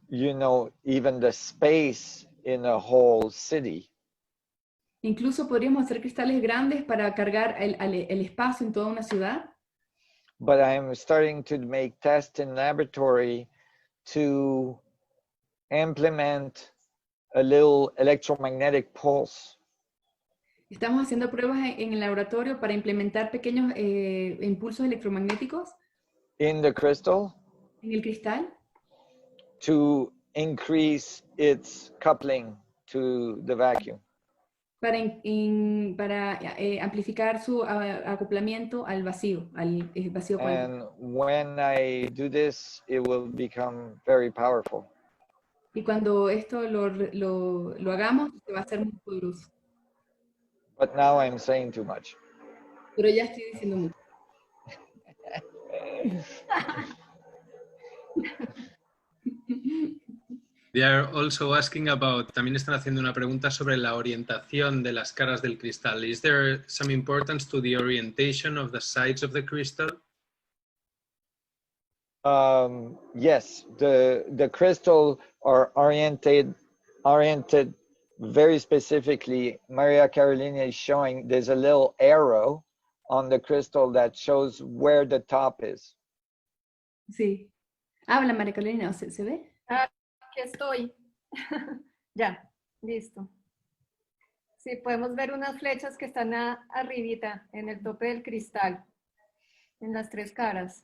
you know, even the space in a whole city. Incluso podríamos hacer cristales grandes para cargar el espacio en toda una ciudad. But I'm starting to make tests in laboratory to implement a little electromagnetic pulse. Estamos haciendo pruebas en el laboratorio para implementar pequeños impulsos electromagnéticos In the crystal en el cristal to increase its coupling to the vacuum. para amplificar su acoplamiento al vacío cuántico. And when I do this, it will become very powerful. Y cuando esto lo hagamos, se va a hacer muy poderoso. But now I'm saying too much. Pero ya estoy diciendo mucho. They are also asking about, también están haciendo una pregunta sobre la orientación de las caras del cristal. Is there some importance to the orientation of the sides of the crystal? Yes, the crystal are oriented very specifically. Maria Carolina is showing there's a little arrow on the crystal that shows where the top is. Sí. Habla María Carolina, ¿se ve? Aquí estoy. Ya, listo. Sí, podemos ver unas flechas que están arribita, en el tope del cristal, en las tres caras.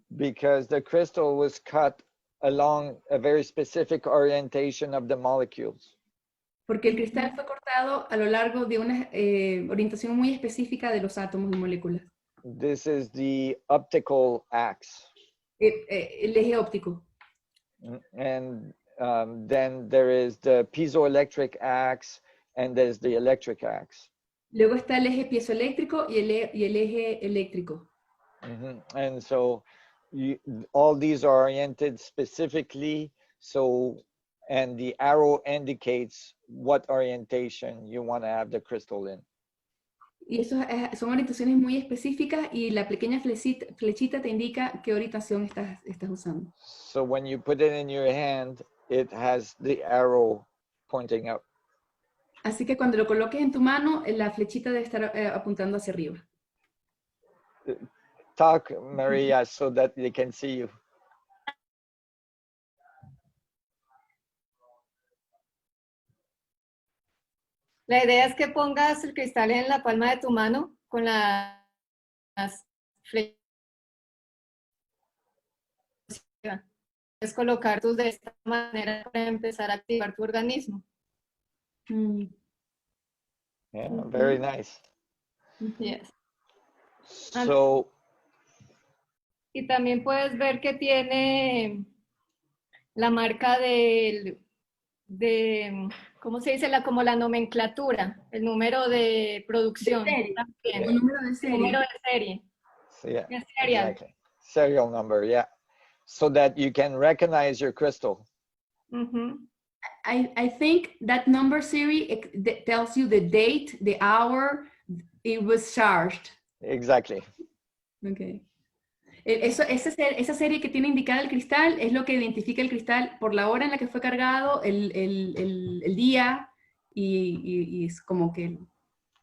Because the crystal was cut along a very specific orientation of the molecules. Porque el cristal fue cortado a lo largo de una orientación muy específica de los átomos y moléculas. This is the optical axe. El eje óptico. And then there is the piezoelectric axe, and there's the electric axe. Luego está el eje piezoeléctrico y el eje eléctrico. And so all these are oriented specifically, so, and the arrow indicates what orientation you want to have the crystal in. Y eso son orientaciones muy específicas y la pequeña flechita te indica qué orientación estás usando. So when you put it in your hand, it has the arrow pointing up. Así que cuando lo coloques en tu mano, la flechita debe estar apuntando hacia arriba. Talk, Maria, so that they can see you. La idea es que pongas el cristal en la palma de tu mano con las flechas. Puedes colocar tus de esta manera para empezar a activar tu organismo. Yeah, very nice. Yes. So, y también puedes ver que tiene la marca de ¿cómo se dice? Como la nomenclatura, el número de producción. El número de serie. El número de serie. so yeah, Serial. exactly. Serial number, yeah. So that you can recognize your crystal. I think that number series tells you the date, the hour it was charged. Exactly. Okay. Esa serie que tiene indicada el cristal es lo que identifica el cristal por la hora en la que fue cargado, el día, y es como que...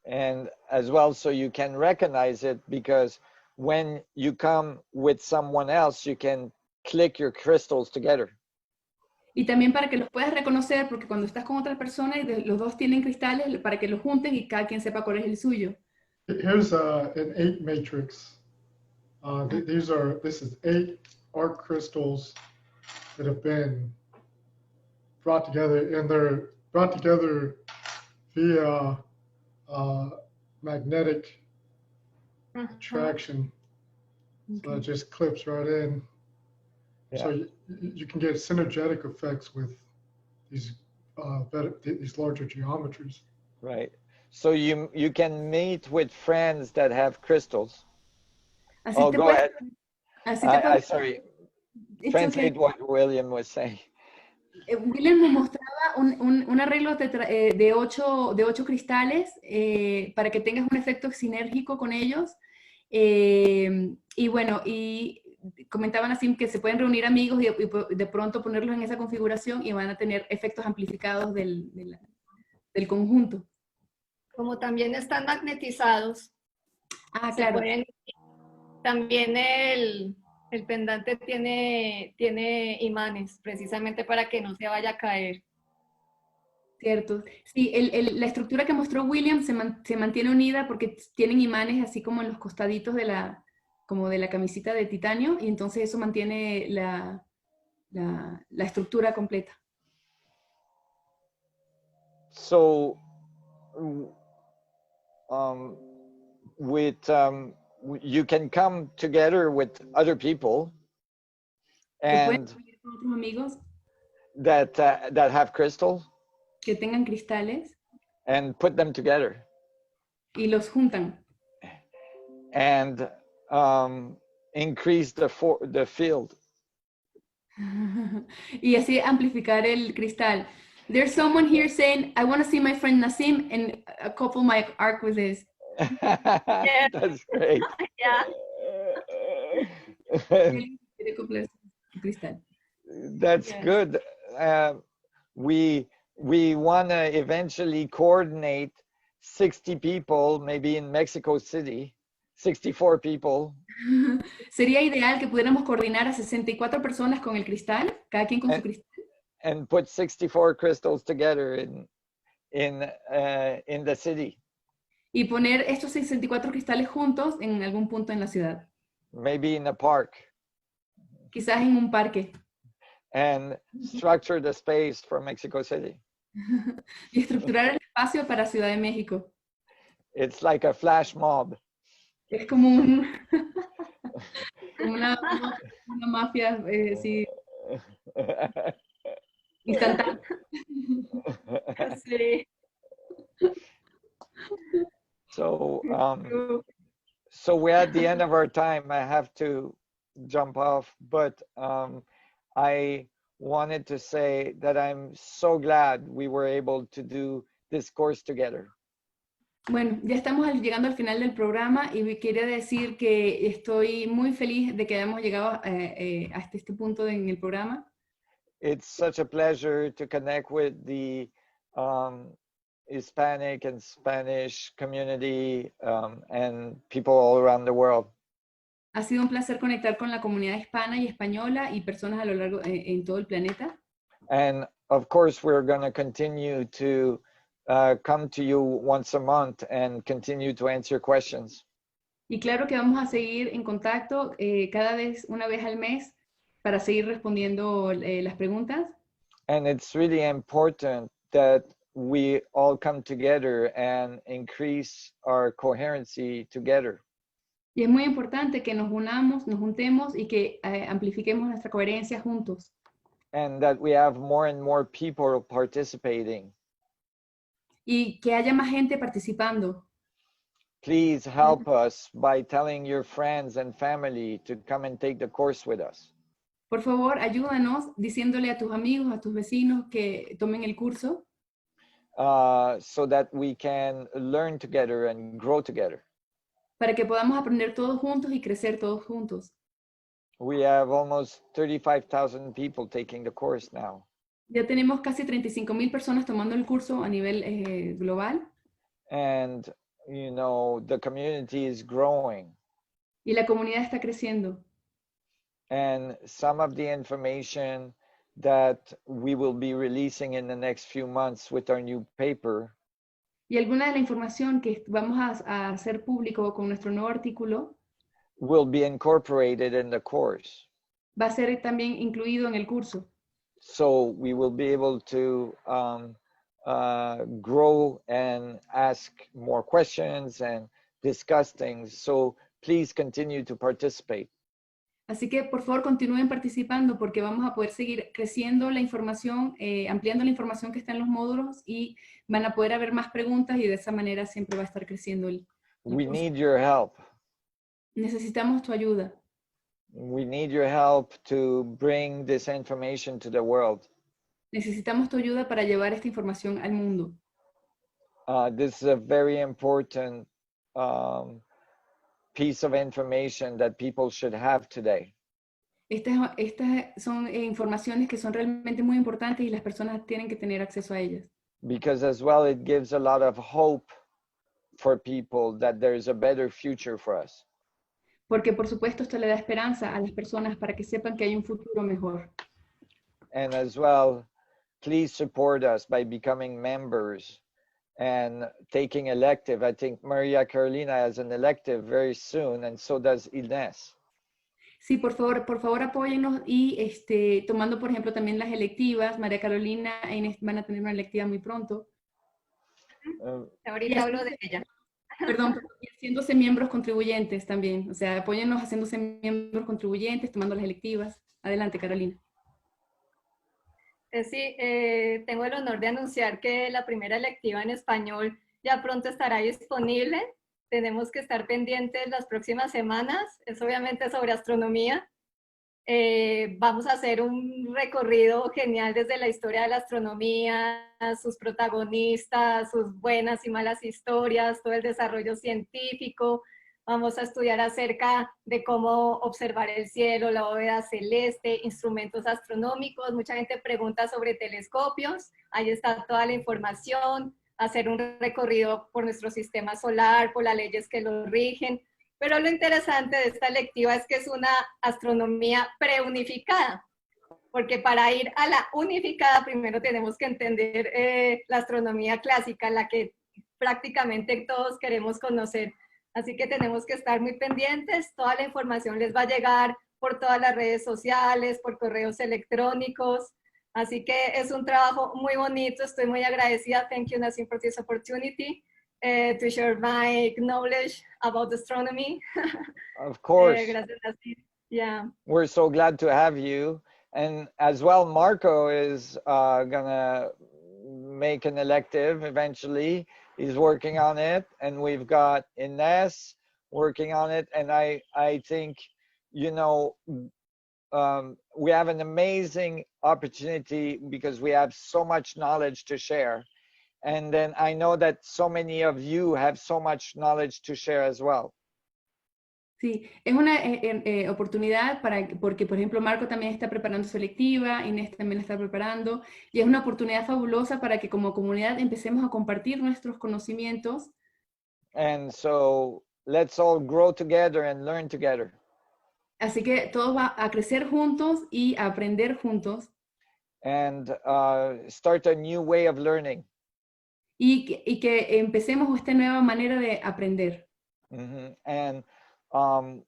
And as well, so you can recognize it, because when you come with someone else, you can click your crystals together. Y también para que los puedas reconocer, porque cuando estás con otras personas y los dos tienen cristales, para que los junten y cada quien sepa cuál es el suyo. Here's an 8 matrix. This is 8 arc crystals that have been brought together, and they're brought together via magnetic attraction. So it just clips right in. So you can get synergetic effects with these these larger geometries. Right. So you can meet with friends that have crystals. Así Oh, te go puedes, ahead. así te puedes, Sorry. it's Translate okay. what William was saying. William nos mostraba un arreglo de ocho cristales para que tengas un efecto sinérgico con ellos. Y bueno, y comentaban así que se pueden reunir amigos y de pronto ponerlos en esa configuración y van a tener efectos amplificados del conjunto. Como también están magnetizados, Ah, se claro. pueden, también el pendante tiene imanes, precisamente para que no se vaya a caer. Cierto. Sí, la estructura que mostró William se mantiene unida porque tienen imanes así como en los costaditos como de la camisita de titanio, y entonces eso mantiene la estructura completa. So, you can come together with other people Que pueden and unir con otros amigos that have crystals que tengan cristales and put them together y los juntan and increase the field. y así amplificar el cristal. There's someone here saying, I want to see my friend Nassim and couple my arc with this. That's great. Yeah. Cristal. That's Yeah. good. We want to eventually coordinate 60 people, maybe in Mexico City, 64 people. Sería ideal que pudiéramos coordinar a 64 personas con el cristal, cada quien con su cristal. And put 64 crystals together in the city. Y poner estos 64 cristales juntos en algún punto en la ciudad. Maybe in a park. Quizás en un parque. And structure the space for Mexico City. Y estructurar el espacio para Ciudad de México. It's like a flash mob. Es como como una mafia, sí, instantánea. Sí. So we're at the end of our time. I have to jump off, but I wanted to say that I'm so glad we were able to do this course together. Bueno, ya estamos llegando al final del programa y quería decir que estoy muy feliz de que hayamos llegado hasta este punto en el programa. It's such a pleasure to connect with the Hispanic and Spanish community and people all around the world. Ha sido un placer conectar con la comunidad hispana y española y personas a lo largo en todo el planeta. And of course, we're going to continue to come to you once a month and continue to answer questions. Y claro que vamos a seguir en contacto una vez al mes para seguir respondiendo las preguntas. And it's really important that we all come together and increase our coherency together. Y es muy importante que nos juntemos y que amplifiquemos nuestra coherencia juntos. And that we have more and more people participating. Y que haya más gente participando. Please help us by telling your friends and family to come and take the course with us. Por favor, ayúdanos diciéndole a tus amigos, a tus vecinos que tomen el curso. So that we can learn together and grow together. Para que podamos aprender todos juntos y crecer todos juntos. We have almost 35,000 people taking the course now. Ya tenemos casi 35,000 personas tomando el curso a nivel global. And, you know, the community is growing. Y la comunidad está creciendo. And some of the information that we will be releasing in the next few months with our new paper Y alguna de la información que vamos a hacer público con nuestro nuevo artículo will be incorporated in the course. va a ser también incluido en el curso. So we will be able to grow and ask more questions and discuss things. So please continue to participate. Así que por favor continúen participando porque vamos a poder seguir creciendo la información, ampliando la información que está en los módulos y van a poder haber más preguntas y de esa manera siempre va a estar creciendo el We curso. need your help. Necesitamos tu ayuda. We need your help to bring this information to the world. Necesitamos tu ayuda para llevar esta información al mundo. This is a very important piece of information that people should have today. Estas son informaciones que son realmente muy importantes y las personas tienen que tener acceso a ellas. Because as well, it gives a lot of hope for people that there is a better future for us. Porque por supuesto esto le da esperanza a las personas para que sepan que hay un futuro mejor. And as well, please support us by becoming members and taking elective. I think Maria Carolina has an elective very soon, and so does Inés. Sí, por favor apóyennos y tomando por ejemplo también las electivas. María Carolina e Inés van a tener una electiva muy pronto. Ahorita hablo de ella. Perdón, y haciéndose miembros contribuyentes también. O sea, apóyennos haciéndose miembros contribuyentes, tomando las electivas. Adelante, Carolina. Sí, tengo el honor de anunciar que la primera electiva en español ya pronto estará disponible. Tenemos que estar pendientes las próximas semanas. Es obviamente sobre astronomía. Vamos a hacer un recorrido genial desde la historia de la astronomía, sus protagonistas, sus buenas y malas historias, todo el desarrollo científico. Vamos a estudiar acerca de cómo observar el cielo, la bóveda celeste, instrumentos astronómicos. Mucha gente pregunta sobre telescopios. Ahí está toda la información. Hacer un recorrido por nuestro sistema solar, por las leyes que lo rigen. Pero lo interesante de esta electiva es que es una astronomía preunificada, porque para ir a la unificada primero tenemos que entender la astronomía clásica, la que prácticamente todos queremos conocer. Así que tenemos que estar muy pendientes. Toda la información les va a llegar por todas las redes sociales, por correos electrónicos. Así que es un trabajo muy bonito. Estoy muy agradecida. Thank you, Nassim, for this opportunity. To share my knowledge about astronomy. Of course. Gracias, Nassim. Yeah. We're so glad to have you. And as well, Marco is gonna make an elective eventually. He's working on it. And we've got Inés working on it. And I think, you know, we have an amazing opportunity because we have so much knowledge to share. And then I know that so many of you have so much knowledge to share as well. Sí, es una oportunidad porque, por ejemplo, Marco también está preparando su electiva, Inés también la está preparando, y es una oportunidad fabulosa para que como comunidad empecemos a compartir nuestros conocimientos. And so let's all grow together and learn together. Así que todos va a crecer juntos y a aprender juntos. And start a new way of learning. Y que empecemos esta nueva manera de aprender. And I'm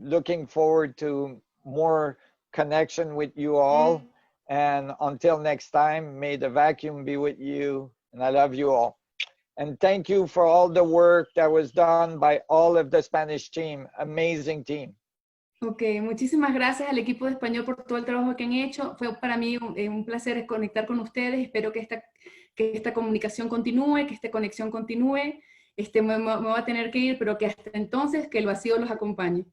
looking forward to more connection with you all. And until next time, may the vacuum be with you. And I love you all. And thank you for all the work that was done by all of the Spanish team. Amazing team. Ok, muchísimas gracias al equipo de español por todo el trabajo que han hecho. Fue para mí un placer conectar con ustedes. Espero que esta comunicación continúe, que esta conexión continúe. Me voy a tener que ir, pero que hasta entonces que el vacío los acompañe.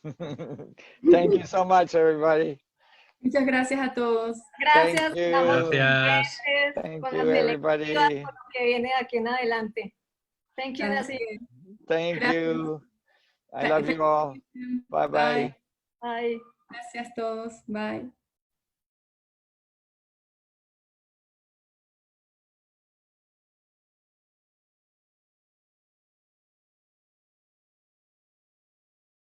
Thank you so much, everybody. Muchas gracias a todos. Gracias. Thank you. Gracias. Thank Con you, las everybody. electivas, con lo que viene de aquí en adelante. Thank you, Nassim. Thank you. I love you all. Bye-bye. Bye. Gracias a todos. Bye.